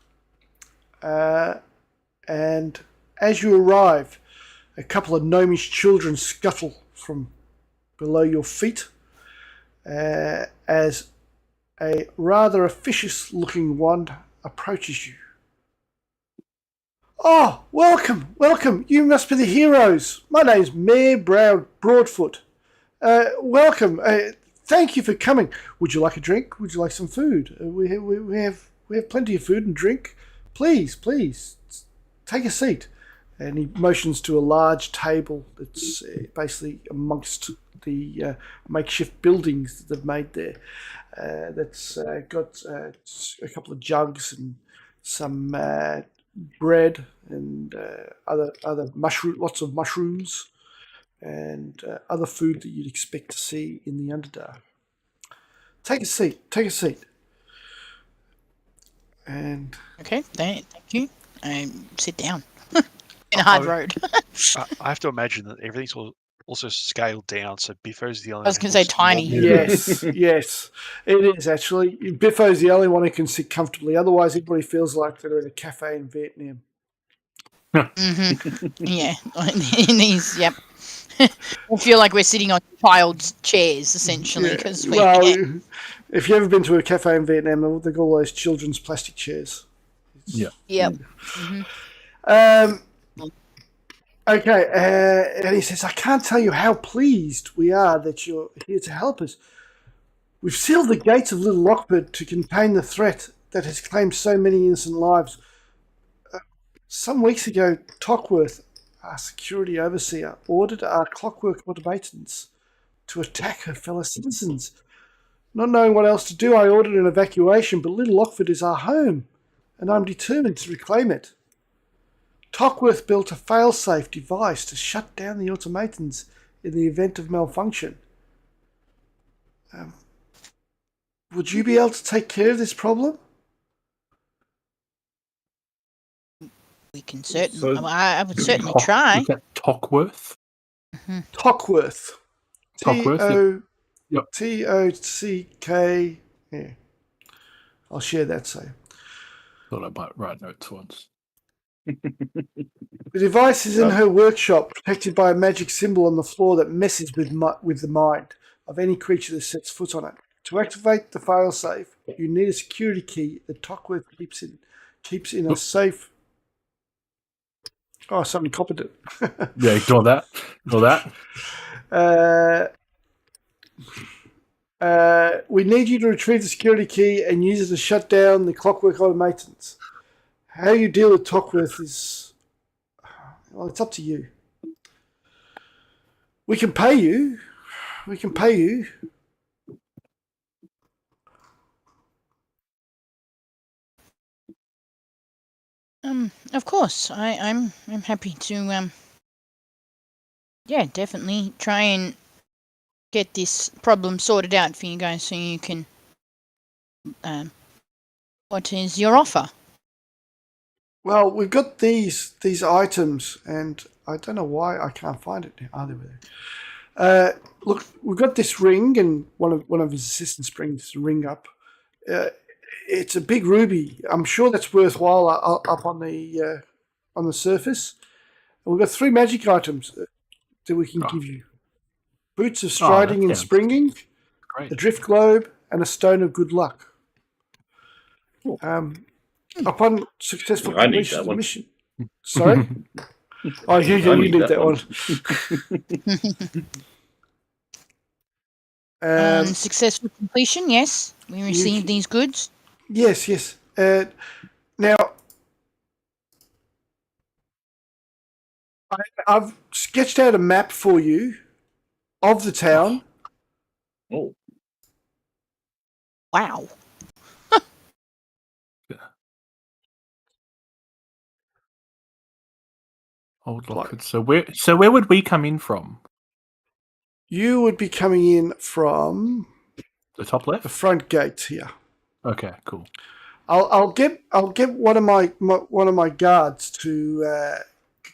And as you arrive, a couple of gnomish children scuttle from below your feet as a rather officious-looking one approaches you. "Oh, welcome, welcome. You must be the heroes. My name's Mayor Broadfoot. Welcome. Thank you for coming. Would you like a drink? Would you like some food? We have plenty of food and drink. Please, take a seat." And he motions to a large table that's basically amongst the makeshift buildings that they've made there. That's got a couple of jugs and some bread and other lots of mushrooms and other food that you'd expect to see in the Underdark. Take a seat. And Okay, thank you. Sit down. In a hard road. I have to imagine that everything's all also scaled down, so Biffo's the only I was one going who to say looks tiny. normal. Yes, yes, it is actually. Biffo's the only one who can sit comfortably. Otherwise, everybody feels like they're in a cafe in Vietnam. Yeah, in these, yep. I feel like we're sitting on child's chairs, essentially, because Well, if you've ever been to a cafe in Vietnam, they've got all those children's plastic chairs. Yeah. Yep. Okay, and he says, I can't tell you how pleased we are that you're here to help us. We've sealed the gates of Little Lockford to contain the threat that has claimed so many innocent lives. Some weeks ago, Tockworth, our security overseer, ordered our clockwork automatons to attack her fellow citizens. Not knowing what else to do, I ordered an evacuation, but Little Lockford is our home, and I'm determined to reclaim it. Tockworth built a fail-safe device to shut down the automatons in the event of malfunction. Would you be able to take care of this problem? We can certainly. I would certainly try. Is that Tockworth? Tockworth. Tockworth. Yep. T-O-C-K. Yeah. I'll share that, so. Thought I might write notes once. The device is in her workshop, protected by a magic symbol on the floor that messes with the mind of any creature that sets foot on it. To activate the failsafe, you need a security key that Tockworth keeps in a safe. Oh, somebody copied it. Yeah, ignore that. Ignore that. We need you to retrieve the security key and use it to shut down the clockwork automatons. How you deal with Tockworth is... Well, it's up to you. We can pay you. Of course, I'm happy to definitely try and get this problem sorted out for you guys, so you can. What is your offer? Well, we've got these items, and I don't know why I can't find it now. Are they there? Look, we've got this ring, and one of his assistants brings the ring up. It's a big ruby. I'm sure that's worthwhile up on the surface. And we've got 3 magic items that we can give you: boots of striding and springing, Great. a drift globe, and a stone of good luck. Upon successful completion of the mission. Sorry? Oh, you need that one. Successful completion, yes. We received these goods. Yes. Now, I've sketched out a map for you of the town. Oh. Wow. Old Lockford. So where would we come in from? You would be coming in from The top left? the front gate here. Okay, cool. I'll get one of my guards to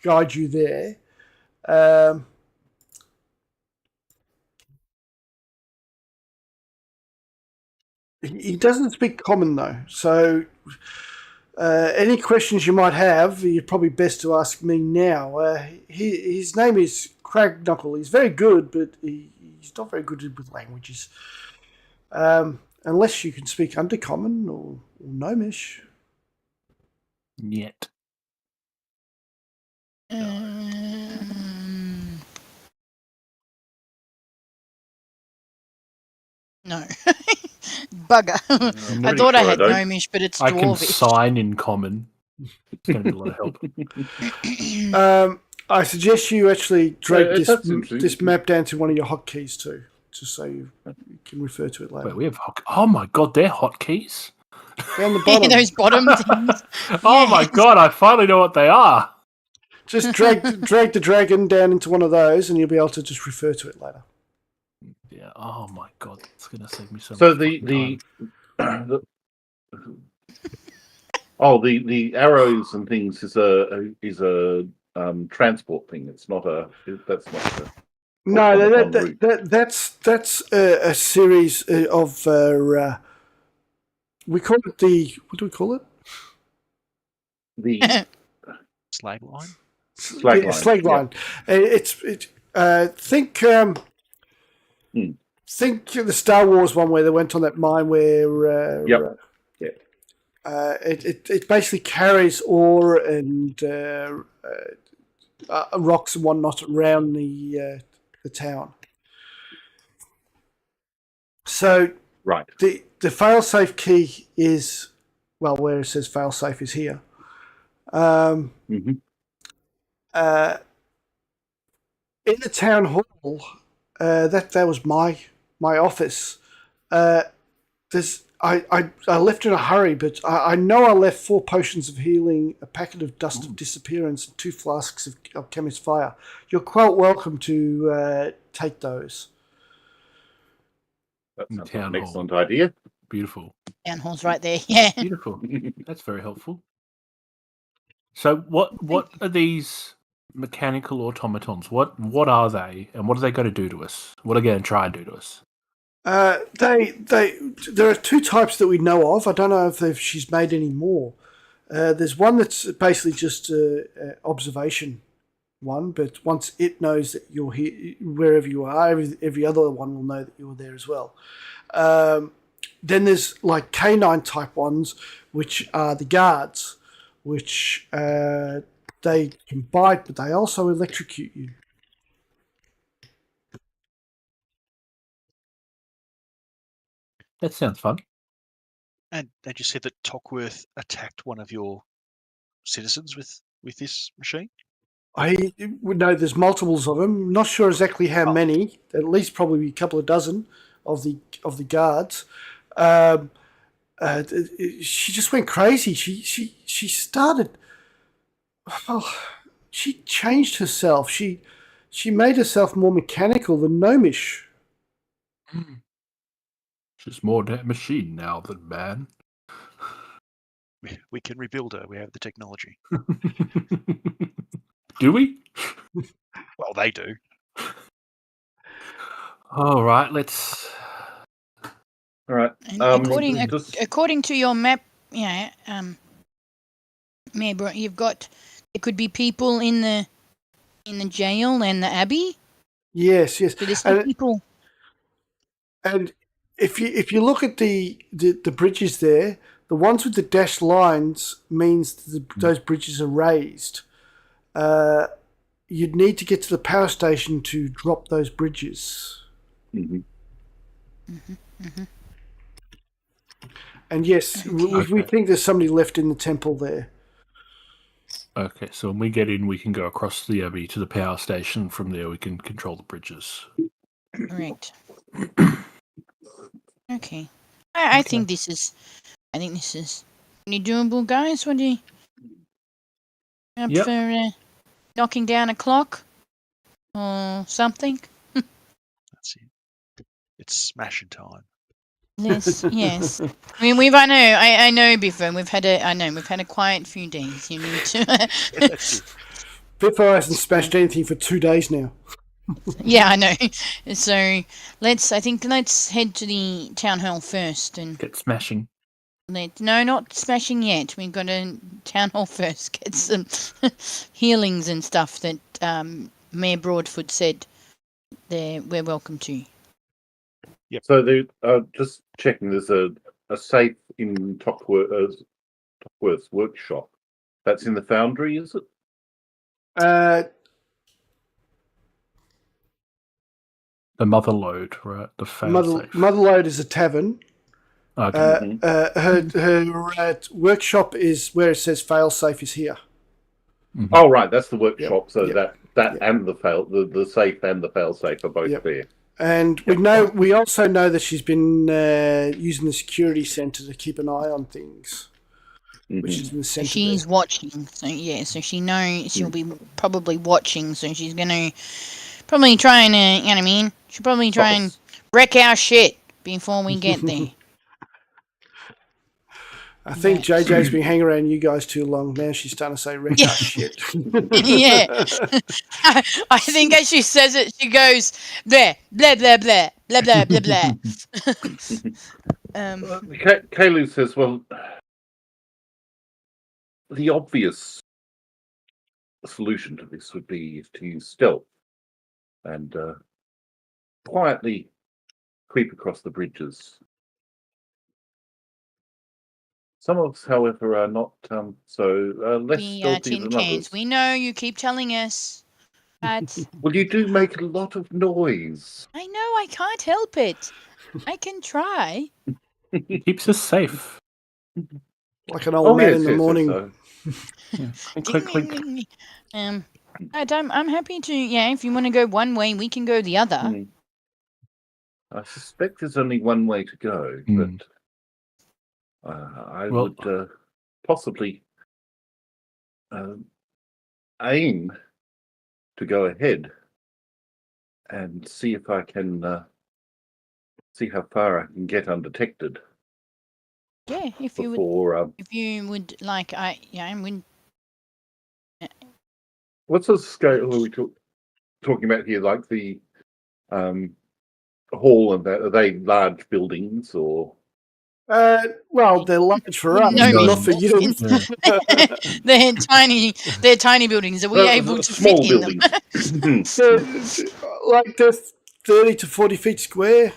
guide you there. He doesn't speak common though, so any questions you might have, you're probably best to ask me now. His name is Cragnukle. He's very good, but he's not very good with languages. Unless you can speak Undercommon or Gnomish. Yet. No. Bugger. I thought I had Gnomish, but it's Dwarvish. I can sign in common. It's going to be a lot of help. I suggest you actually drag this map down to one of your hotkeys too, just so you can refer to it later. Wait, we have oh my god, they're hotkeys? Down the bottom. Those bottom things. Oh my god, I finally know what they are. Just drag the dragon down into one of those, and you'll be able to just refer to it later. Yeah. Oh my god, it's going to save me so. So much the arrows and things is a transport thing. It's not a. That's not a. No, automaton route? that's a series of we call it the what do we call it? The Slag line. slag line. Slag yeah. line. Think think the Star Wars one where they went on that mine where Yep. it basically carries ore and rocks and whatnot around the town. So Right. the failsafe key is where it says failsafe is here. Mhm. In the town hall, that was my office. I left in a hurry, but I know I left 4 potions of healing, a packet of dust of disappearance, and 2 flasks of chemist fire. You're quite welcome to take those. That sounds like Town an hall. excellent idea. Beautiful. Town hall's right there. Yeah. Beautiful. That's very helpful. So what are these mechanical automatons? What are they, and what are they going to do to us? What are they going to try and do to us? There are 2 types that we know of. I don't know if she's made any more. There's one that's basically just observation one, but once it knows that you're here, wherever you are, every other one will know that you're there as well. Then there's like canine type ones, which are the guards, which they can bite, but they also electrocute you. That sounds fun. And you said that Tockworth attacked one of your citizens with this machine? I would know there's multiples of them. Not sure exactly how many. At least probably a couple of dozen of the guards. She just went crazy. She started. Oh, she changed herself. She made herself more mechanical than gnomish. She's more that machine now than man. We can rebuild her. We have the technology. Do we? Well, they do. All right, let's. All right. And according to your map, Mayor, you've got there could be people in the jail and the abbey. Yes. So there's some people. And if you look at the bridges there, the ones with the dashed lines means those bridges are raised. You'd need to get to the power station to drop those bridges. Mm-hmm. And yes, we think there's somebody left in the temple there. Okay, so when we get in, we can go across the abbey to the power station. From there, we can control the bridges. Correct. Okay. I think this is pretty doable, guys. What do you up for knocking down a clock or something? That's it. It's smashing time. Yes. I mean, I know, Biffo. We've had a quiet few days. You need to. Biffo hasn't smashed anything for 2 days now. Yeah, I know. So let's head to the town hall first and get smashing. No, not smashing yet. We've got a town hall first. Get some healings and stuff that Mayor Broadfoot said we're welcome to. Yep. So just checking. There's a safe in Tockworth's workshop. That's in the foundry, is it? The mother lode, right? The mother lode is a tavern. Okay. Her workshop is where it says failsafe is here. Mm-hmm. Oh, right, that's the workshop. Yep. So and the safe and the failsafe are both there. And we also know that she's been using the security center to keep an eye on things, which is in the center. She's watching, so she knows she'll be probably watching. So she's gonna probably try and, you know what I mean? She'll probably try and wreck our shit before we get there. I think Yeah. JJ's been hanging around you guys too long. Now she's starting to say wreck our shit. Yeah. I think as she says it, she goes, blah, blah, blah, blah, blah, blah, blah, blah. Kaylu says, well, the obvious solution to this would be to use stealth and quietly creep across the bridges. Some of us, however, are not so less We are stealthy tin than cans. others. We know you keep telling us. But Well, you do make a lot of noise. I know I can't help it. I can try. Keeps us safe. Like an old man yes, in the yes, morning. yes, Yeah. Clink, Ding, clink, ding, clink. ding, ding. I'm happy to. Yeah, if you want to go one way, we can go the other. I suspect there's only one way to go, Mm. but I Well- would possibly aim to go ahead and see if I can see how far I can get undetected Yeah, if you would, before. if you would like, I would. What sort of scale are we talking about here? Like the hall and that? Are they large buildings or? Well, they're large for us, No, not for you. Yeah. They're tiny. They're tiny buildings. Are we able to small fit in them? buildings? Like they're 30 to 40 feet square.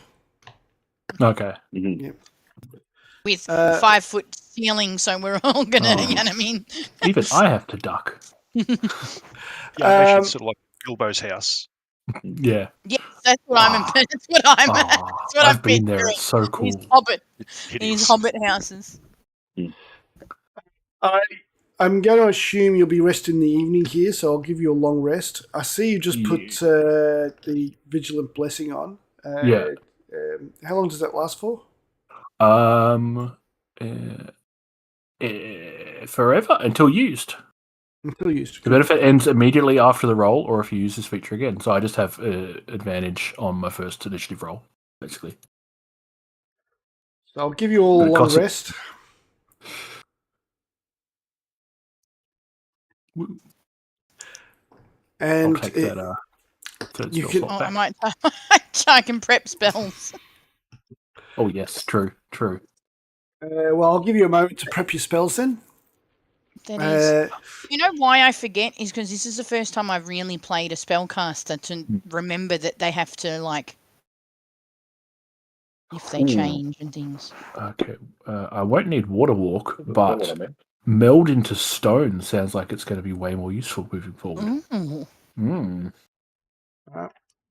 Okay. Mhm. With 5 5-foot ceiling, so we're all gonna. Oh. You know what I mean? Even I have to duck. Yeah, actually, Um, it's sort of like Bilbo's house. Yeah. Yes, that's what I'm. Ah. That's what I'm. Oh, That's what I've I'm been there. picturing. It's so cool. These hobbit, Hideous. these hobbit houses. I'm going to assume you'll be resting in the evening here, so I'll give you a long rest. I see you just put the Vigilant Blessing on. Yeah. How long does that last for? Forever until used. Until used. The benefit ends immediately after the roll, or if you use this feature again. So I just have advantage on my first initiative roll, basically. So I'll give you all a It long costs it- rest. And I'll take that. Third you spell can- slot Oh, I back. might. I can prep spells. Oh yes, true. well, I'll give you a moment to prep your spells then. That is. You know why I forget is because this is the first time I've really played a spellcaster to remember that they have to like if they change and things. Okay, I won't need water walk, That's not what I but meant. meld into stone sounds like it's going to be way more useful moving forward. Ooh.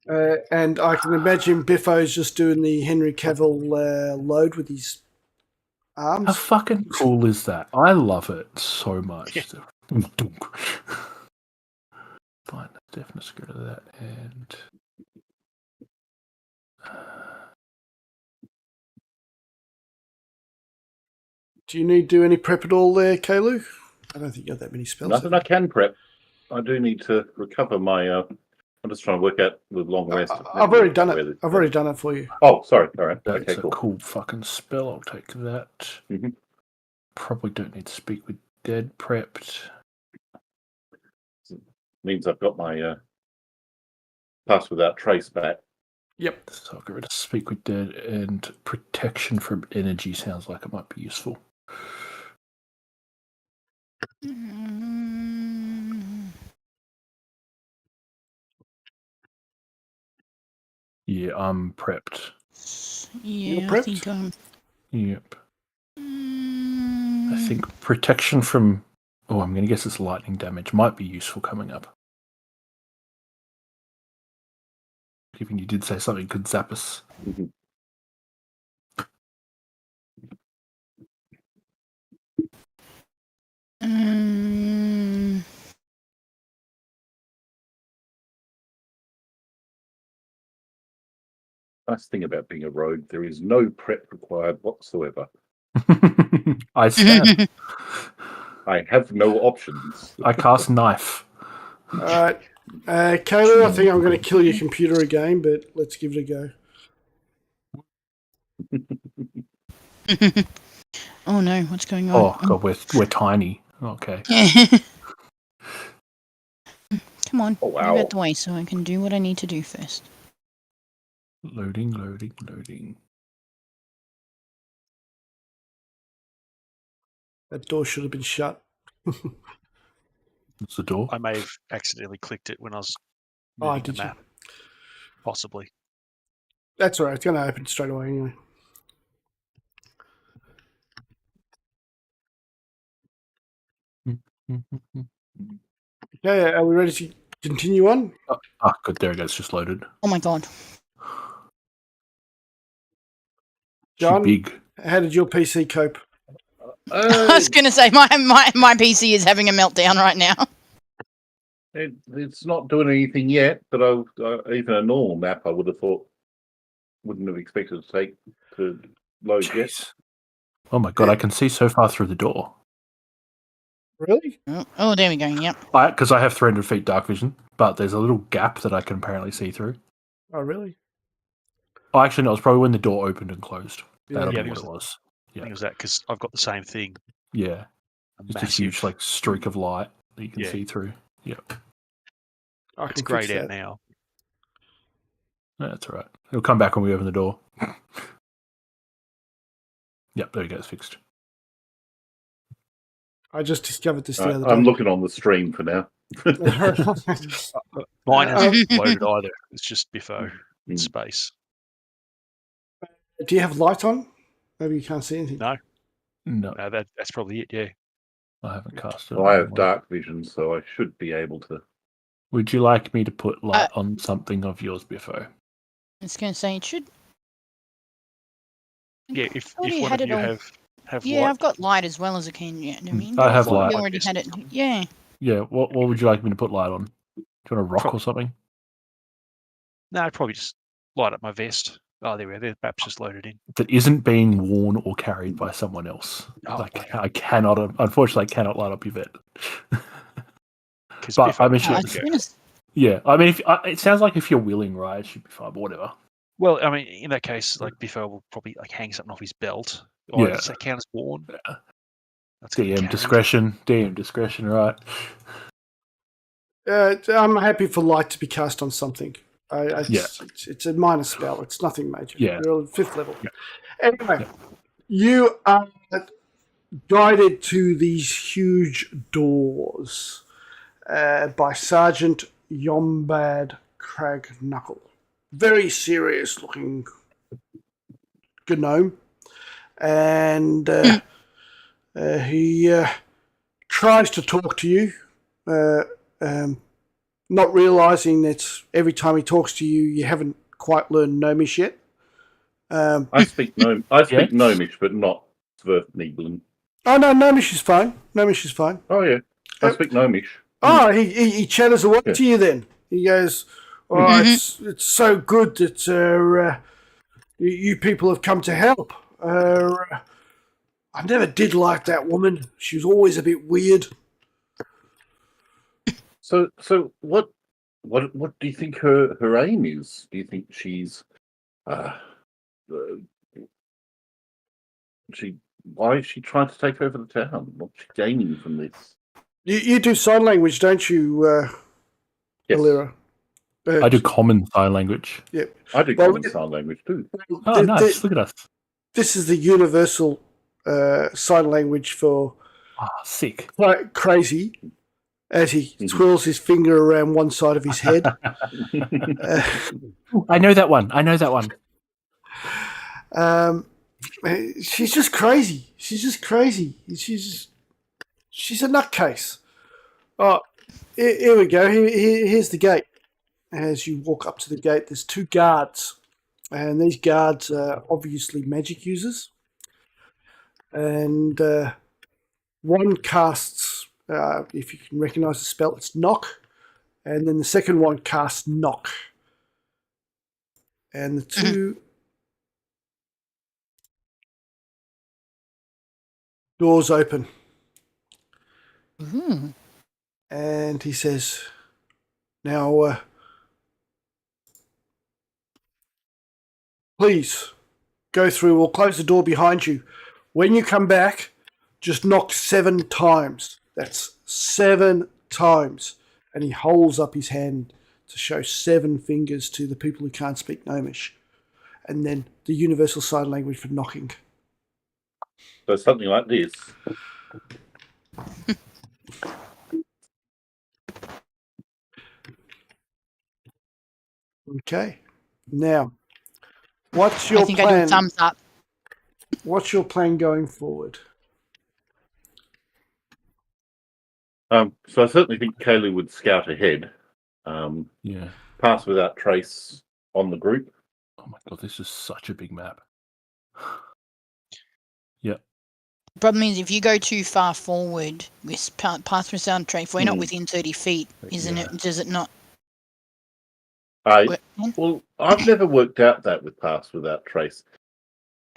And I can imagine Biffo's just doing the Henry Cavill load with his How arms. fucking cool is that? I love it so much. Fine, definitely let's go to that. And Do you need to do any prep at all there, Kalu? I don't think you have that many spells. Nothing I can prep. I do need to recover my. I'm just trying to work out the long rest. I've already done it. I've already done it for you. Oh, sorry. All right. that's Okay, a cool. cool fucking spell. I'll take that. Mhm. Probably don't need to speak with dead prepped. Means I've got my pass without trace back. Yep. So I'll get rid of speak with dead, and protection from energy sounds like it might be useful. Yeah, I'm prepped. Yeah, You're I prepped? think I'm. Yep. I think protection from. Oh, I'm going to guess it's lightning damage. Might be useful coming up. Given you did say something could zap us. Mhm. Nice thing about being a rogue, there is no prep required whatsoever. I stand. I have no options. I cast knife. All right. Kalu, I think I'm going to kill your computer again, but let's give it a go. Oh no, what's going Oh on? god, we're tiny. Okay. Come on, Oh, move wow. out the way so I can do what I need to do first. Loading, loading, loading. That door should have been shut. What's the door? I may have accidentally clicked it when I was Oh, moving the did you? map. Possibly. That's all right. It's going to open straight away anyway. Okay, are we ready to continue on? Good. There it goes. Just loaded. Oh my god. John? She's big. How did your PC cope? I was going to say, my PC is having a meltdown right now. It's not doing anything yet, but even a normal map I would have thought wouldn't have expected to load yet. Jeez. Oh my god! I can see so far through the door. Really? Oh, there we go. Yep. Because I have 300 feet dark vision, but there's a little gap that I can apparently see through. Oh, really? Oh, actually, no. It was probably when the door opened and closed. Yeah. That'll Yeah, be it what was it was. I Yeah. think it was that because I've got the same thing. Yeah. Just a huge streak of light that you can see through. Yep. I It's can greyed fix out that. now. No, that's all right. It'll come back when we open the door. Yep, there you go. It's fixed. I just discovered this the other I'm day. looking on the stream for now. Mine hasn't loaded either. It's just Biffo in Mm. space. Do you have light on? Maybe you can't see anything. No. No, No, that's probably it. Yeah. I haven't cast it. Well, I have dark vision, so I should be able to. Would you like me to put light on something of yours, Biffo? I was going to say, it should. Yeah. If thought he one had of it you all. have Yeah, light, I've got light as well as I can. Yeah, I mean, I have light. light. You already had it. Yeah. Yeah, what would you like me to put light on? Do you want a rock or something? No, I'd probably just light up my vest. Oh, there we go. The map's just loaded in. That isn't being worn or carried by someone else. Oh, I cannot, unfortunately, I cannot light up your vet. Because But I mean, Oh, to be honest, yeah, I mean, it sounds like if you're willing, right, it should be fine, but whatever. well, I mean, in that case, like Biffo will probably like hang something off his belt. Or does that count as worn? Yeah. That's gonna DM count. discretion, right? I'm happy for light to be cast on something. It's a minor spell. It's nothing major. Yeah. You're on 5th level. Yeah. Anyway, Yeah. you are guided to these huge doors by Sergeant Yombad Cragnukle. Very serious looking gnome. And he tries to talk to you, not realizing that every time he talks to you, you haven't quite learned Gnomish yet. I speak Gnomish, but not Sverfniblen. Oh no, Gnomish is fine. Gnomish is fine. Oh yeah, I speak Gnomish. Oh, he chatters away to you then. He goes, "Oh, it's so good that you people have come to help. I never did like that woman. She was always a bit weird." So what do you think her aim is? Do you think she's why is she trying to take over the town? What's she gaining from this? You do sign language, don't you, Yes, Alira? I do common sign language. Yeah. I do Well, common sign language too. Oh, nice. Look at us. This is the universal sign language for Sick. crazy, as he twirls his finger around one side of his head. I know that one. She's just crazy. She's a nutcase. Oh, here we go. Here's the gate. As you walk up to the gate, there's 2 guards. And these guards are obviously magic users. And one casts, if you can recognize the spell, it's knock. And then the second one casts knock. And the 2 doors open. Mm. And he says, "Now, please go through. We'll close the door behind you. When you come back, just knock 7 times. That's 7 times. And he holds up his hand to show 7 fingers to the people who can't speak Gnomish. And then the universal sign language for knocking. So something like this. Okay. Now, what's I your think I do a plan? thumbs up. What's your plan going forward? So I certainly think Kaylee would scout ahead. Yeah. Pass without trace on the group. Oh my god, this is such a big map. Problem is, if you go too far forward with path without trace, we're not within 30 feet, isn't it? Does it not? Well, I've never worked out that with pass without trace.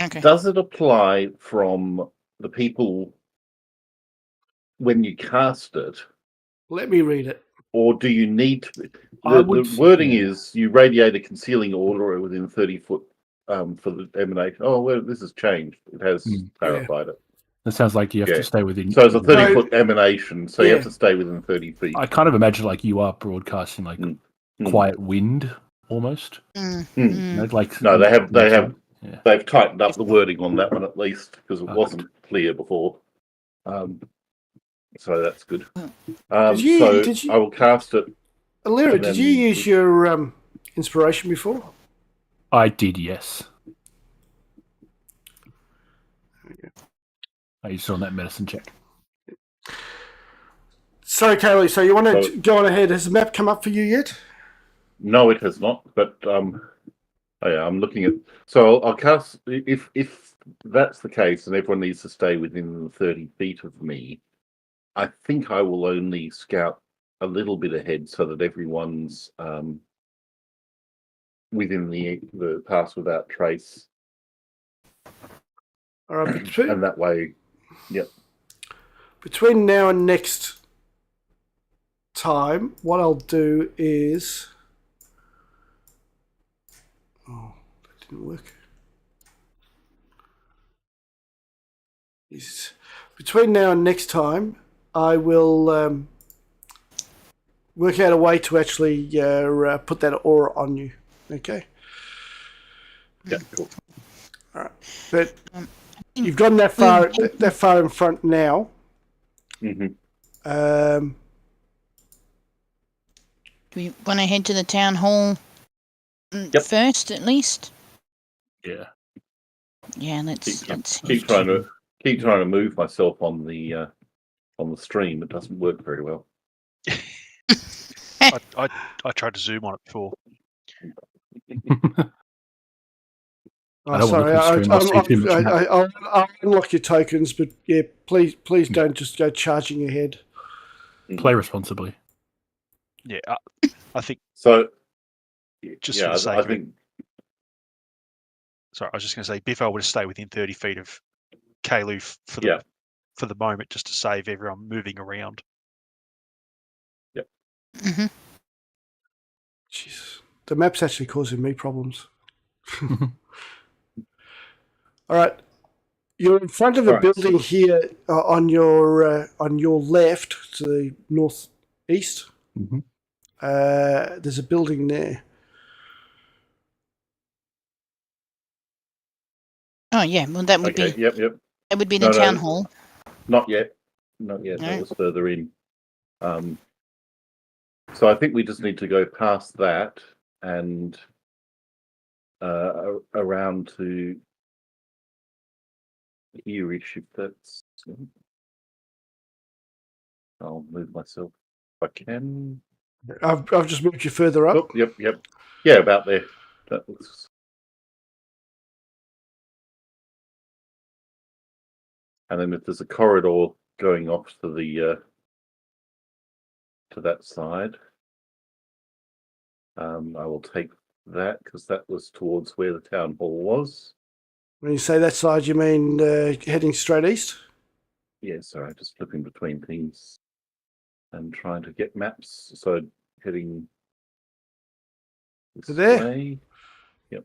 Okay. Does it apply from the people when you cast it, Let me read it. or do you need to? I The would wording yeah. is you radiate a concealing order within 30 foot for the emanation. Oh, well, this has changed. It has clarified it. That sounds like you have to stay within. So it's a 30-foot emanation, so you have to stay within 30 feet. I kind of imagine like you are broadcasting like quiet wind almost. You know, like no, they've tightened up the wording on that one at least because it wasn't clear before. So that's good. I will cast it. Alira, did you use your inspiration before? I did, yes. I used it on that medicine check. So, Kaylee, so you want to go on ahead. Has the map come up for you yet? No, it has not. But I'm looking at. So I'll cast. If that's the case, and everyone needs to stay within 30 feet of me, I think I will only scout a little bit ahead so that everyone's within the pass without trace. All right, and that way, between now and next time, what I'll do is... Oh, that didn't work. Between now and next time, I will work out a way to actually put that aura on you. Okay? Yeah, cool. All right. But you've gotten that far in front now. Do we want to head to the town hall first, at least? Yeah. Yeah, let's keep trying to move myself on the stream. It doesn't work very well. I tried to zoom on it before. Sorry, I'll unlock your tokens, but yeah, please don't just go charging ahead. Play responsibly. Yeah, I think so. Just for the sake of it. Sorry, I was just going to say, Biffo would stay within 30 feet of Kalu for the moment, just to save everyone moving around. Yep. Jeez, the map's actually causing me problems. All right, you're in front of a building here on your left to the northeast. There's a building there. Oh yeah, well that would be. Yep. That would be the town hall. Not yet. No. That was further in. So I think we just need to go past that and around to here-ish, if that's. I'll move myself if I can. I've just moved you further up. Oh, yep. Yeah, about there. That looks. And then if there's a corridor going off to the to that side, I will take that because that was towards where the town hall was. When you say that side, you mean heading straight east? Yeah, sorry, just flipping between things and trying to get maps. So heading this way. Yep.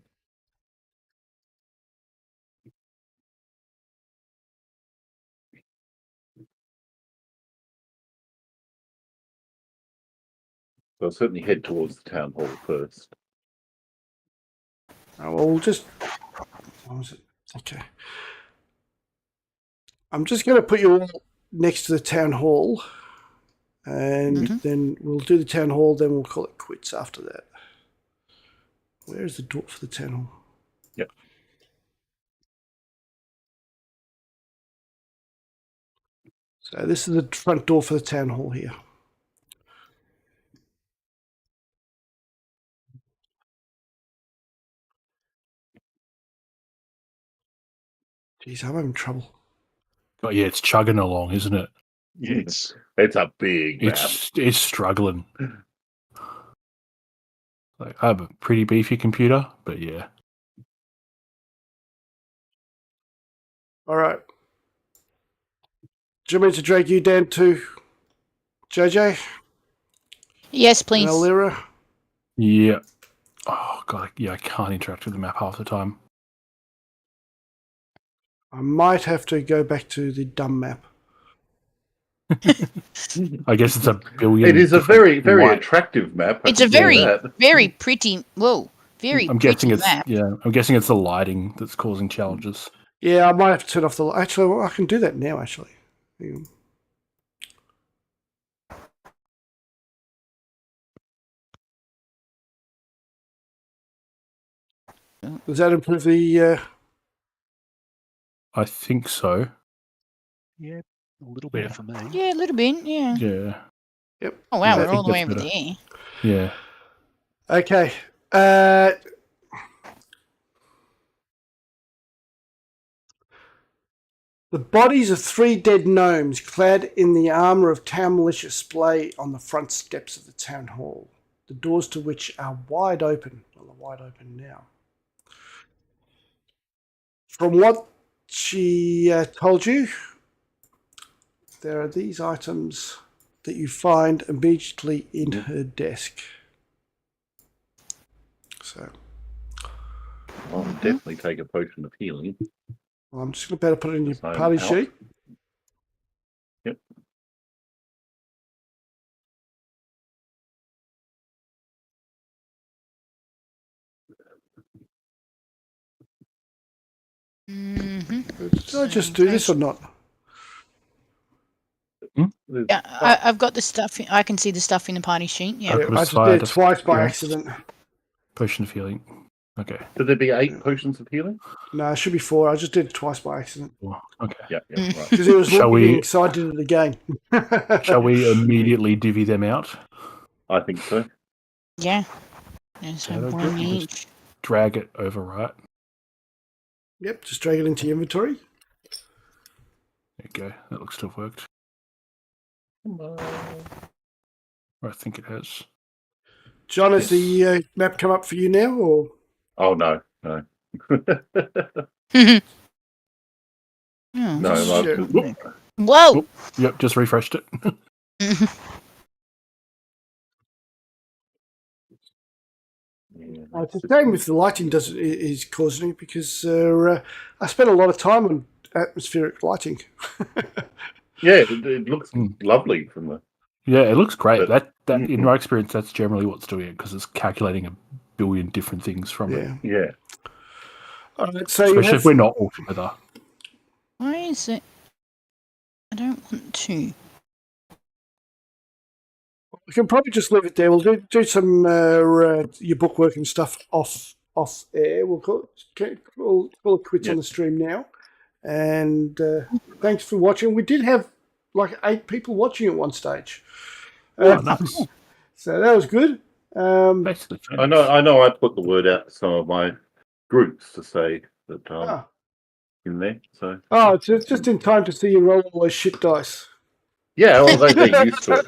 So I'll certainly head towards the town hall first. Oh, well, we'll just... What was it? Okay. I'm just going to put you all next to the town hall. And then we'll do the town hall, then we'll call it quits after that. Where is the door for the town hall? Yep. So this is the front door for the town hall here. Jeez, I'm having trouble. Oh, yeah, it's chugging along, isn't it? Yeah, It's a big map. It's struggling. Like, I have a pretty beefy computer, but yeah. All right. Do you want me to drag you down to JJ Yes, and please. Alira? Yeah. Oh, God. Yeah, I can't interact with the map half the time. I might have to go back to the dumb map. I guess it's a billion. It is a very, very white- attractive map. I It's a can say very, that. very pretty. Whoa, very I'm guessing pretty it's map. I'm guessing it's the lighting that's causing challenges. Yeah, I might have to turn off the light. Actually, well, I can do that now, actually. Yeah. Does that improve the... I think so. yeah, a little better for me. Yeah, a little bit. Yeah. Yeah. Yep. Oh wow, Yeah, I we're think all the way that's over better. there. Yeah. Okay. The bodies of 3 dead gnomes clad in the armour of town militia lay on the front steps of the town hall, the doors to which are wide open. Well, they're wide open now. From what she told you, there are these items that you find immediately in her desk. So, I'll definitely take a potion of healing. well, I'm just going to better put it in your So I'm party out. sheet. Yep. Did I just do this or not? Yeah, I've got the stuff. I can see the stuff in the party sheet. Yeah. I Yeah, could've I just swear did it to- twice by yeah. accident. Potion of healing. Okay. Should there be 8 potions of healing? No, it should be 4. I just did it twice by accident. Well, okay. Yeah, right. Because it was Shall we- looking, so I did it again. Shall we immediately divvy them out? I think so. Yeah. There's Yeah, that'll one do. You each. Drag it over, right? Yep, just drag it into your inventory. There you go. That looks to have worked. Or I think it has. John, has the map come up for you now, or Oh, no. No, Oh, no, Shit. Whoa! Oop. Yep, just refreshed it. Yeah, it's a shame if the lighting is causing it, because I spent a lot of time on atmospheric lighting. yeah, it looks lovely from the. Yeah, it looks great. But- That in my experience, that's generally what's doing it because it's calculating a billion different things from it. Yeah. Yeah. All right, so you Especially have, if we're not all together. Why is it? I don't want to. we can probably just leave it there. We'll do some your bookwork and stuff off air. We'll call it quits on the stream now. And thanks for watching. We did have like 8 people watching at one stage. Oh, nice. So that was good. Basically, I know. I put the word out to some of my groups to say that I'm in there. So it's just in time to see you roll all those shit dice. yeah, well, they're used to it.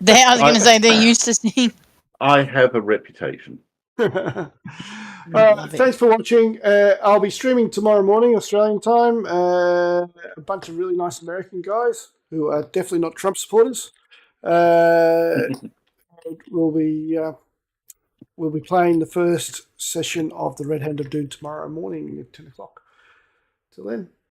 I was going to say they're used to seeing. I have a reputation. Love it. Thanks for watching. I'll be streaming tomorrow morning, Australian time. A bunch of really nice American guys who are definitely not Trump supporters. We'll be playing the first session of the Red Hand of Doom tomorrow morning at 10 o'clock. Till then.